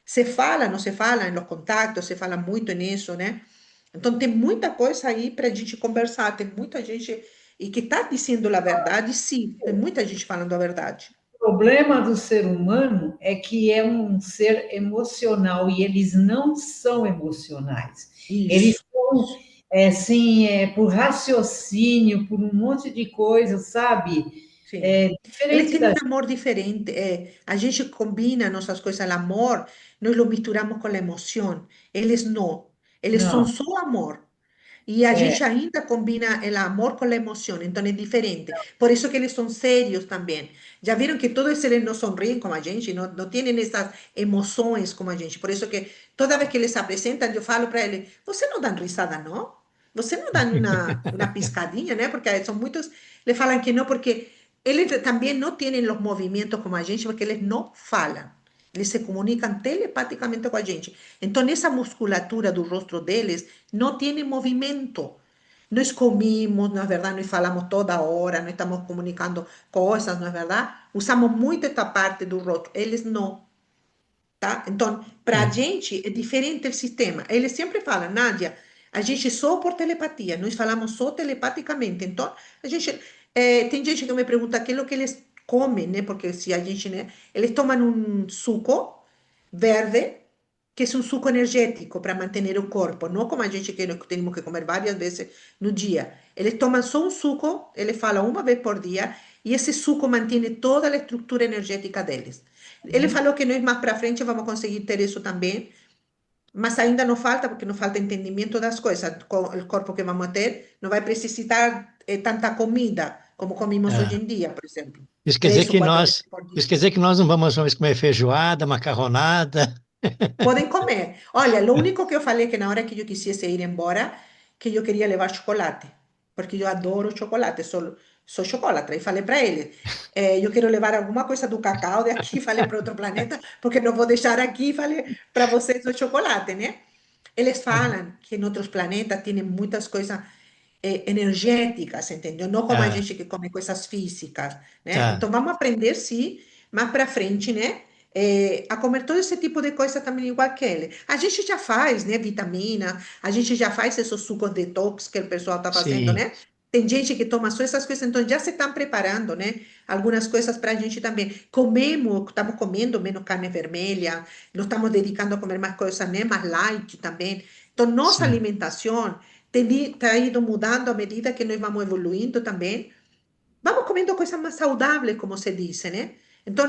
Se fala, não se fala, nos contatos, se fala muito nisso, né? Então, tem muita coisa aí para a gente conversar, tem muita gente e que está dizendo a verdade, sim, tem muita gente falando a verdade. O problema do ser humano é que é um ser emocional e eles não são emocionais. Eles Isso. são sim, por raciocínio, por um monte de coisa, sabe? Sim. Eles Diferente têm da um gente. amor diferente. A gente combina nossas coisas, o amor, nós lo misturamos com a emoção. Eles não. Eles são Não, só amor. E a é, gente ainda combina o amor com a emoção, então é diferente. Por isso que eles são sérios também. Já viram que todos eles não sorriem como a gente, não têm essas emoções como a gente. Por isso que toda vez que eles se apresentam, eu falo para eles: você não dá risada, não? Você não dá uma piscadinha, né? Porque são muitos, le falam que não, porque eles também não têm os movimentos como a gente, porque eles não falam. Eles se comunicam telepaticamente com a gente. Então, essa musculatura do rosto deles não tem movimento. Nós comimos, não é verdade? Nós falamos toda hora, nós estamos comunicando coisas, não é verdade? Usamos muito esta parte do rosto. Eles não, tá? Então, para a É. gente é diferente o sistema. Eles sempre falam, Nádia, a gente só por telepatia, nós falamos só telepaticamente. Então, a gente, tem gente que me pergunta aquilo que eles comem, né? Porque se a gente, né? Eles tomam um suco verde, que é um suco energético para manter o corpo, não como a gente que temos que comer várias vezes no dia. Eles tomam só um suco, ele fala uma vez por dia, e esse suco mantém toda a estrutura energética deles. Ele falou que nós mais para frente vamos conseguir ter isso também, mas ainda não falta, porque nos falta entendimento das coisas. Com o corpo que vamos ter, não vai precisar tanta comida como comemos hoje É. em dia, por exemplo. Isso quer dizer Três ou que quatro vezes nós, por dia. isso quer dizer que nós não vamos mais comer feijoada, macarronada. Podem comer. Olha, o único que eu falei que na hora que eu quisesse ir embora, que eu queria levar chocolate, porque eu adoro chocolate, sou chocolatra. E falei para ele, eu quero levar alguma coisa do cacau de aqui, falei para outro planeta, porque não vou deixar aqui, falei para vocês o chocolate, né? Eles falam que em outros planetas tem muitas coisas energéticas, entendeu? Não como a Ah, gente que come coisas físicas, né? tá. Então vamos aprender, sim, mais para frente, né? A comer todo esse tipo de coisa também igual que ele. A gente já faz, né? Vitamina, a gente já faz esses sucos detox que o pessoal está fazendo, Sim, né? Tem gente que toma só essas coisas, então já se estão preparando, né? Algumas coisas para a gente também. Comemos, estamos comendo menos carne vermelha, nos estamos dedicando a comer mais coisas, né? Mais light também. Então, nossa sim. alimentação está ido mudando à medida que nós vamos evoluindo também. Vamos comendo coisas mais saudáveis, como se diz, né? Então,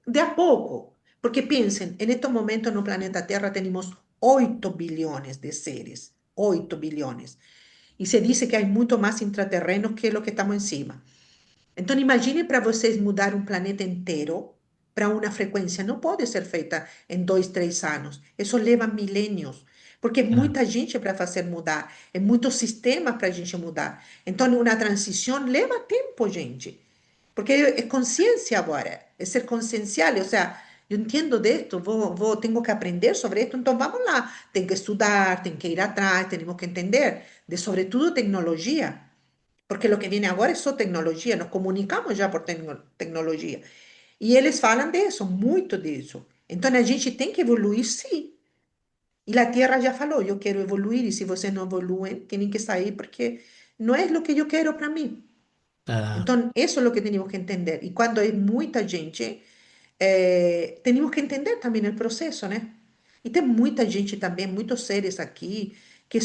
de a pouco, porque pensem, en estos momentos no planeta Terra temos 8 bilhões de seres, 8 bilhões. E se diz que há muito mais intraterrenos que o que estamos em cima. Então, imagine para vocês mudar um planeta inteiro para uma frequência. Não pode ser feita em 2, 3 anos. Isso leva milênios. Porque é Ah, muita gente para fazer mudar. É muito sistema para a gente mudar. Então, uma transição leva tempo, gente. Porque é consciência agora. É ser consciencial. Ou seja, eu entendo disso, tenho que aprender sobre isso. Então, vamos lá. Tem que estudar, tem que ir atrás, temos que entender de, sobretudo, tecnologia. Porque lo que viene ahora es só tecnologia, nos comunicamos já por tecnologia. E eles falam disso, muito disso. Então a gente tem que evoluir, sim. E a Terra já falou, eu quero evoluir, e se vocês não evoluem, têm que sair, porque não é o que eu quero para mim. tá. Então, isso é o que temos que entender. E quando é muita gente, temos que entender também o processo, né? E tem muita gente também, muitos seres aqui, que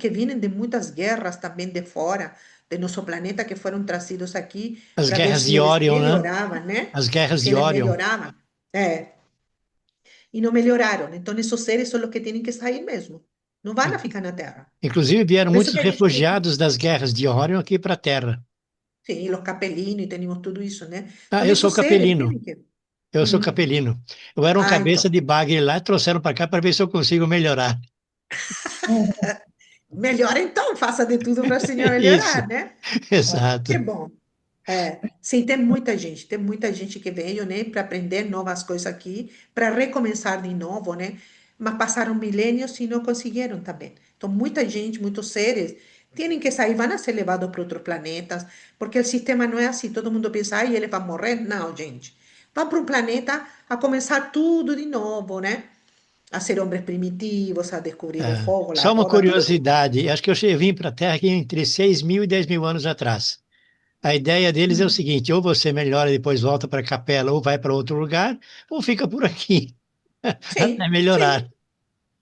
vêm de muitas guerras também de fora, de nosso planeta, que foram trazidos aqui As para ver guerras se de eles Orion, né? melhoravam, né? As guerras Se de eles Orion. melhoravam. E não melhoraram. Então, esses seres são os que têm que sair mesmo. Não vão ficar na Terra. Inclusive, vieram Por isso muitos que a gente tem que. refugiados das guerras de Orion aqui para a Terra. Sim, os capelinos, e temos tudo isso, né? Ah, Então, eu sou esses seres capelino. têm que. Eu sou Uhum. capelino. Eu era um Ah, cabeça então. de bagre lá, trouxeram para cá para ver se eu consigo melhorar. Melhor então, faça de tudo para o Senhor Isso, melhorar, né? exato. Que bom. Sim, tem muita gente que veio, né, para aprender novas coisas aqui, para recomeçar de novo, né? Mas passaram milênios e não conseguiram também. Então, muita gente, muitos seres, têm que sair, vão ser levados para outros planetas, porque o sistema não é assim. Todo mundo pensa, ai, ele vai morrer. Não, gente. Vão para um planeta a começar tudo de novo, né? A ser homens primitivos, a descobrir o Ah, fogo, a só uma roda, tudo. curiosidade, acho que eu vim para a Terra aqui entre 6.000 e 10.000 anos atrás. A ideia deles é o Hum. seguinte: ou você melhora e depois volta para a capela, ou vai para outro lugar, ou fica por aqui Sim, até sim. melhorar.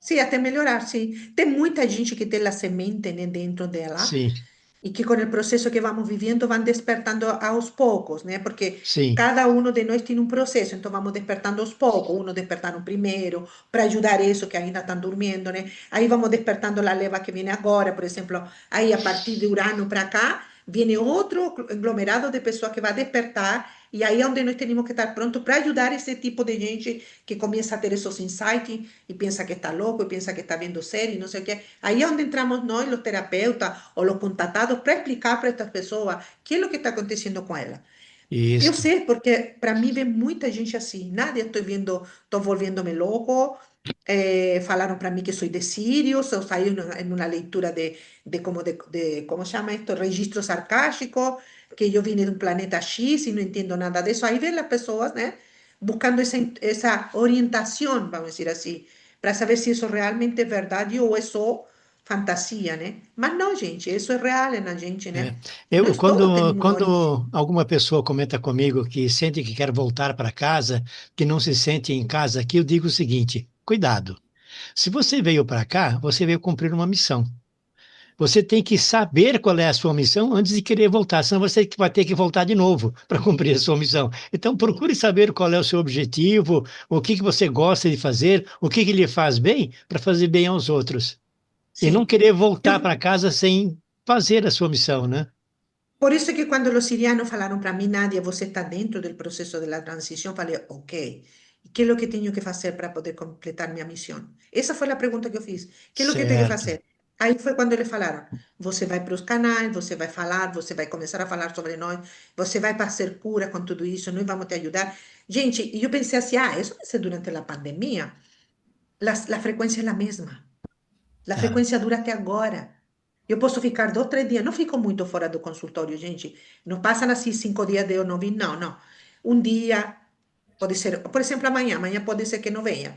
Sim, até melhorar, sim. Tem muita gente que tem a semente, né, dentro dela Sim, e que com o processo que vamos vivendo vão despertando aos poucos, né? Porque sim. cada um de nós tem um processo, então vamos despertando aos poucos. Uno despertaram primeiro para ajudar isso que ainda estão dormindo, né? Aí vamos despertando a leva que vem agora, por exemplo, aí a partir de Urano para cá, viene outro aglomerado de pessoas que vai despertar e aí é onde nós temos que estar prontos para ajudar esse tipo de gente que começa a ter esses insights e pensa que está louco, e pensa que está vendo série, não sei o quê. Aí é onde entramos nós, os terapeutas ou los contatados, para explicar para estas pessoas o que é o que está acontecendo com ela. Eu Isso. sei, porque para mim vem muita gente assim. Nada, estou vendo, estou volviendo-me louco. Falaram para mim que sou de Sirius, eu saí em uma leitura de como chama isto? Registro sarcástico, que eu vim de um planeta X e não entendo nada disso. Aí vem as pessoas, né, buscando essa orientação, vamos dizer assim, para saber se isso realmente é verdade ou é só fantasia, né? Mas não, gente, isso é real na gente, É. né? Eu, Nós todos quando, temos uma origem. quando alguma pessoa comenta comigo que sente que quer voltar para casa, que não se sente em casa aqui, eu digo o seguinte: cuidado. Se você veio para cá, você veio cumprir uma missão. Você tem que saber qual é a sua missão antes de querer voltar, senão você vai ter que voltar de novo para cumprir a sua missão. Então, procure saber qual é o seu objetivo, o que que você gosta de fazer, o que que lhe faz bem, para fazer bem aos outros. E não Sim. querer voltar Eu, para casa sem fazer a sua missão, né? por isso que quando os sirianos falaram para mim, Nadia, você está dentro do processo da transição, falei, ok. E que é o que tenho que fazer para poder completar minha missão? Essa foi a pergunta que eu fiz. Que é o que tenho que Certo. fazer? Aí foi quando eles falaram, você vai para os canais, você vai falar, você vai começar a falar sobre nós, você vai fazer cura com tudo isso, nós vamos te ajudar. Gente, e eu pensei assim, isso vai ser durante a pandemia. A frequência é a mesma. A Tá, frequência dura até agora. Eu posso ficar 2, 3 dias, não fico muito fora do consultório, gente. Não passam assim 5 dias de eu não vir, não, não. Um dia, pode ser, por exemplo, amanhã pode ser que não venha.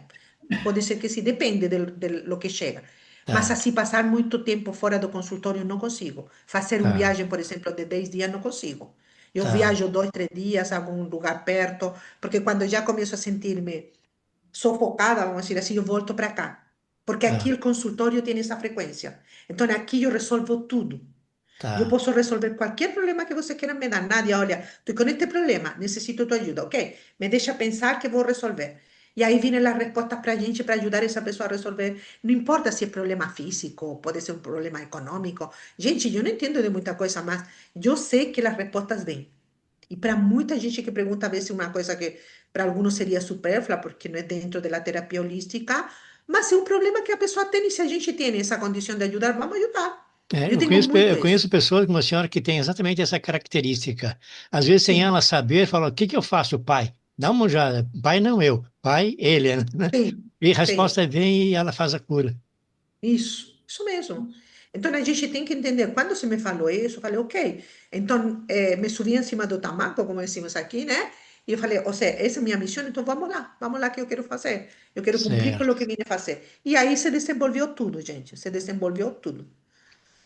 Pode ser que sim, depende de lo que chega. Mas tá, assim, passar muito tempo fora do consultório, não consigo. Fazer uma tá, viagem, por exemplo, de 10 dias, não consigo. Eu tá, viajo 2, 3 dias a algum lugar perto, porque quando já começo a sentir-me sofocada, vamos dizer assim, eu volto para cá. Porque aqui tá, o consultório tem essa frequência. Então aqui eu resolvo tudo. Eu tá, posso resolver qualquer problema que você queira me dar. Nádia, olha, estou com este problema, necessito tua ajuda, ok? Me deixa pensar que vou resolver. E aí vem as respostas para a gente, para ajudar essa pessoa a resolver. Não importa se é problema físico, pode ser um problema econômico. Gente, eu não entendo de muita coisa, mas eu sei que as respostas vêm. E para muita gente que pergunta, a vezes, uma coisa que para alguns seria supérflua, porque não é dentro da terapia holística, mas é um problema que a pessoa tem, e se a gente tem essa condição de ajudar, vamos ajudar. É, Eu eu tenho conheço, muito eu isso. conheço pessoas como a senhora que tem exatamente essa característica. Às vezes, sem Sim, ela saber, fala: o que que eu faço, pai? Dá uma olhada. Pai não eu, pai ele, né? sim, E a sim. resposta vem e ela faz a cura. Isso mesmo. Então a gente tem que entender. Quando você me falou isso, eu falei, ok. Então me subi em cima do tamaco, como decimos aqui, né? E eu falei, ou seja, essa é a minha missão, então vamos lá que eu quero fazer. Eu quero cumprir com o Certo. que vim a fazer. E aí se desenvolveu tudo, gente. Se desenvolveu tudo.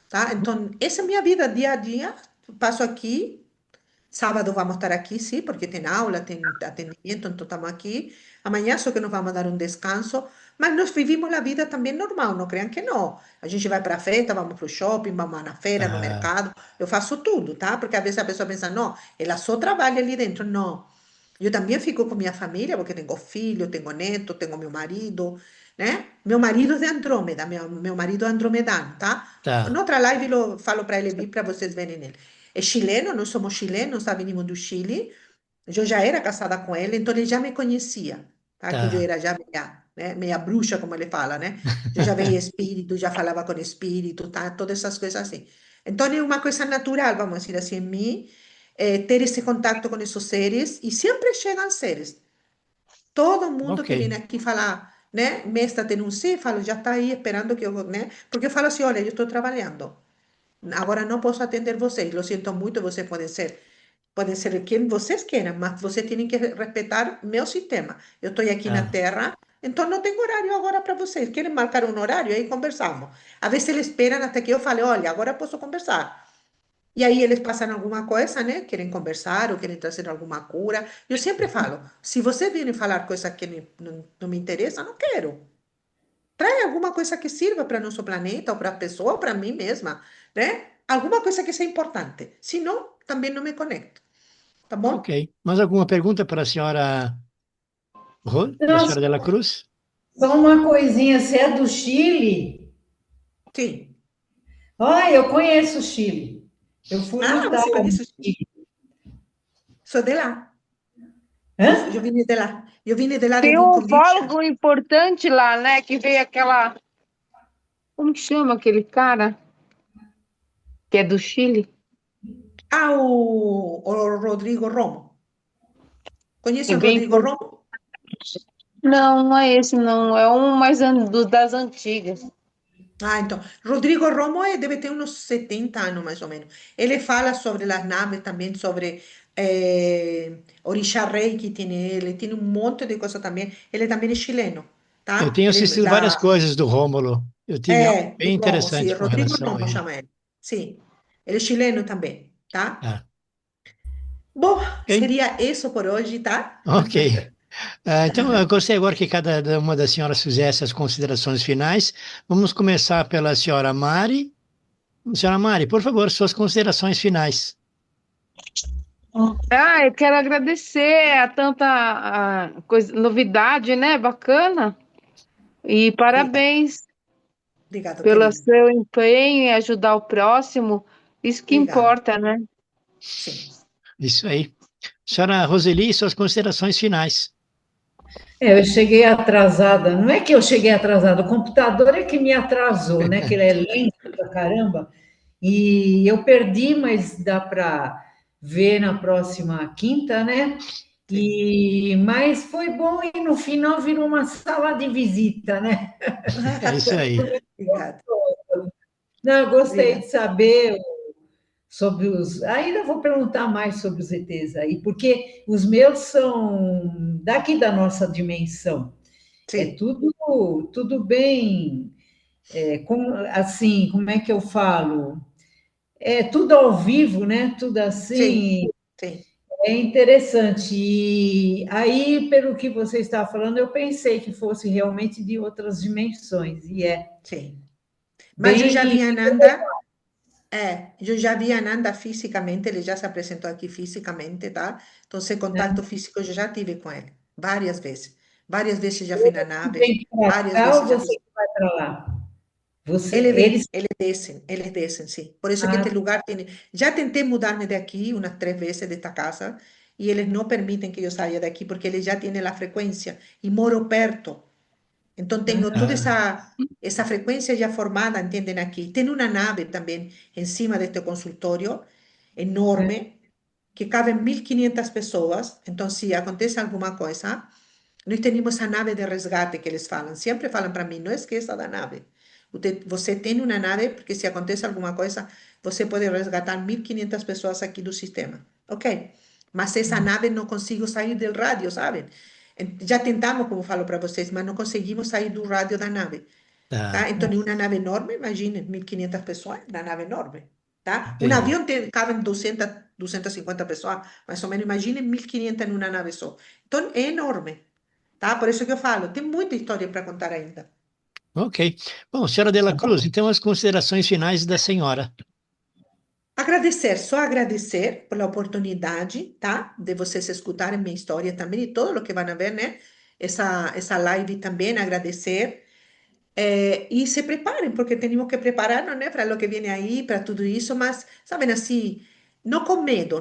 Tá? Então, essa é a minha vida, dia a dia. Passo aqui. Sábado vamos estar aqui, sim, porque tem aula, tem atendimento, então estamos aqui. Amanhã só que nos vamos dar um descanso, mas nós vivimos a vida também normal, não cream que não. A gente vai para a festa, vamos para o shopping, vamos na feira, no Tá, mercado. Eu faço tudo, tá? Porque às vezes a pessoa pensa, não, ela só trabalha ali dentro. Não. Eu também fico com minha família, porque tenho filho, tenho neto, tenho meu marido, né? Meu marido é de Andrômeda, meu marido é andromedano, tá? tá, Noutra live eu falo para ele vir para vocês verem ele. É chileno, nós somos chilenos, tá? Venimos do Chile. Eu já era casada com ele, então ele já me conhecia, tá? Que eu tá. era já meia, né? Meia bruxa, como ele fala, né? Eu já veia espírito, já falava com espírito, tá? Todas essas coisas assim. Então é uma coisa natural, vamos dizer assim, em mim, ter esse contato com esses seres, e sempre chegam seres. Todo mundo Ok. que vem aqui falar, né? Mestra, tem um sim, falo, já está aí esperando que eu, né? Porque eu falo assim, olha, eu estou trabalhando. Agora não posso atender vocês, lo sinto muito, vocês podem ser quem vocês queiram, mas vocês têm que respeitar meu sistema. Eu estou aqui na Tá. Terra, então não tenho horário agora para vocês. Querem marcar um horário? Aí conversamos. Às vezes eles esperam até que eu fale, olha, agora posso conversar. E aí eles passam alguma coisa, né? Querem conversar ou querem trazer alguma cura. Eu sempre falo, se você vier falar coisa que não me interessa, não quero. Traz alguma coisa que sirva para nosso planeta, ou para a pessoa, ou para mim mesma, né? Alguma coisa que seja importante. Se não, também não me conecto. Tá bom? Ok. Mais alguma pergunta para a senhora, para a Nossa, senhora Dela Cruz? só uma coisinha, você é do Chile? Sim. Ah, eu conheço o Chile. Eu fui Ah, lutar você no conhece? Chile. Sou de lá. Hã? Eu vim de lá. Eu vim de lá de Tem um Rinconvich. ufólogo importante lá, né? Que veio aquela. Como que chama aquele cara? Que é do Chile? Ah, o Rodrigo Romo. Que Conhece o vem Rodrigo por. Romo? Não, não é esse, não. É um mais das antigas. Ah, então, Rodrigo Romo deve ter uns 70 anos, mais ou menos. Ele fala sobre as naves também, sobre Orixá Rei que tem um monte de coisa também. Ele também é chileno, Eu tá? tenho Ele assistido várias coisas do Rômulo. Eu tive algo do bem Romo, sim, interessante com Rodrigo relação a Romo ele. chama ele. Sim, ele é chileno também, tá? Tá. Bom, Ok? seria isso por hoje, tá? Ok. Então, eu gostaria agora que cada uma das senhoras fizesse as considerações finais. Vamos começar pela senhora Mari. Senhora Mari, por favor, suas considerações finais. Ah, eu quero agradecer a tanta coisa, novidade, né? Bacana. E Obrigado, parabéns obrigado, pelo querido. seu empenho em ajudar o próximo. Isso que Obrigado. importa, né? Sim. Isso aí. Senhora Roseli, suas considerações finais. Eu cheguei atrasada. Não é que eu cheguei atrasada, o computador é que me atrasou, né? Que ele é lento pra caramba. E eu perdi, mas dá para ver na próxima quinta, né? Sim. Mas foi bom e no final virou uma sala de visita, né? É isso aí. Obrigado. Não, eu gostei Obrigado. de saber sobre os. Ainda vou perguntar mais sobre os ETs aí, porque os meus são daqui da nossa dimensão. É Sim, tudo bem, assim, como é que eu falo? É tudo ao vivo, né? Tudo sim, assim, sim, é interessante. E aí, pelo que você estava falando, eu pensei que fosse realmente de outras dimensões, e é sim. Mas bem. Eu já vi Ananda fisicamente, ele já se apresentou aqui fisicamente, tá? Então, esse contato físico eu já tive com ele, várias vezes. Várias vezes já fui na nave, Vem para várias cá ou vezes já você fiz. que vai para lá? Você, Ele vem, eles. eles descem, sim. Por isso que Ah, este lugar tem. Já tentei mudar-me daqui umas 3 vezes desta casa e eles não permitem que eu saia daqui porque eles já têm a frequência e moro perto. Então, tenho toda Ah, essa frequência já formada, entendem aqui. Tem uma nave também em cima deste consultório, enorme, que cabe 1.500 pessoas. Então, se acontece alguma coisa, nós temos a nave de resgate que eles falam. Sempre falam para mim, não esqueça da nave. Você tem uma nave, porque se acontece alguma coisa, você pode resgatar 1.500 pessoas aqui do sistema. Ok? Mas essa nave não consigo sair do rádio, sabe? Já tentamos, como falo para vocês, mas não conseguimos sair do rádio da nave. Tá? tá. Então, em uma nave enorme, imagine, 1.500 pessoas, uma nave enorme. Tá? Um Entendi. avião cabem 250 pessoas, mais ou menos, imagine 1.500 em uma nave só. Então, é enorme. Tá? Por isso que eu falo, tem muita história para contar ainda. Ok. Bom, senhora Dela Cruz, então as considerações finais da senhora. Agradecer, só agradecer pela oportunidade, tá? De vocês escutarem minha história também e todo o que vão ver, né? Essa live também, agradecer. E se preparem, porque temos que preparar-nos, né, para o que vem aí, para tudo isso, mas, sabem, assim, não com medo,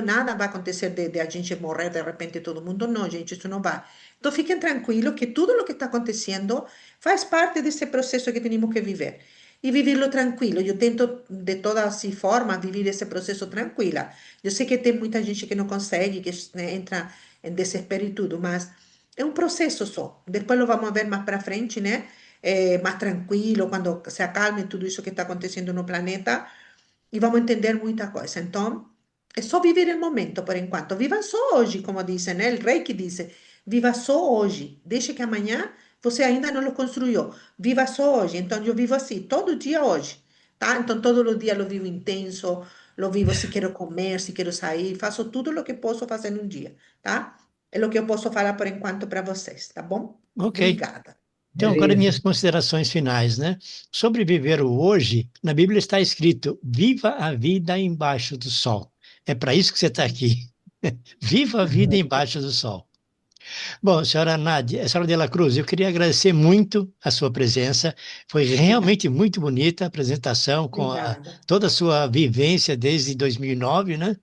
nada vai acontecer de a gente morrer de repente todo mundo, não, gente, isso não vai. Então, fiquem tranquilos que tudo o que está acontecendo faz parte desse processo que temos que viver. E vivê-lo tranquilo. Eu tento, de todas as formas, viver esse processo tranquila. Eu sei que tem muita gente que não consegue, que né, entra em desespero e tudo, mas é um processo só. Depois lo vamos ver mais para frente, né? Mais tranquilo, quando se acalme tudo isso que está acontecendo no planeta, e vamos entender muita coisa. Então, é só viver o momento por enquanto. Viva só hoje, como dizem, né? O rei que diz, viva só hoje. Deixe que amanhã você ainda não lo construiu. Viva só hoje. Então, eu vivo assim, todo dia hoje, tá? Então, todos os dias eu vivo intenso, eu vivo se quero comer, se quero sair, faço tudo o que posso fazer num dia, tá? É o que eu posso falar por enquanto para vocês, tá bom? Ok. Obrigada. Então, agora minhas Beleza. considerações finais, né? Sobre viver o hoje, na Bíblia está escrito: viva a vida embaixo do sol. É para isso que você está aqui. Viva a vida embaixo do sol. Bom, senhora Nádia, senhora de la Cruz, eu queria agradecer muito a sua presença. Foi Obrigada. realmente muito bonita a apresentação, com Obrigada. toda a sua vivência desde 2009, né?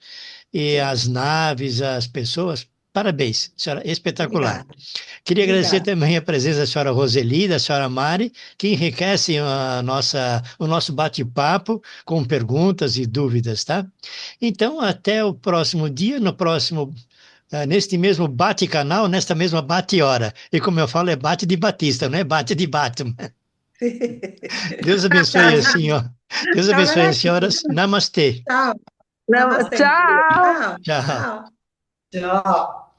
E Sim, as naves, as pessoas. Parabéns, senhora, espetacular. obrigada. Queria agradecer Obrigada. também a presença da senhora Roseli, da senhora Mari, que enriquecem o nosso bate-papo com perguntas e dúvidas, tá? Então, até o próximo dia, no próximo, neste mesmo bate-canal, nesta mesma bate-hora. E como eu falo, é bate de Batista, não é bate de Batman. Deus abençoe Tchau, a gente. senhora. Deus Tchau, abençoe galera. as senhoras. Namastê. Tchau. Não, Namastê. tchau! Tchau. Tchau. Tchau. Tchau.